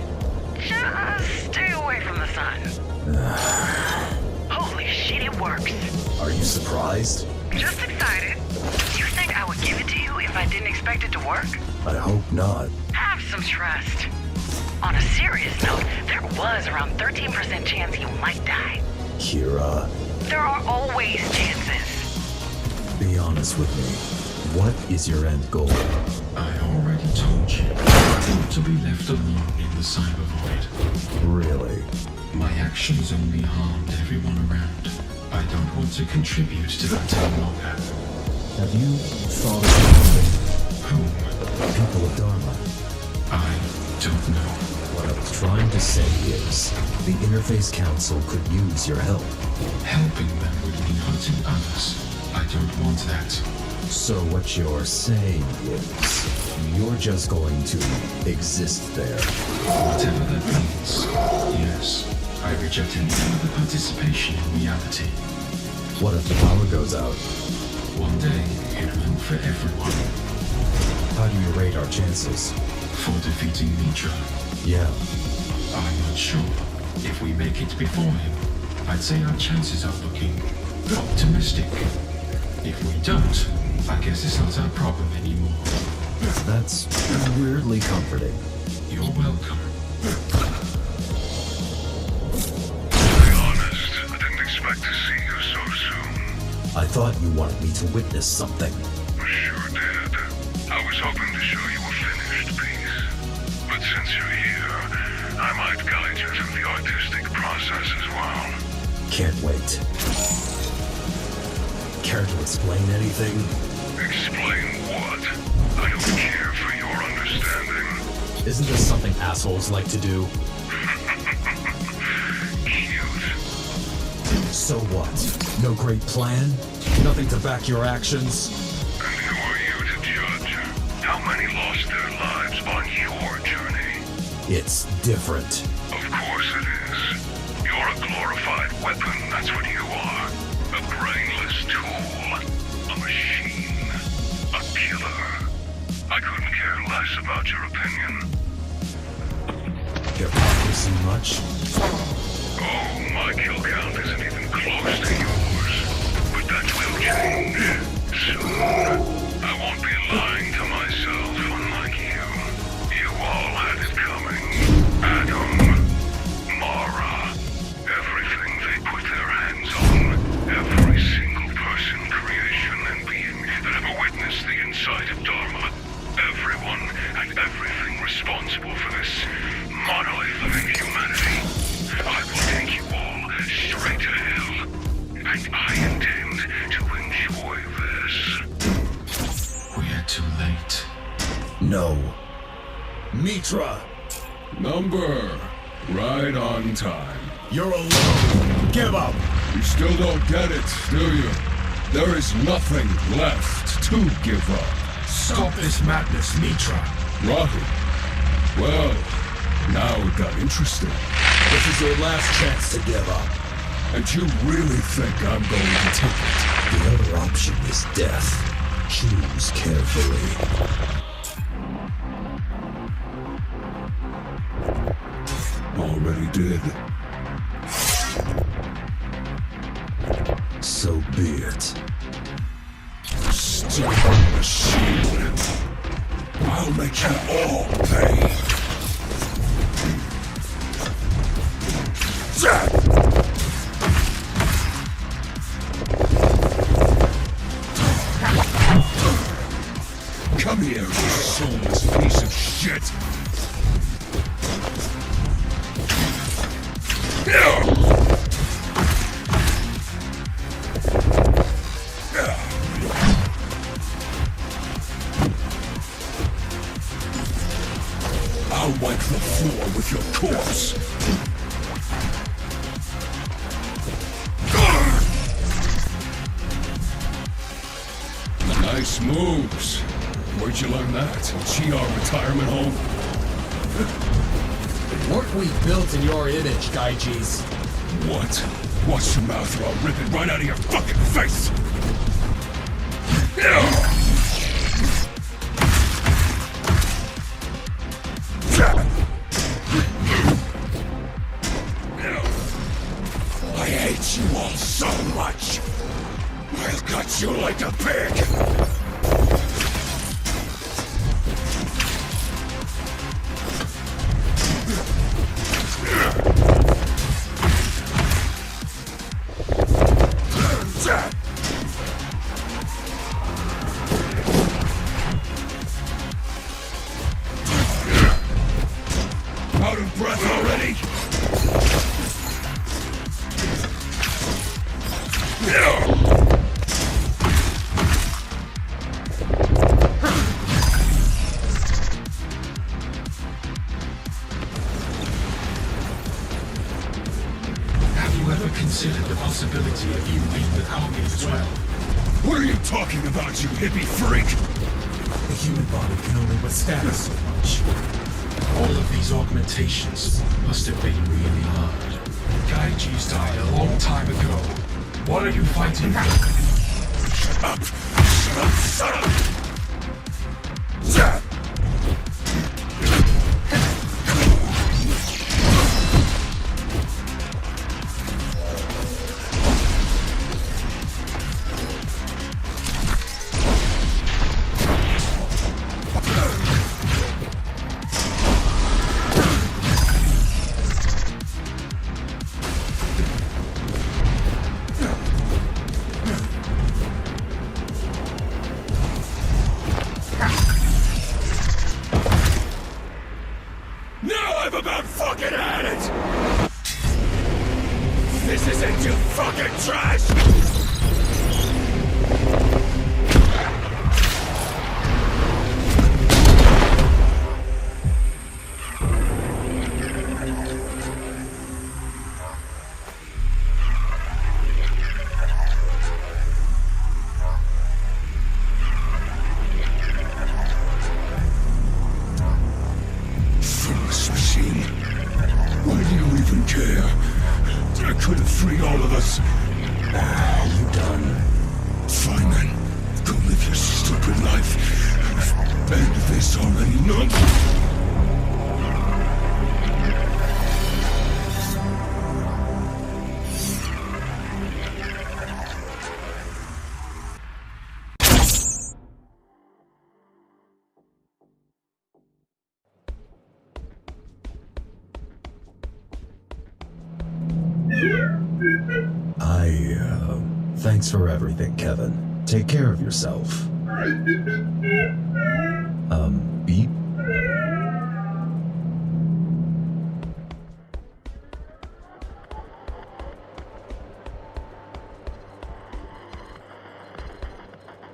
Just stay away from the sun. Holy shit, it works. Are you surprised? Just excited. You think I would give it to you if I didn't expect it to work? I hope not. Have some trust. On a serious note, there was around 13% chance you might die. Kira. There are always chances. Be honest with me. What is your end goal? I already told you. Not to be left alone in the Cybervoid. Really? My actions only harmed everyone around. I don't want to contribute to that any longer. Have you thought of something? Whom? People of Dharma. I don't know. What I was trying to say is, the Interface Council could use your help. Helping them would mean hurting others. I don't want that. So what you're saying is, you're just going to exist there. Whatever that means, yes. I reject any further participation in reality. What if the power goes out? One day, it will for everyone. How do you rate our chances? For defeating Mitra? Yeah. I'm not sure. If we make it before him, I'd say our chances are looking optimistic. If we don't, I guess it's not our problem anymore. That's weirdly comforting. You're welcome. To be honest, I didn't expect to see you so soon. I thought you wanted me to witness something. Sure did. I was hoping to show you a finished piece. But since you're here, I might guide you through the artistic process as well. Can't wait. Care to explain anything? Explain what? I don't care for your understanding. Isn't this something assholes like to do? Cute. So what? No great plan? Nothing to back your actions? And who are you to judge? How many lost their lives on your journey? It's different. Of course it is. You're a glorified weapon, that's what you are. A brainless tool. A machine. about your opinion. Hypocrisy much? Oh, my kill count isn't even close to yours. But that will change soon. I won't be lying to myself, unlike you. You all had it coming. Adam, Mara, everything they put their hands on, every single person, creation, and being that ever witnessed the inside of Dharma, everyone and everything responsible for this monolith of inhumanity. I will take you all straight to hell, and I intend to enjoy this. We're too late. No. Mitra! Number, right on time. You're alone. Give up. You still don't get it, do you? There is nothing left to give up. Stop this madness, Mitra. Rahu. Well, now it got interesting. This is your last chance to give up. And you really think I'm going to take it? The other option is death. Choose carefully. Already did. So be it. Stupid machine. I'll make you all pay. Come here, you soulless piece of shit! I'll wipe the floor with your corpse! Nice moves. Where'd you learn that? GR retirement home? Weren't we built in your image, Gaijis? What? Watch your mouth or I'll rip it right out of your fucking face! I hate you all so much! I'll cut you like a pig! Out of breath already? Have you ever considered the possibility of you being the target as well? What are you talking about, you hippie freak? The human body can only withstand so much. All of these augmentations must have been really hard. Gaijis died a long time ago. What are you fighting for? Shut up! Shut up! Shut up! It's already not. Thanks for everything, Kevin. Take care of yourself. Beep?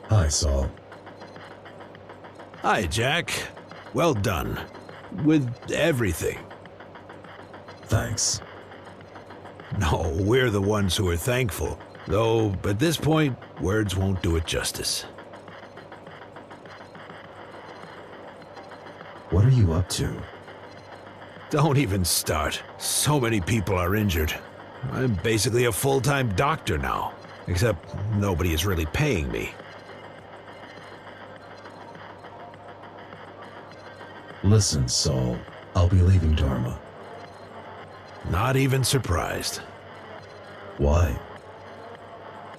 Hi, Saul. Hi, Jack. Well done. With everything. Thanks. No, we're the ones who are thankful. Though, at this point, words won't do it justice. What are you up to? Don't even start. So many people are injured. I'm basically a full-time doctor now. Except nobody is really paying me. Listen, Saul. I'll be leaving Dharma. Not even surprised. Why?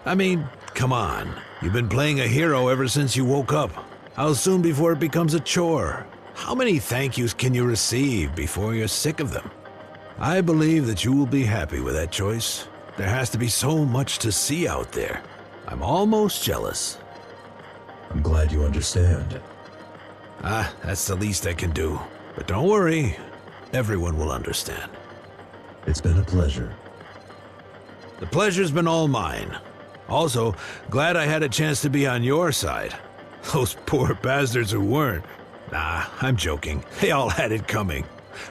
I mean, come on. You've been playing a hero ever since you woke up. How soon before it becomes a chore? How many thank yous can you receive before you're sick of them? I believe that you will be happy with that choice. There has to be so much to see out there. I'm almost jealous. I'm glad you understand. That's the least I can do. But don't worry, everyone will understand. It's been a pleasure. The pleasure's been all mine. Also, glad I had a chance to be on your side. Those poor bastards who weren't. Nah, I'm joking. They all had it coming.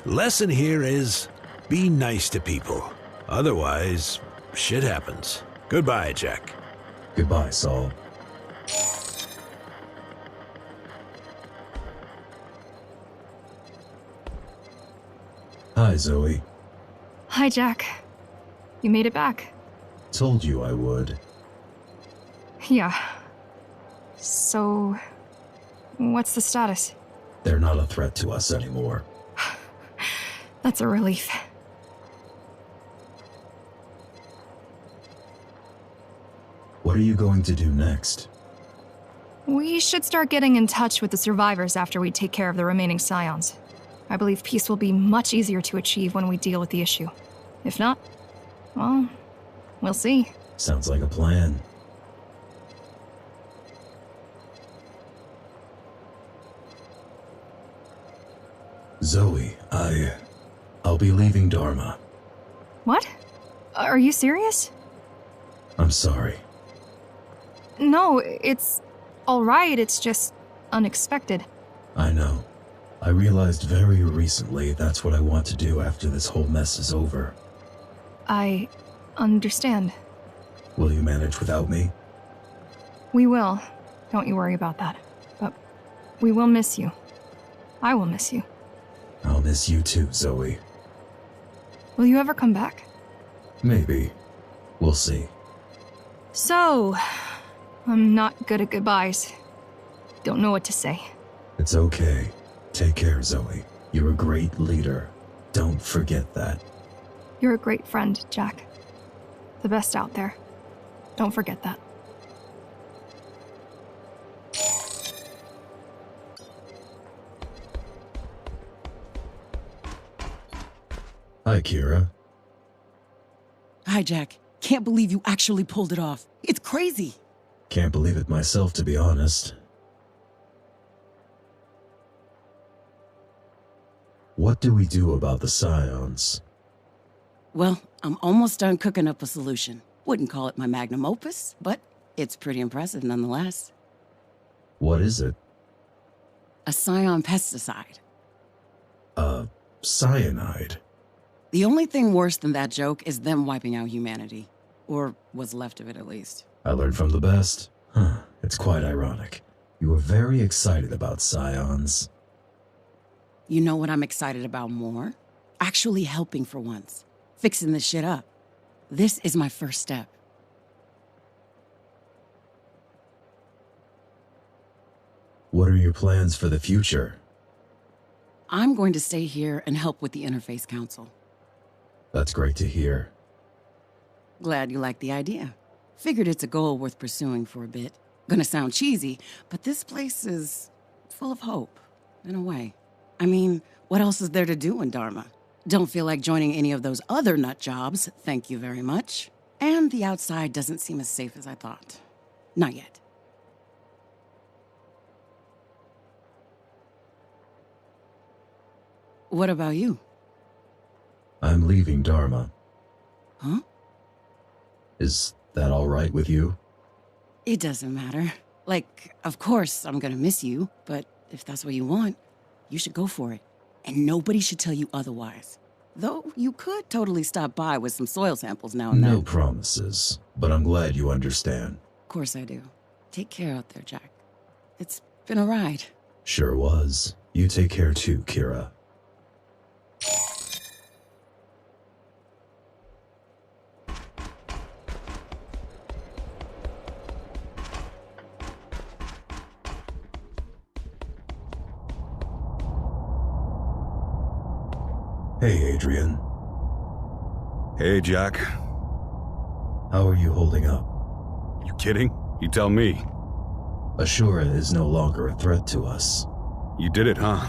Lesson here is, be nice to people. Otherwise, shit happens. Goodbye, Jack. Goodbye, Saul. Hi, Zoe. Hi, Jack. You made it back. Told you I would. Yeah. So, what's the status? They're not a threat to us anymore. That's a relief. What are you going to do next? We should start getting in touch with the survivors after we take care of the remaining scions. I believe peace will be much easier to achieve when we deal with the issue. If not, well, we'll see. Sounds like a plan. Zoe, I'll be leaving Dharma. What? Are you serious? I'm sorry. No, it's alright, it's just unexpected. I know. I realized very recently that's what I want to do after this whole mess is over. I understand. Will you manage without me? We will. Don't you worry about that. But we will miss you. I will miss you. I'll miss you too, Zoe. Will you ever come back? Maybe. We'll see. So, I'm not good at goodbyes. Don't know what to say. It's okay. Take care, Zoe. You're a great leader. Don't forget that. You're a great friend, Jack. The best out there. Don't forget that. Hi, Kira. Hi, Jack. Can't believe you actually pulled it off. It's crazy. Can't believe it myself, to be honest. What do we do about the scions? Well, I'm almost done cooking up a solution. Wouldn't call it my magnum opus, but it's pretty impressive nonetheless. What is it? A scion pesticide. Cyanide. The only thing worse than that joke is them wiping out humanity. Or what's left of it, at least. I learned from the best. Huh, it's quite ironic. You were very excited about scions. You know what I'm excited about more? Actually helping for once. Fixing this shit up. This is my first step. What are your plans for the future? I'm going to stay here and help with the Interface Council. That's great to hear. Glad you like the idea. Figured it's a goal worth pursuing for a bit. Gonna sound cheesy, but this place is full of hope, in a way. I mean, what else is there to do in Dharma? Don't feel like joining any of those other nut jobs, thank you very much. And the outside doesn't seem as safe as I thought. Not yet. What about you? I'm leaving Dharma. Huh? Is that all right with you? It doesn't matter. Like, of course I'm gonna miss you, but if that's what you want, you should go for it. And nobody should tell you otherwise. Though you could totally stop by with some soil samples now and then. No promises, but I'm glad you understand. Of course I do. Take care out there, Jack. It's been a ride. Sure was. You take care too, Kira. Hey, Adrian. Hey, Jack. How are you holding up? You kidding? You tell me. Ashura is no longer a threat to us. You did it, huh?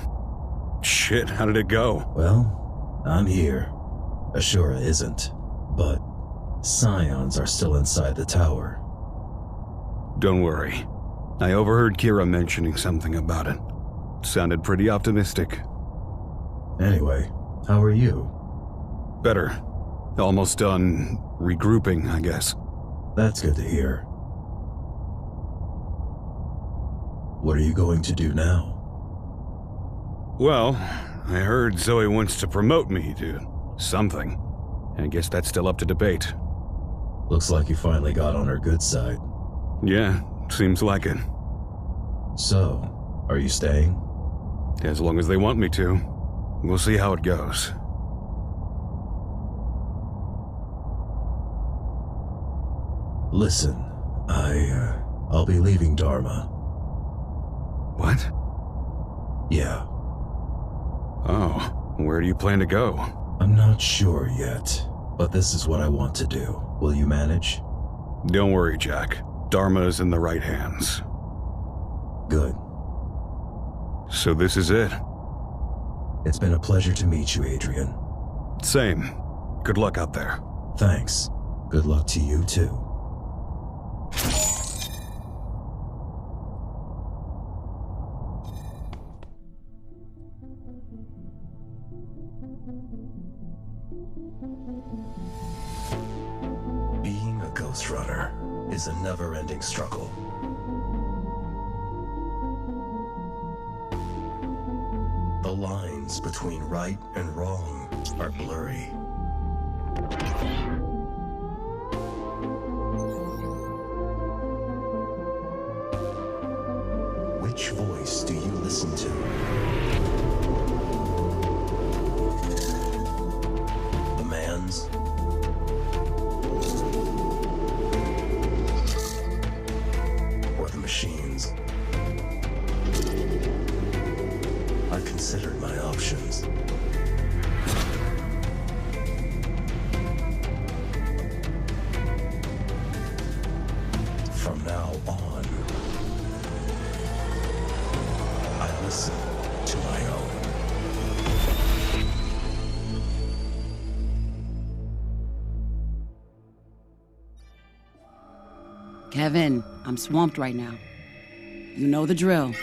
Shit, how did it go? Well, I'm here. Ashura isn't, but Scions are still inside the tower. Don't worry. I overheard Kira mentioning something about it. Sounded pretty optimistic. Anyway, how are you? Better. Almost done regrouping, I guess. That's good to hear. What are you going to do now? Well, I heard Zoe wants to promote me to something. I guess that's still up to debate. Looks like you finally got on her good side. Yeah, seems like it. So, are you staying? As long as they want me to. We'll see how it goes. Listen, I'll be leaving Dharma. What? Yeah. Oh, where do you plan to go? I'm not sure yet, but this is what I want to do. Will you manage? Don't worry, Jack. Dharma is in the right hands. Good. So this is it? It's been a pleasure to meet you, Adrian. Same. Good luck out there. Thanks. Good luck to you, too. Being a Ghostrunner is a never-ending struggle. The lines between right and wrong are blurry. Which voice do you listen to? The man's? Or the machine's? I considered my options. From now on, I listen to my own. Kevin, I'm swamped right now. You know the drill.